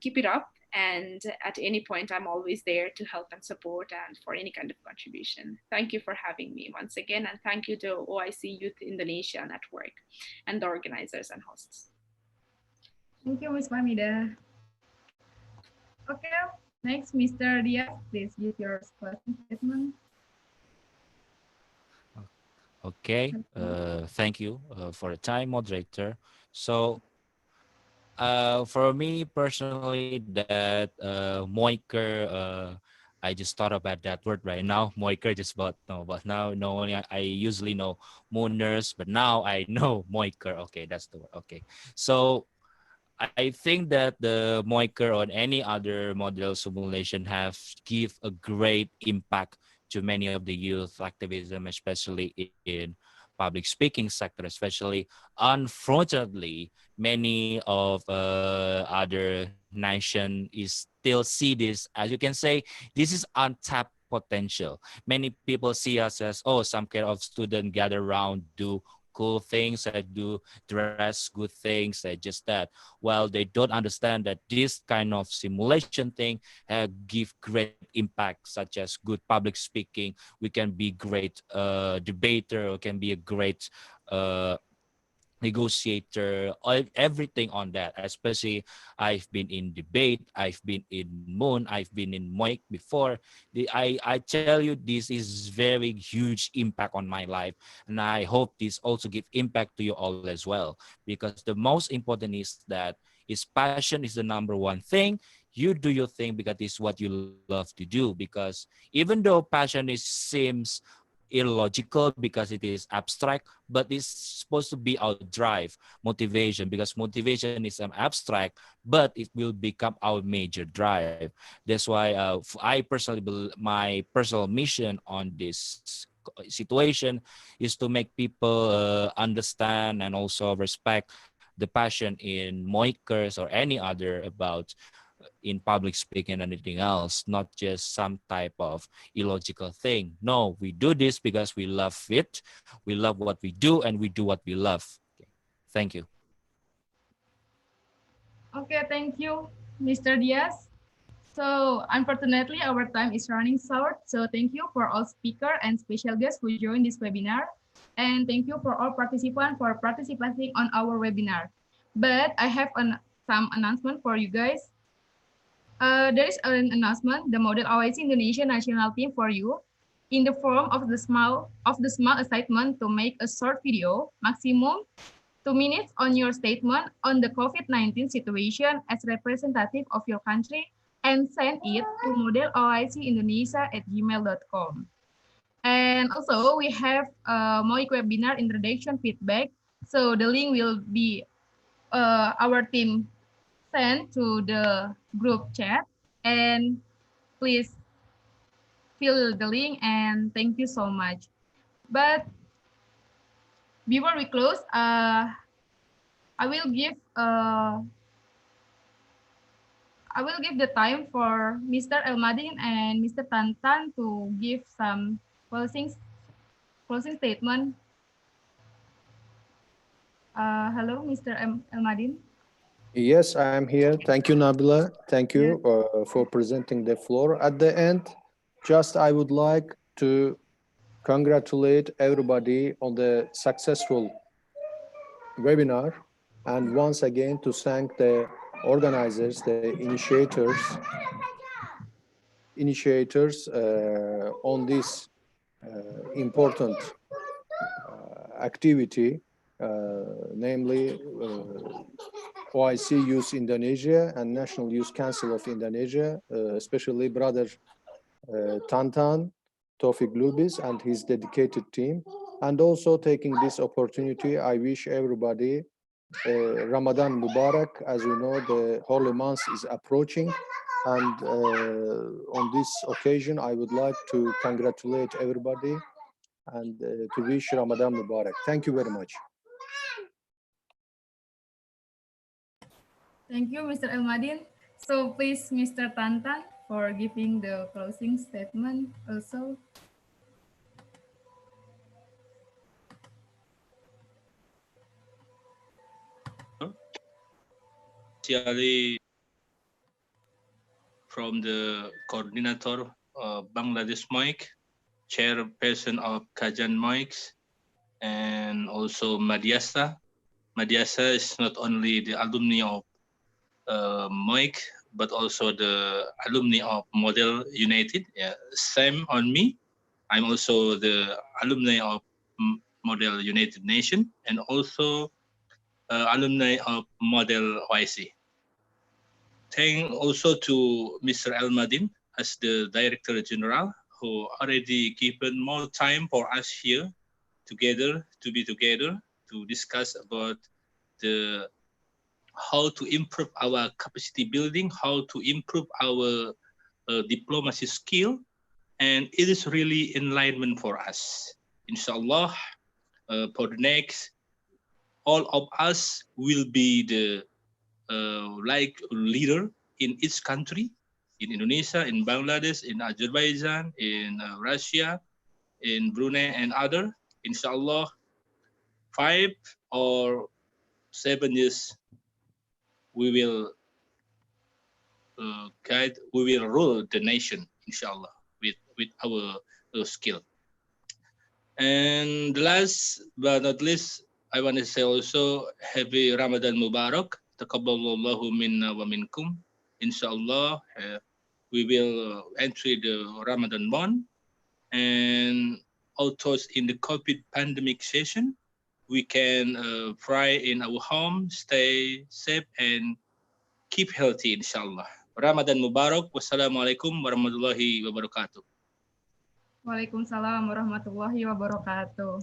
Keep it up. And at any point, I'm always there to help and support and for any kind of contribution. Thank you for having me once again. And thank you to OIC Youth Indonesia Network and the organizers and hosts. Thank you, Ms. Famida. Okay, next, Mr. Diaz, please give your closing statement. Okay, thank you for the time, moderator. So for me personally, that MOICer, I just thought about that word right now. MOICer, just but now knowing I usually know Mooners, but now I know MOICer. Okay, that's the word. Okay, so I think that the MOICer or any other model simulation have give a great impact to many of the youth activism, especially in public speaking sector, especially unfortunately many of other nation is still see this, as you can say, this is untapped potential. Many people see us as, oh, some kind of student gather around, do cool things, I do dress good things, I just that. Well, they don't understand that this kind of simulation thing give great impact, such as good public speaking. We can be great debater, or can be a great negotiator, everything on that. Especially I've been in debate, I've been in moon, I've been in MOIC before. I tell you, this is very huge impact on my life, and I hope this also give impact to you all as well, because the most important is that is passion is the number one thing. You do your thing because it's what you love to do, because even though passion is seems illogical because it is abstract, but it's supposed to be our drive, motivation, because motivation is an abstract, but it will become our major drive. That's why I personally believe my personal mission on this situation is to make people understand and also respect the passion in MOICers or any other about in public speaking and anything else, not just some type of illogical thing. No, we do this because we love it. We love what we do and we do what we love. Okay. Thank you. Okay, thank you, Mr. Diaz. So unfortunately, our time is running short. So thank you for all speaker and special guests who joined this webinar. And thank you for all participants for participating on our webinar. But I have some announcement for you guys. There is an announcement, the Model OIC Indonesia National Team for you in the form of the small assignment to make a short video, maximum 2 minutes on your statement on the COVID-19 situation as representative of your country and send it to modeloicindonesia@gmail.com. And also we have a MOIC webinar introduction feedback. So the link will be our team sent to the group chat, and please fill the link and thank you so much. But before we close, I will give the time for Mr. Elmadin and Mr. Tantan to give some closing statement. Hello, Mr. Elmadin. Yes, I am here. Thank you, Nabila. Thank you for presenting the floor. At the end, just I would like to congratulate everybody on the successful webinar, and once again to thank the organizers, the initiators on this important activity, namely OIC Youth Indonesia and National Youth Council of Indonesia, especially brother Tantan, Taufik Lubis and his dedicated team. And also taking this opportunity, I wish everybody Ramadan Mubarak. As you know, the holy month is approaching. And on this occasion, I would like to congratulate everybody and to wish Ramadan Mubarak. Thank you very much. Thank you, Mr. Elmadin. So please, Mr. Tantan, for giving the closing statement also. Especially from the coordinator of Bangladesh MOIC, chairperson of Kajan MOICs, and also Madiasa. Madiasa is not only the alumni of MOIC, but also the alumni of Model United. Yeah, same on me. I'm also the alumni of Model United Nation and also alumni of Model OIC. Thank also to Mr. Elmadin as the Director General, who already given more time for us here together to be together to discuss about the how to improve our capacity building, how to improve our diplomacy skill, and it is really enlightenment for us. Inshallah, for the next, all of us will be the like leader in each country, in Indonesia, in Bangladesh, in Azerbaijan, in Russia, in Brunei, and other. Inshallah, 5 or 7 years, we will we will rule the nation, inshallah, with our skill. And the last but not least, I want to say also, happy Ramadan Mubarak. Taqabbalallahu minna wa minkum. Inshallah, we will enter the Ramadan month, and also in the COVID pandemic session, we can pray in our home, stay safe, and keep healthy, inshallah. Ramadan Mubarak. Wassalamualaikum warahmatullahi wabarakatuh. Waalaikumsalam warahmatullahi wabarakatuh.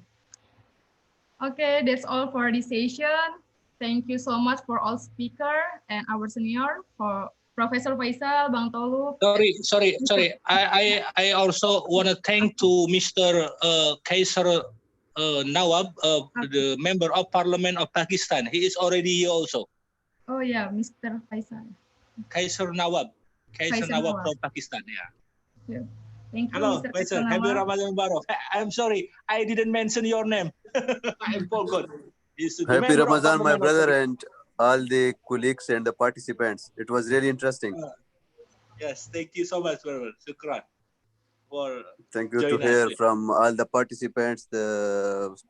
Okay, that's all for this session. Thank you so much for all speaker and our senior for Professor Faisal, Bang Tolu. Sorry. I also want to thank to Mr. Kaiser Nawab, the member of Parliament of Pakistan. He is already here also. Oh yeah, Mr. Faisal. Kaiser Nawab Nawab. from Pakistan. Yeah. Yeah. Thank you, Hello, Mr. Kaiser. Faisal Happy Nawab. Ramadan Mubarak. I'm sorry, I didn't mention your name. I forgot. He's the Happy member of Ramadan, my Parliament of brother, Pakistan. and all the colleagues and the participants. It was really interesting. Yes, thank you so much, brother. Shukran for Thank you to joining us. hear from all the participants,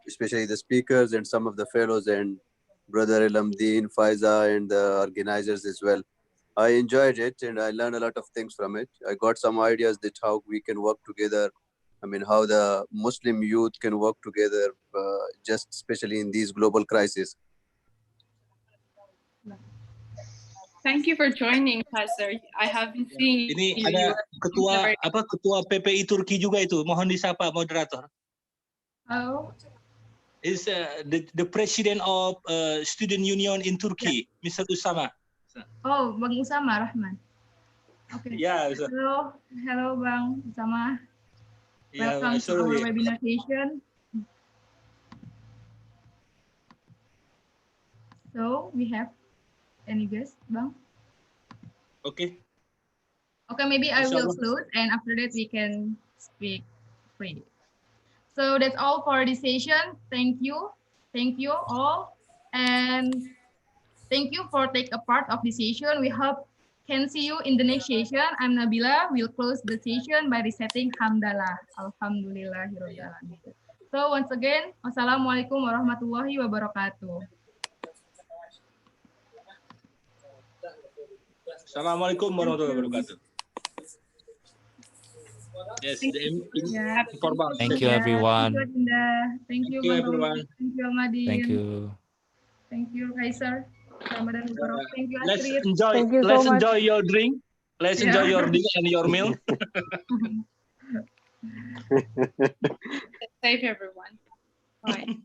especially the speakers and some of the fellows and Brother Ilamdeen, Faiza, and the organizers as well. I enjoyed it and I learned a lot of things from it. I got some ideas that how we can work together. I mean, how the Muslim youth can work together, just especially in these global crises. Thank you for joining, Pastor. I have been seeing Ini you. ada ketua PPI Turki juga itu. Mohon disapa moderator. Oh. Is the president of student union in Turkey, Mr. Usama. Oh, Bang Usama Rahman. Okay. Yeah. Hello, Bang Usama. Yeah, Welcome to our sorry. webinar session. So we have any guests, Bang? Okay. Okay, maybe I will Inshallah. close and after that we can speak free. So that's all for this session. Thank you all, and thank you for take a part of the session. We hope can see you in the next session. I'm Nabila. We'll close the session by resetting Hamdalah. Alhamdulillahirobbilalamin. So once again, wassalamualaikum warahmatullahi wabarakatuh. Assalamualaikum warahmatullahi wabarakatuh. Yes, Yeah. Thank you, everyone. Thank you, everyone. Thank you, Ahmadin. Thank you. Thank you, Kaiser. Ramadan Mubarak. Thank you, Let's Astrid. enjoy. Thank you so Let's much. enjoy your drink. Let's enjoy your drink and your meal. Save everyone. Bye.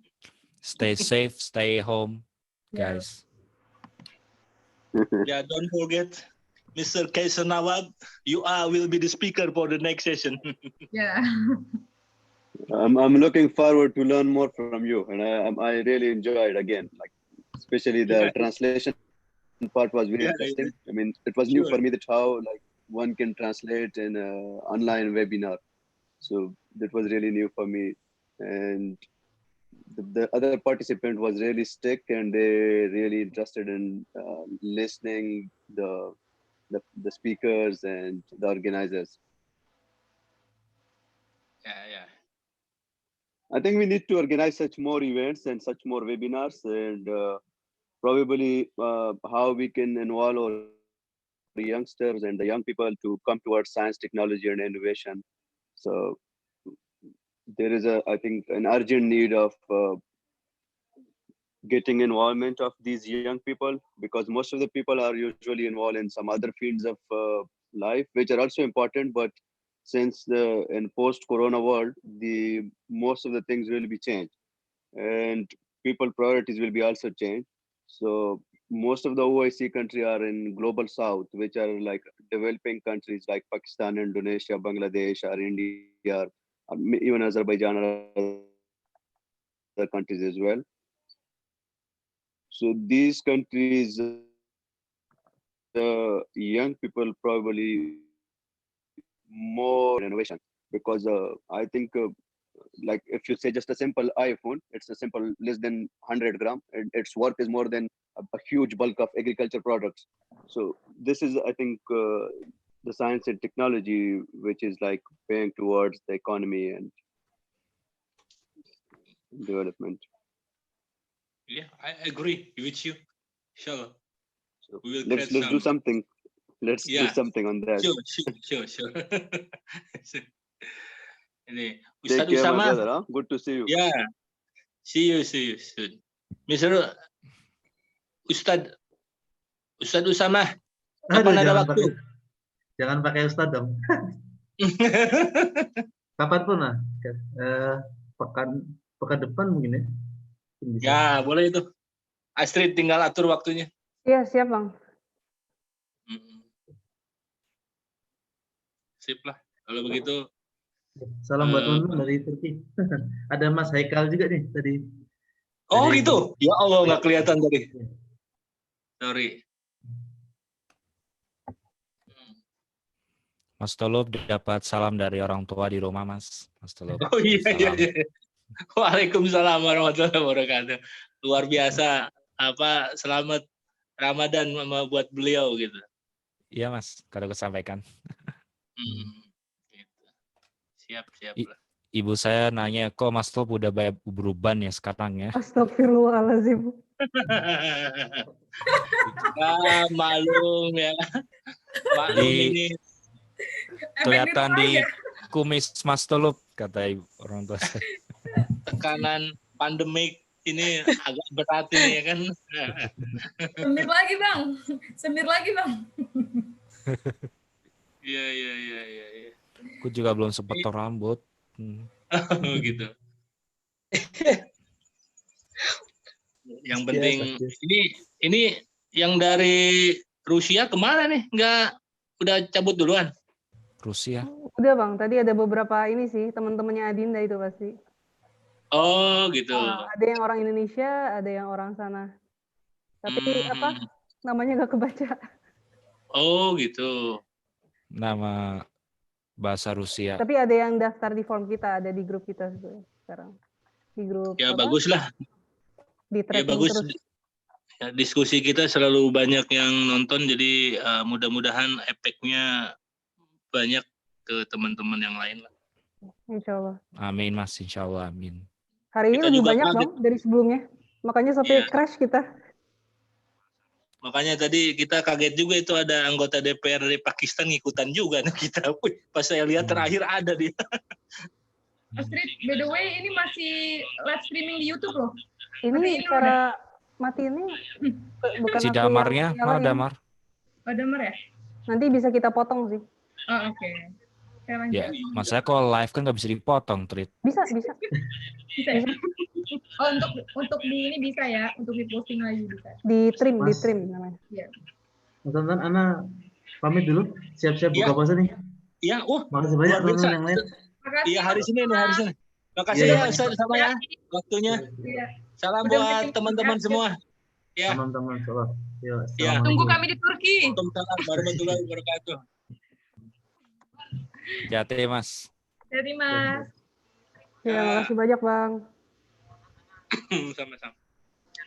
Stay safe, stay home, guys. Yeah, don't forget, Mr. Kaiser Nawab, you will be the speaker for the next session. Yeah. I'm looking forward to learn more from you, and I really enjoyed again, like especially the translation part was very interesting. I mean, it was new for me that how like one can translate in an online webinar, so that was really new for me. And the other participant was really stick, and they really interested in listening the speakers and the organizers. Yeah. I think we need to organize such more events and such more webinars, and probably how we can involve our youngsters and the young people to come towards science, technology, and innovation. So there is I think, an urgent need of getting involvement of these young people, because most of the people are usually involved in some other fields of life, which are also important. But since in post-corona world, the most of the things will be changed, and people priorities will be also changed. So most of the OIC country are in global south, which are like developing countries like Pakistan, Indonesia, Bangladesh, or India, or even Azerbaijan or other countries as well. So these countries, young people probably more innovation, because I think like if you say just a simple iPhone, it's a simple less than 100 gram, and its worth is more than a huge bulk of agriculture products. So this is, I think, the science and technology which is like paying towards the economy and development. Yeah, I agree with you. Sure. So We will let's do something. Let's do something on that. Sure. Ini Take Ustadz care, my Usama. brother. Huh? Good to see you. Yeah. See you soon. Mr. Ustadz Usama. Kapan ada waktu? Jangan pakai Ustadz dong. kapanpun lah. Pekan depan mungkin ya. Bisa. Ya, boleh itu. Astrid tinggal atur waktunya. Iya, siap Bang. Sip lah. Kalau begitu. Salam buat teman-teman dari Turki. Ada Mas Haikal juga nih tadi. Oh gitu? Ya Allah, nggak kelihatan tadi. Sorry. Mas Tolub dapat salam dari orang tua di rumah, Mas. Mas Tolub. Oh iya. Waalaikumsalam warahmatullahi wabarakatuh. Luar biasa. Selamat Ramadan buat beliau gitu. Iya Mas, kalau kesampaikan. Gitu. Siap lah. Ibu saya nanya, kok Mas Tolub udah berubah ya sekarang ya? Astagfirullahaladzim. Malum ya. Malum ini. Kelihatan di kumis Mas Tolub, kata ibu orang tua saya. Tekanan pandemik ini agak berat ini ya kan. Semir lagi bang. Iya. Aku juga belum sempat potong rambut. Gitu. Yang penting ini yang dari Rusia kemana nih? Udah cabut duluan? Rusia. Udah Bang, tadi ada beberapa ini sih, teman-temannya Adinda itu pasti. Oh gitu. Ada yang orang Indonesia, ada yang orang sana. Tapi namanya nggak kebaca. Oh gitu. Nama bahasa Rusia. Tapi ada yang daftar di form kita, ada di grup kita sekarang. Di grup. Ya bagus lah. Di ya bagus. Terus. Ya, diskusi kita selalu banyak yang nonton, jadi mudah-mudahan efeknya banyak ke teman-teman yang lain lah. Insya Allah. Amin Mas, insya Allah amin. Hari ini lebih banyak Bang dari sebelumnya, makanya sampai crash kita. Makanya tadi kita kaget juga itu ada anggota DPR dari Pakistan ngikutan juga nih kita. Wih, pas saya lihat terakhir ada dia. Astrid, by the way ini masih live streaming di YouTube loh. Ini cara mati ini bukan si Damarnya, mana Damar? Oh Damar ya? Nanti bisa kita potong sih. Oh oke. Ya, maksudnya kalau live kan nggak bisa dipotong, Trit. Bisa. Bisa ya? Oh untuk di ini bisa ya, untuk diposting lagi bisa. Di trim namanya. Iya. Teman-teman, Ana pamit dulu. Siap-siap buka puasa nih. Iya, makasih banyak teman-teman yang lain. Iya, hari Senin. Makasih ya Ustaz sama ya waktunya. Salam buat teman-teman semua. Ya. Teman-teman sholat. Ya. Tunggu kami di Turki. Waalaikumsalam warahmatullahi wabarakatuh. Jati Mas. Jadi Mas. Ya, makasih banyak Bang. Sama-sama.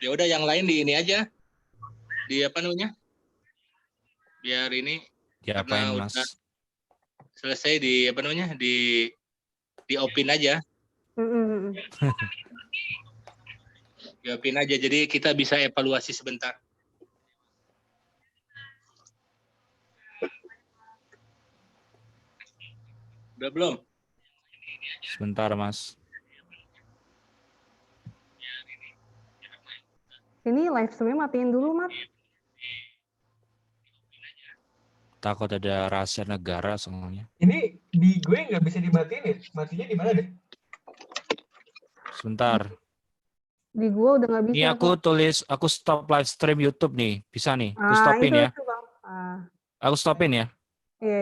Ya udah yang lain di ini aja. Di apa namanya? Biar ini. Diapain Mas? Selesai di apa namanya? Di opin aja. Di opin aja. Jadi kita bisa evaluasi sebentar. Udah belum? Sebentar Mas. Ini live streamnya matiin dulu Mas. Takut ada rahasia negara soalnya. Ini di gue nggak bisa dimatiin ya? Matinya di mana deh? Sebentar. Di gue udah nggak bisa. Ini aku stop live stream YouTube nih. Bisa nih. Aku stopin ya. Itu, Bang. Aku stopin ya. Iya.